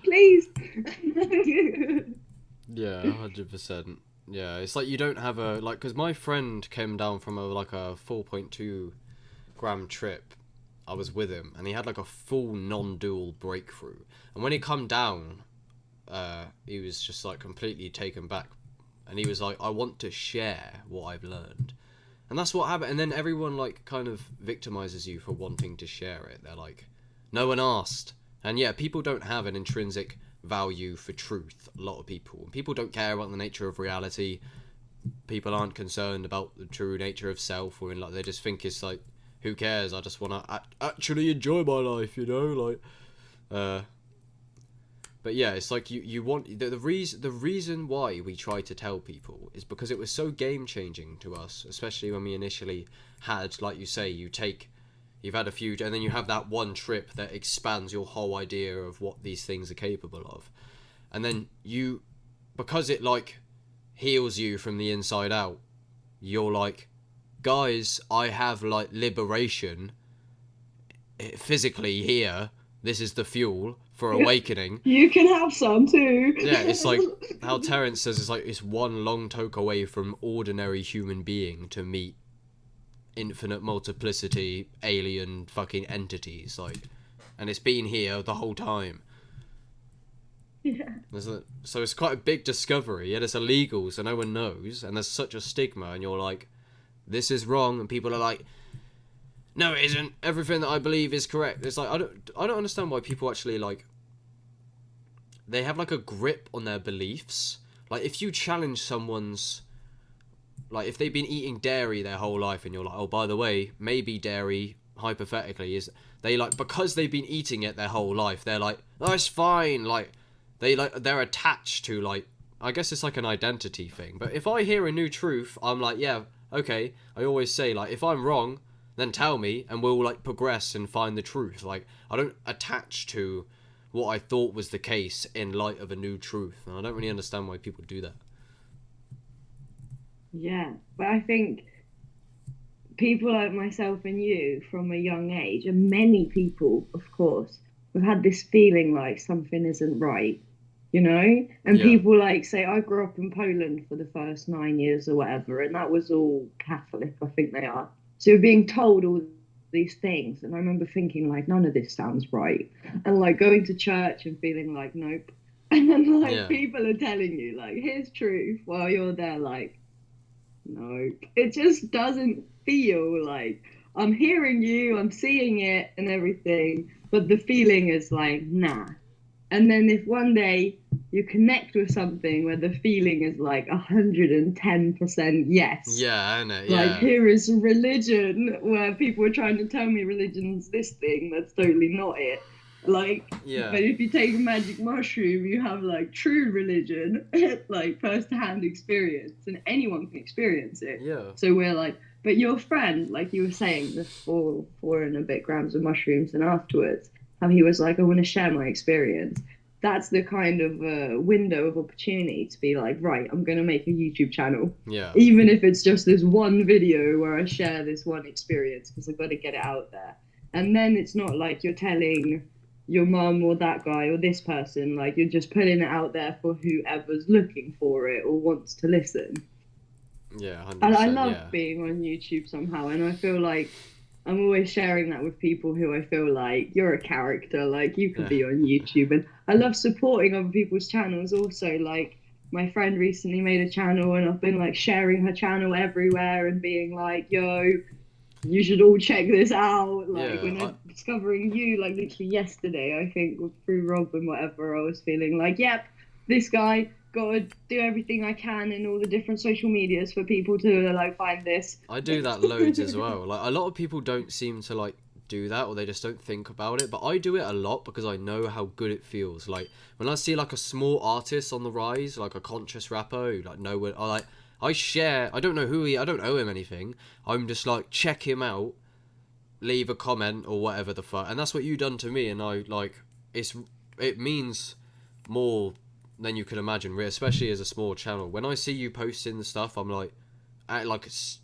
please? Yeah, 100%. Yeah, it's like you don't have a like because my friend came down from a like a 4.2 gram trip. I was with him, and he had like a full non-dual breakthrough. And when he come down, he was just like completely taken back, and he was like, "I want to share what I've learned," and that's what happened. And then everyone like kind of victimizes you for wanting to share it. They're like, "No one asked," and yeah, people don't have an intrinsic value for truth. A lot of people don't care about the nature of reality. People aren't concerned about the true nature of self, or in like they just think it's like, who cares? I just want to actually enjoy my life, you know, like. But yeah, it's like you want the reason why we try to tell people is because it was so game changing to us, especially when we initially had, like you say, you've had a few, and then you have that one trip that expands your whole idea of what these things are capable of, and then because it like heals you from the inside out, you're like, guys, I have like liberation physically here. This is the fuel for awakening. You can have some too. Yeah, it's like how Terence says it's like it's one long talk away from ordinary human being to meet infinite multiplicity alien fucking entities, like, and it's been here the whole time. Yeah. So it's quite a big discovery, yet it's illegal, so no one knows, and there's such a stigma, and you're like, this is wrong, and people are like, no, it isn't. Everything that I believe is correct. It's like I don't understand why people actually like. They have like a grip on their beliefs. Like if you challenge someone's, like if they've been eating dairy their whole life, and you're like, oh, by the way, maybe dairy hypothetically is, they like, because they've been eating it their whole life, they're like, oh, it's fine. Like they're attached to, like, I guess it's like an identity thing. But if I hear a new truth, I'm like, yeah, okay. I always say, like, if I'm wrong, then tell me, and we'll like progress and find the truth. Like, I don't attach to what I thought was the case in light of a new truth, and I don't really understand why people do that. Yeah, but I think people like myself and you from a young age, and many people, of course, have had this feeling like something isn't right, you know? And Yeah, people like say, I grew up in Poland for the first 9 years or whatever, and that was all Catholic, I think they are. So you're being told all these things. And I remember thinking, like, none of this sounds right. And like going to church and feeling like, nope. And then like yeah, people are telling you, like, here's truth while you're there, like, no, it just doesn't feel like I'm hearing you, I'm seeing it and everything, but the feeling is like, nah. And then if one day you connect with something where the feeling is like 110% yes, yeah, I know, like yeah, here is religion where people are trying to tell me religion's this thing that's totally not it. Like, yeah, but if you take a magic mushroom, you have like true religion, like first-hand experience, and anyone can experience it. yeah, So we're like, but your friend, like you were saying, the four and a bit grams of mushrooms, and afterwards, how he was like, I want to share my experience. That's the kind of window of opportunity to be like, right, I'm going to make a YouTube channel, yeah, even if it's just this one video where I share this one experience because I've got to get it out there. And then it's not like you're telling your mum or that guy or this person, like you're just putting it out there for whoever's looking for it or wants to listen. yeah, And I 100%, love yeah, being on YouTube somehow, and I feel like I'm always sharing that with people who I feel like you're a character, like you could yeah, be on YouTube. And I love supporting other people's channels also. Like my friend recently made a channel, and I've been like sharing her channel everywhere and being like, yo, you should all check this out. Like yeah. when I'm discovering you, like literally yesterday, I think through Rob and whatever, I was feeling like, yep, this guy, gotta do everything I can in all the different social medias for people to like find this. I do that loads as well. Like a lot of people don't seem to like do that, or they just don't think about it. But I do it a lot because I know how good it feels. Like when I see like a small artist on the rise, like a conscious rapper who like nowhere, I share. I don't know who he. I don't owe him anything. I'm just like, check him out, leave a comment or whatever the fuck, and that's what you done to me. And I like it means more than you can imagine, especially as a small channel. When I see you posting the stuff, I'm like, because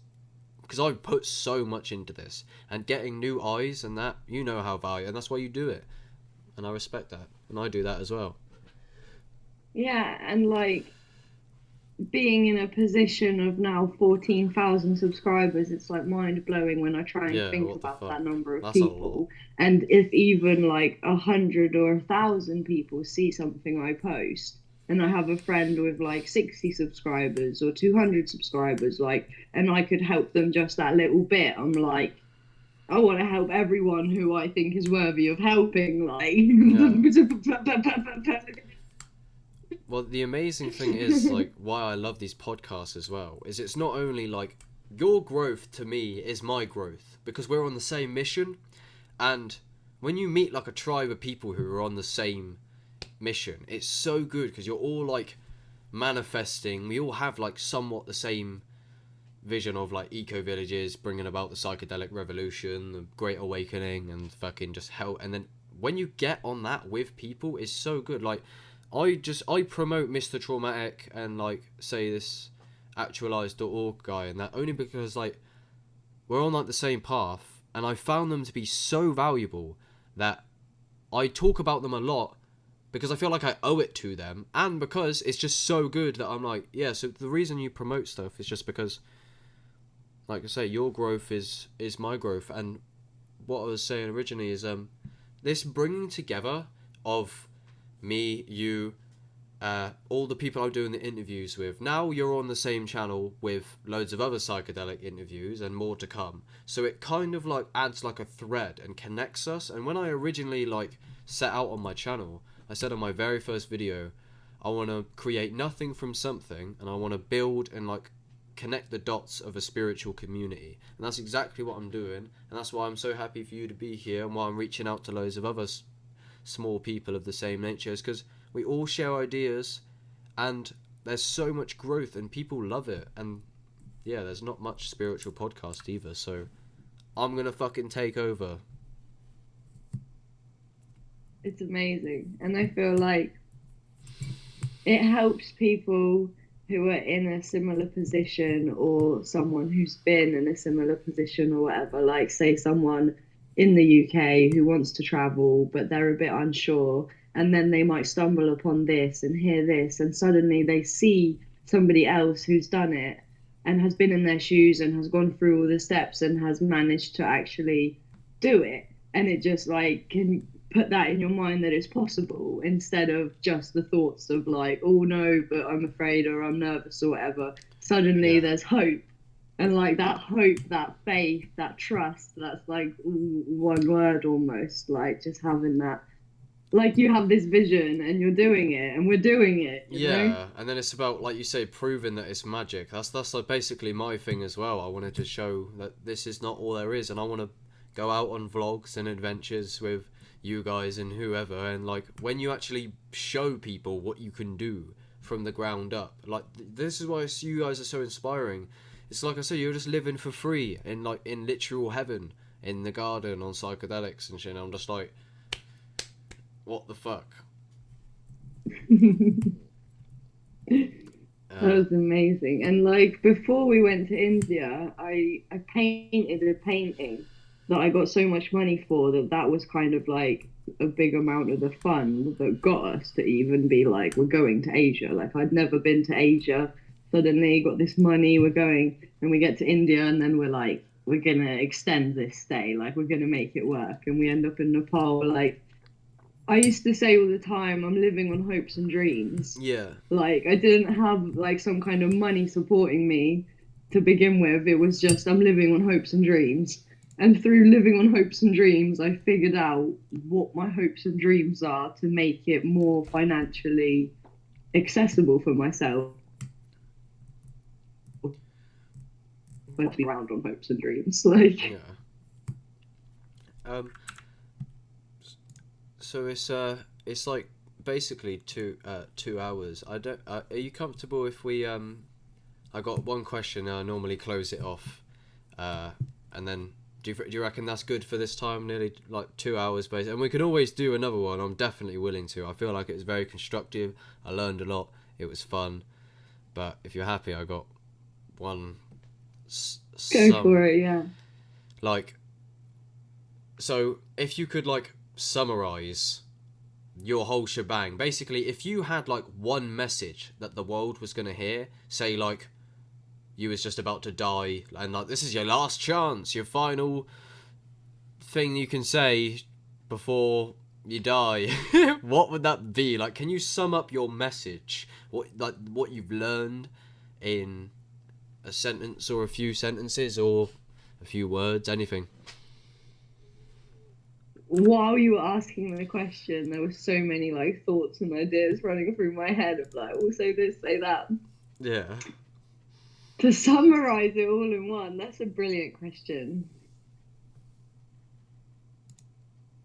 I've put so much into this, and getting new eyes and that, you know how valuable, and that's why you do it, and I respect that, and I do that as well. Yeah, and like being in a position of now 14,000 subscribers, it's like mind blowing when I try and Yeah, think what the about fuck? that number of That's a lot. people. And if even like 100 or 1,000 people see something I post, and I have a friend with like 60 subscribers or 200 subscribers, like, and I could help them just that little bit, I'm like, I want to help everyone who I think is worthy of helping. Like, Yeah. Well, the amazing thing is, like, why I love these podcasts as well, is it's not only, like, your growth to me is my growth, because we're on the same mission, and when you meet, like, a tribe of people who are on the same mission, it's so good, because you're all, like, manifesting, we all have, like, somewhat the same vision of, like, eco-villages, bringing about the psychedelic revolution, the great awakening, and fucking just help, and then when you get on that with people, it's so good, like, I promote Mr. Traumatic and like say this actualized.org guy and that only because like we're on like the same path and I found them to be so valuable that I talk about them a lot because I feel like I owe it to them and because it's just so good that I'm like, yeah, so the reason you promote stuff is just because like I say, your growth is my growth. And what I was saying originally is this bringing together of me, you, all the people I'm doing the interviews with. Now you're on the same channel with loads of other psychedelic interviews and more to come. So it kind of like adds like a thread and connects us. And when I originally like set out on my channel, I said on my very first video, I want to create nothing from something and I want to build and like connect the dots of a spiritual community. And that's exactly what I'm doing. And that's why I'm so happy for you to be here and why I'm reaching out to loads of other small people of the same nature is because we all share ideas and there's so much growth and people love it. And yeah, there's not much spiritual podcast either, so I'm gonna fucking take over. It's amazing. And I feel like it helps people who are in a similar position or someone who's been in a similar position or whatever. Like, say, someone in the UK who wants to travel, but they're a bit unsure. And then they might stumble upon this and hear this, and suddenly they see somebody else who's done it and has been in their shoes and has gone through all the steps and has managed to actually do it. And it just like can put that in your mind that it's possible instead of just the thoughts of like, oh no, but I'm afraid or I'm nervous or whatever. Suddenly Yeah. there's hope. And like that hope, that faith, that trust, that's like one word almost, like just having that. Like you have this vision and you're doing it and we're doing it, you know? Yeah, and then it's about like you say, proving that it's magic. That's like basically my thing as well. I wanted to show that this is not all there is, and I want to go out on vlogs and adventures with you guys and whoever. And like when you actually show people what you can do from the ground up, like this is why you guys are so inspiring. It's like I say, you're just living for free in like in literal heaven in the garden on psychedelics and shit. And I'm just like, what the fuck? That Uh, was amazing. And like before we went to India, I painted a painting that I got so much money for that that was kind of like a big amount of the fund that got us to even be like, we're going to Asia. Like I'd never been to Asia. Suddenly got this money, we're going and we get to India and then we're like, we're gonna extend this stay, like we're gonna make it work. And we end up in Nepal, like I used to say all the time, I'm living on hopes and dreams. yeah. Like I didn't have like some kind of money supporting me to begin with. It was just I'm living on hopes and dreams. And through living on hopes and dreams, I figured out what my hopes and dreams are to make it more financially accessible for myself. To be around on hopes and dreams. Like Yeah. Um. So it's like basically 2 hours. I don't. Are you comfortable if we I got one question. I normally close it off. And then do you reckon that's good for this time? Nearly like 2 hours, basically. And we can always do another one. I'm definitely willing to. I feel like it was very constructive. I learned a lot. It was fun. But if you're happy, I got one. go Some for it, yeah. like. So if you could like summarize your whole shebang. Basically, if you had like one message that the world was gonna hear, say like you was just about to die, and like this is your last chance, your final thing you can say before you die, what would that be? Like, can you sum up your message? What you've learned in a sentence or a few sentences or a few words, anything? While you were asking the question, there were so many like thoughts and ideas running through my head of like, oh, say this, say that. Yeah. To summarize it all in one, that's a brilliant question.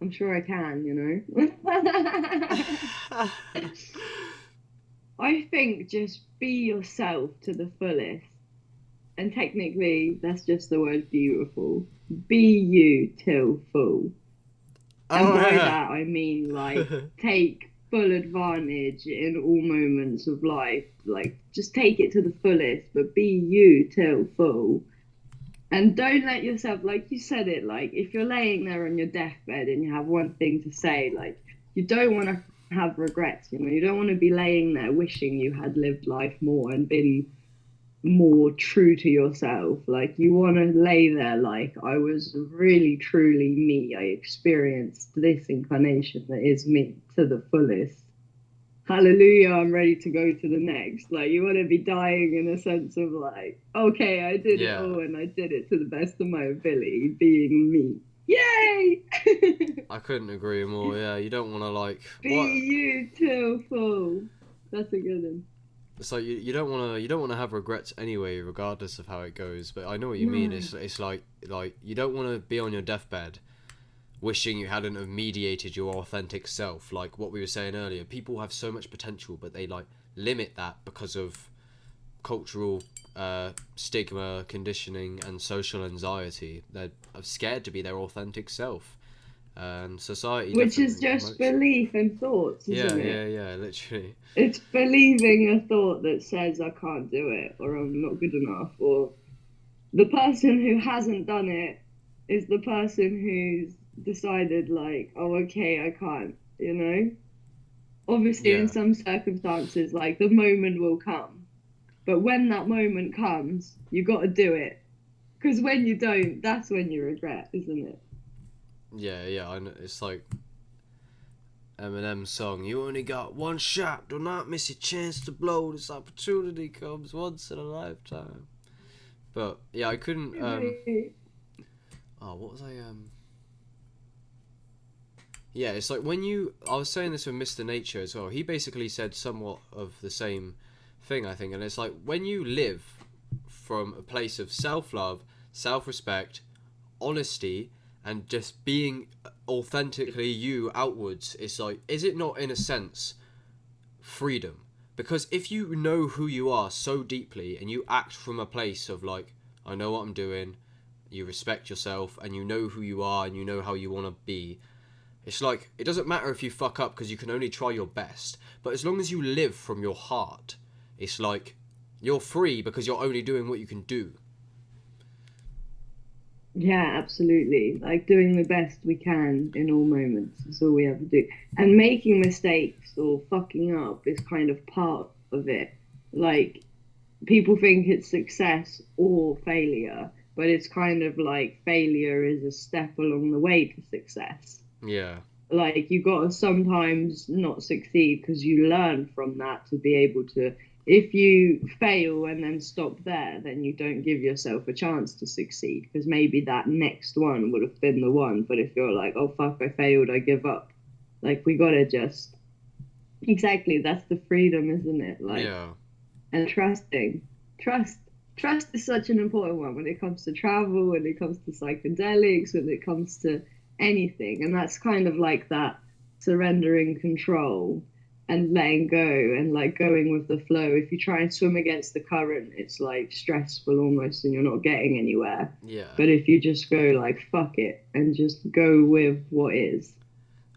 I'm sure I can, you know. I think just be yourself to the fullest. And technically, that's just the word beautiful. Be you till full. And Oh by yeah. that, I mean, like, take full advantage in all moments of life. Like, just take it to the fullest, but be you till full. And don't let yourself, like you said it, like, if you're laying there on your deathbed and you have one thing to say, like, you don't want to have regrets, you know, you don't want to be laying there wishing you had lived life more and been more true to yourself. Like, you want to lay there like, I was really truly me, I experienced this incarnation that is me to the fullest. Hallelujah, I'm ready to go to the next. Like, you want to be dying in a sense of like, okay, I did it all and I did it to the best of my ability, being me. Yay! I couldn't agree more. Yeah, you don't want to like Be you till full. That's a good one. It's like you don't want to have regrets anyway, regardless of how it goes. But I know what you mean. It's like you don't want to be on your deathbed wishing you hadn't have mediated your authentic self. Like what we were saying earlier, people have so much potential, but they like limit that because of cultural stigma, conditioning, and social anxiety. They're scared to be their authentic self, and society. Which is just belief and thoughts, isn't it? Yeah, literally. It's believing a thought that says I can't do it, or I'm not good enough, or the person who hasn't done it is the person who's decided like, oh, okay, I can't, you know? Obviously, in some circumstances, like the moment will come. But when that moment comes, you got to do it. Because when you don't, that's when you regret, isn't it? Yeah, I know. It's like Eminem's song, you only got one shot, do not miss your chance to blow, this opportunity comes once in a lifetime. But yeah, I couldn't what was I yeah, it's like when I was saying this with Mr. Nature as well, he basically said somewhat of the same thing, I think, and it's like when you live from a place of self-love, self-respect, honesty, and just being authentically you outwards, it's like, is it not in a sense freedom? Because if you know who you are so deeply and you act from a place of like, I know what I'm doing, you respect yourself and you know who you are and you know how you want to be, it's like, it doesn't matter if you fuck up because you can only try your best, but as long as you live from your heart, it's like you're free because you're only doing what you can do. Yeah, absolutely. Like doing the best we can in all moments is all we have to do. And making mistakes or fucking up is kind of part of it. Like people think it's success or failure, but it's kind of like failure is a step along the way to success. Yeah. Like you got to sometimes not succeed because you learn from that to be able to, if you fail and then stop there, then you don't give yourself a chance to succeed because maybe that next one would have been the one. But if you're like, oh fuck, I failed, I give up, like we gotta just, exactly, that's the freedom, isn't it? Like, Yeah. and trust is such an important one when it comes to travel, when it comes to psychedelics, when it comes to anything. And that's kind of like that surrendering control and letting go and like going with the flow. If you try and swim against the current, it's like stressful almost and you're not getting anywhere. Yeah. But if you just go like fuck it and just go with what is.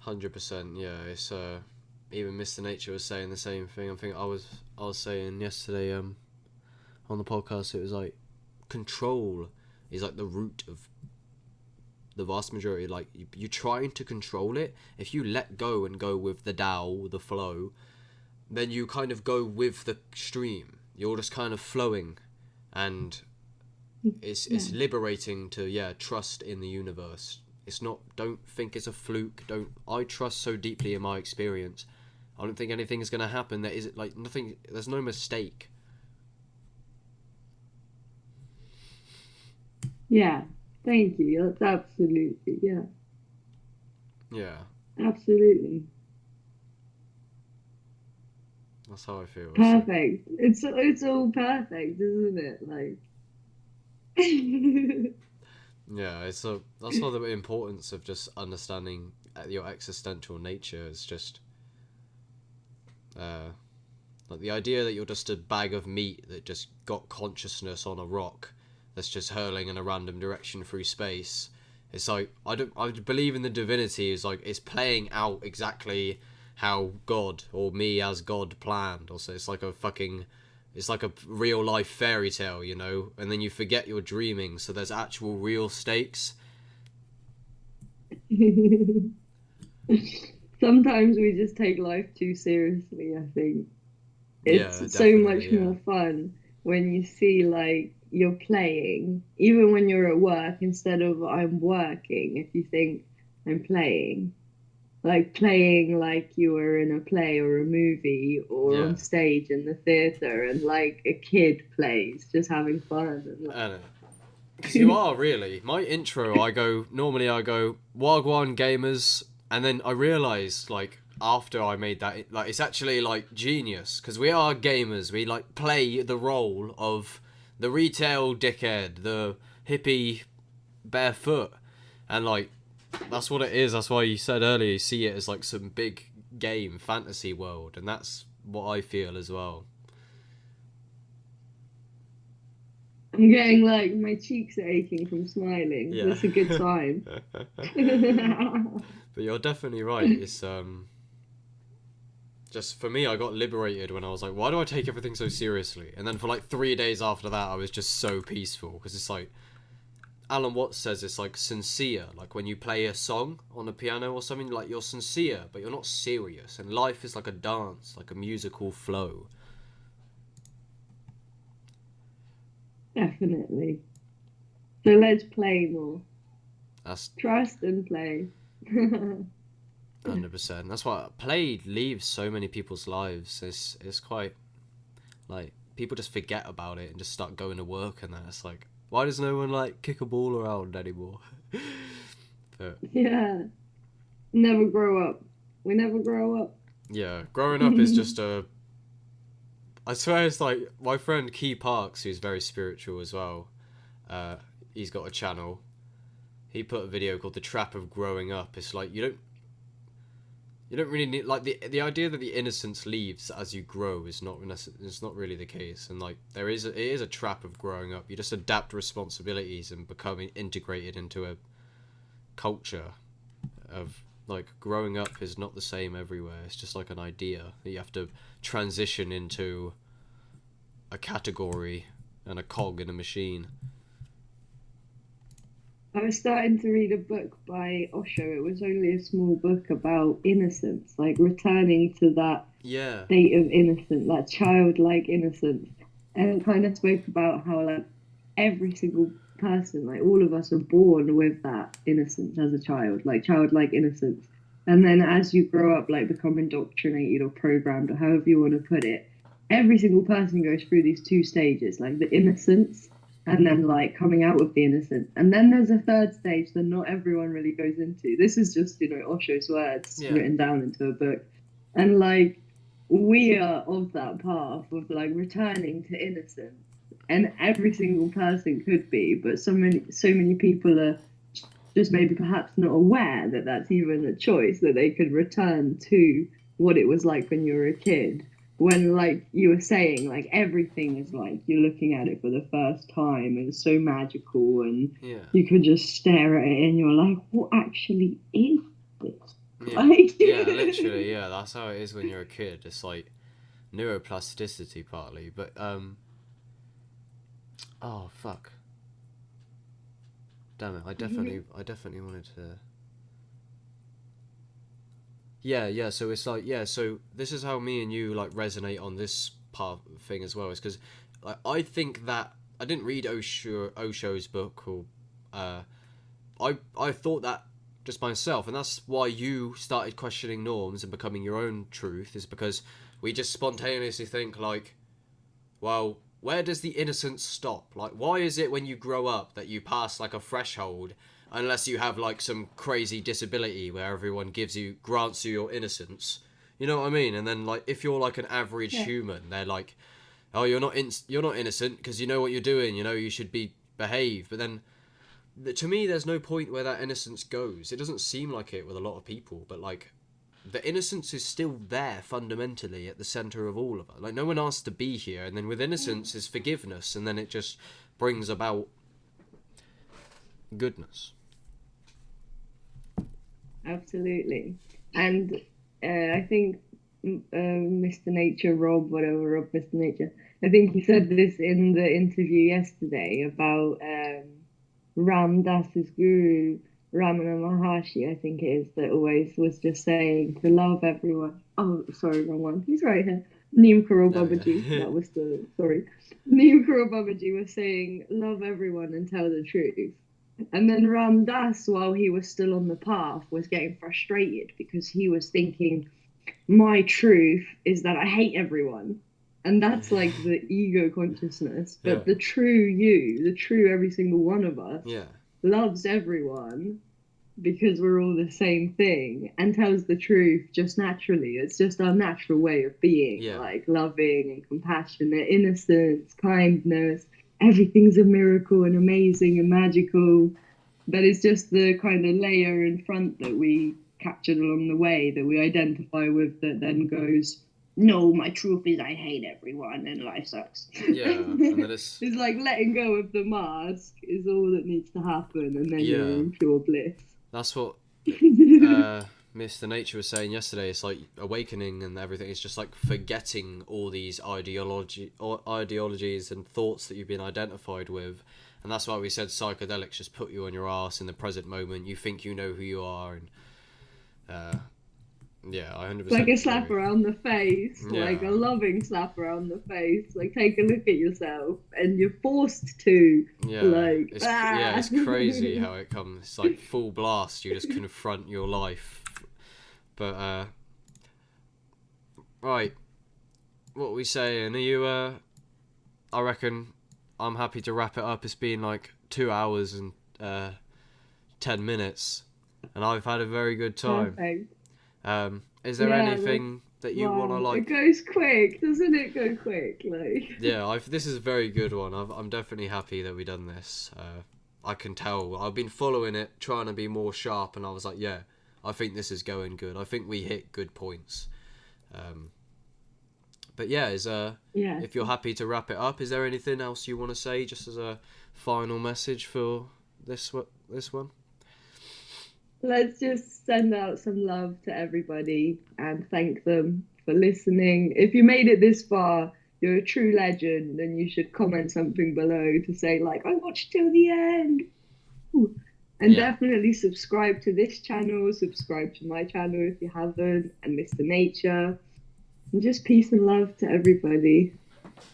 100%, yeah. It's even Mr. Nature was saying the same thing. I think I was saying yesterday on the podcast, it was like control is like the root of the vast majority, like you're trying to control it. If you let go and go with the Tao, the flow, then you kind of go with the stream. You're just kind of flowing, and it's liberating to trust in the universe. It's not, don't think it's a fluke. I trust so deeply in my experience. I don't think anything's gonna happen. There is like nothing. There's no mistake. Yeah, thank you. That's absolutely, yeah. Yeah. Absolutely. That's how I feel. Perfect. It's all perfect, isn't it? Like. Yeah, that's all the importance of just understanding your existential nature is just like the idea that you're just a bag of meat that just got consciousness on a rock that's just hurling in a random direction through space. It's like I believe in the divinity is like it's playing out exactly how God or me as God planned. Also, it's like a real life fairy tale, you know, and then you forget you're dreaming, so there's actual real stakes. Sometimes we just take life too seriously, I think. It's so much more fun when you see like you're playing, even when you're at work, instead of I'm working, if you think I'm playing. Like playing like you were in a play or a movie or on stage in the theatre, and like a kid plays, just having fun. And like... I know. Because you are really. My intro, I go Wagwan gamers, and then I realised like after I made that, like it's actually like genius because we are gamers. We like play the role of the retail dickhead, the hippie barefoot, and like that's what it is. That's why you said earlier you see it as like some big game fantasy world, and that's what I feel as well. I'm getting like my cheeks are aching from smiling. Yeah. That's a good sign. But you're definitely right. It's just for me, I got liberated when I was like, why do I take everything so seriously? And then for like 3 days after that, I was just so peaceful because it's like Alan Watts says it's like sincere, like when you play a song on a piano or something, like you're sincere, but you're not serious. And life is like a dance, like a musical flow. Definitely. So let's play more. That's trust and play. 100%. That's why play leaves so many people's lives. It's quite like people just forget about it and just start going to work and that. It's like, why does no one like kick a ball around anymore? But, yeah. Never grow up. We never grow up. Yeah, growing up is just I swear it's like my friend Key Parks, who's very spiritual as well. He's got a channel. He put a video called "The Trap of Growing Up." It's like you don't really need like the idea that the innocence leaves as you grow is not it's not really the case, and like it is a trap of growing up. You just adapt responsibilities and becoming integrated into a culture of like growing up is not the same everywhere. It's just like an idea that you have to transition into a category and a cog in a machine. I was starting to read a book by Osho. It was only a small book about innocence, like returning to that state of innocence, that childlike innocence. And it kind of spoke about how like every single person, like all of us are born with that innocence as a child, like childlike innocence. And then as you grow up, like become indoctrinated or programmed or however you want to put it, every single person goes through these two stages, like the innocence and then like coming out with the innocence. And then there's a third stage that not everyone really goes into. This is just, Osho's words written down into a book. And like we are of that path of like returning to innocence. And every single person could be, but so many people are just maybe perhaps not aware that that's even a choice, that they could return to what it was like when you were a kid. When, like you were saying, like everything is like you're looking at it for the first time and it's so magical, and you could just stare at it and you're like, what actually is this? Yeah, literally, that's how it is when you're a kid. It's like neuroplasticity partly, but oh fuck. Damn it! I definitely wanted to. Yeah. So it's like, yeah. So this is how me and you like resonate on this part thing as well. Is because like I think that I didn't read Osho's book, or I thought that just myself, and that's why you started questioning norms and becoming your own truth. Is because we just spontaneously think like, well, where does the innocence stop? Like, why is it when you grow up that you pass like a threshold, unless you have like some crazy disability where everyone grants you your innocence? You know what I mean? And then like if you're like an average human, they're like, oh, you're not innocent because you know what you're doing. You know you should behave. But then to me, there's no point where that innocence goes. It doesn't seem like it with a lot of people, but like the innocence is still there fundamentally at the center of all of it. Like no one asked to be here, and then with innocence is forgiveness, and then it just brings about goodness. Absolutely. And I think Mr. Nature, Rob, Mr. Nature, I think he said this in the interview yesterday about Ram Dass's guru, Ramana Maharshi, I think it is, that always was just saying to love everyone. Oh, sorry, wrong one. He's right here. Neem Karol Babaji. That was Neem Karol Babaji was saying, love everyone and tell the truth. And then Ram Dass, while he was still on the path, was getting frustrated because he was thinking, my truth is that I hate everyone. And that's like the ego consciousness. But the true you, the true every single one of us, loves everyone because we're all the same thing and tells the truth just naturally. It's just our natural way of being, like loving and compassionate, innocence, kindness. Everything's a miracle and amazing and magical. But it's just the kind of layer in front that we captured along the way that we identify with that then goes, no, my truth is I hate everyone and life sucks. Yeah, and then it's like letting go of the mask is all that needs to happen, and then you're in pure bliss. That's what Mr. Nature was saying yesterday. It's like awakening and everything. It's just like forgetting all these ideologies and thoughts that you've been identified with. And that's why we said psychedelics just put you on your ass in the present moment. You think you know who you are, and I 100%. Like a slap around the face, like a loving slap around the face. Like take a look at yourself, and you're forced to. Like it's crazy how it comes. It's like full blast. You just confront your life. But right, what are we saying? Are you? I reckon I'm happy to wrap it up. It's been like 2 hours and 10 minutes, and I've had a very good time. Perfect. Is there anything that you want to like? It goes quick, doesn't it? Go quick, like. Yeah, this is a very good one. I'm definitely happy that we done this. I can tell. I've been following it, trying to be more sharp, and I was like, yeah, I think this is going good. I think we hit good points. But yeah, if you're happy to wrap it up, is there anything else you want to say, just as a final message for this one? Let's just send out some love to everybody and thank them for listening. If you made it this far, you're a true legend, and you should comment something below to say, like, I watched till the end. Ooh. And definitely subscribe to this channel, subscribe to my channel if you haven't, and Mr. Nature. And just peace and love to everybody.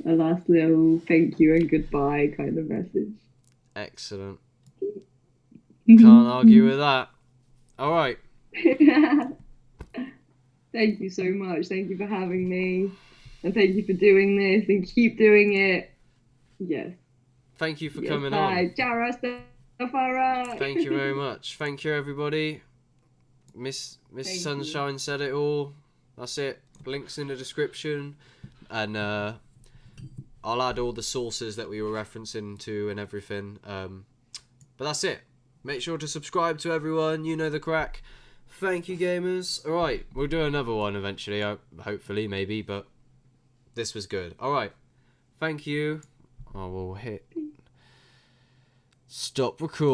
A last little thank you and goodbye kind of message. Excellent. Can't argue with that. All right. Thank you so much. Thank you for having me. And thank you for doing this, and keep doing it. Yes. Thank you for coming on. Jara Stafara. Thank you very much. Thank you, everybody. Miss Sunshine said it all. That's it. Links in the description. And I'll add all the sources that we were referencing to and everything. But that's it. Make sure to subscribe to everyone. You know the crack. Thank you, gamers. All right, we'll do another one eventually. Hopefully, maybe. But this was good. All right. Thank you. I will hit stop record.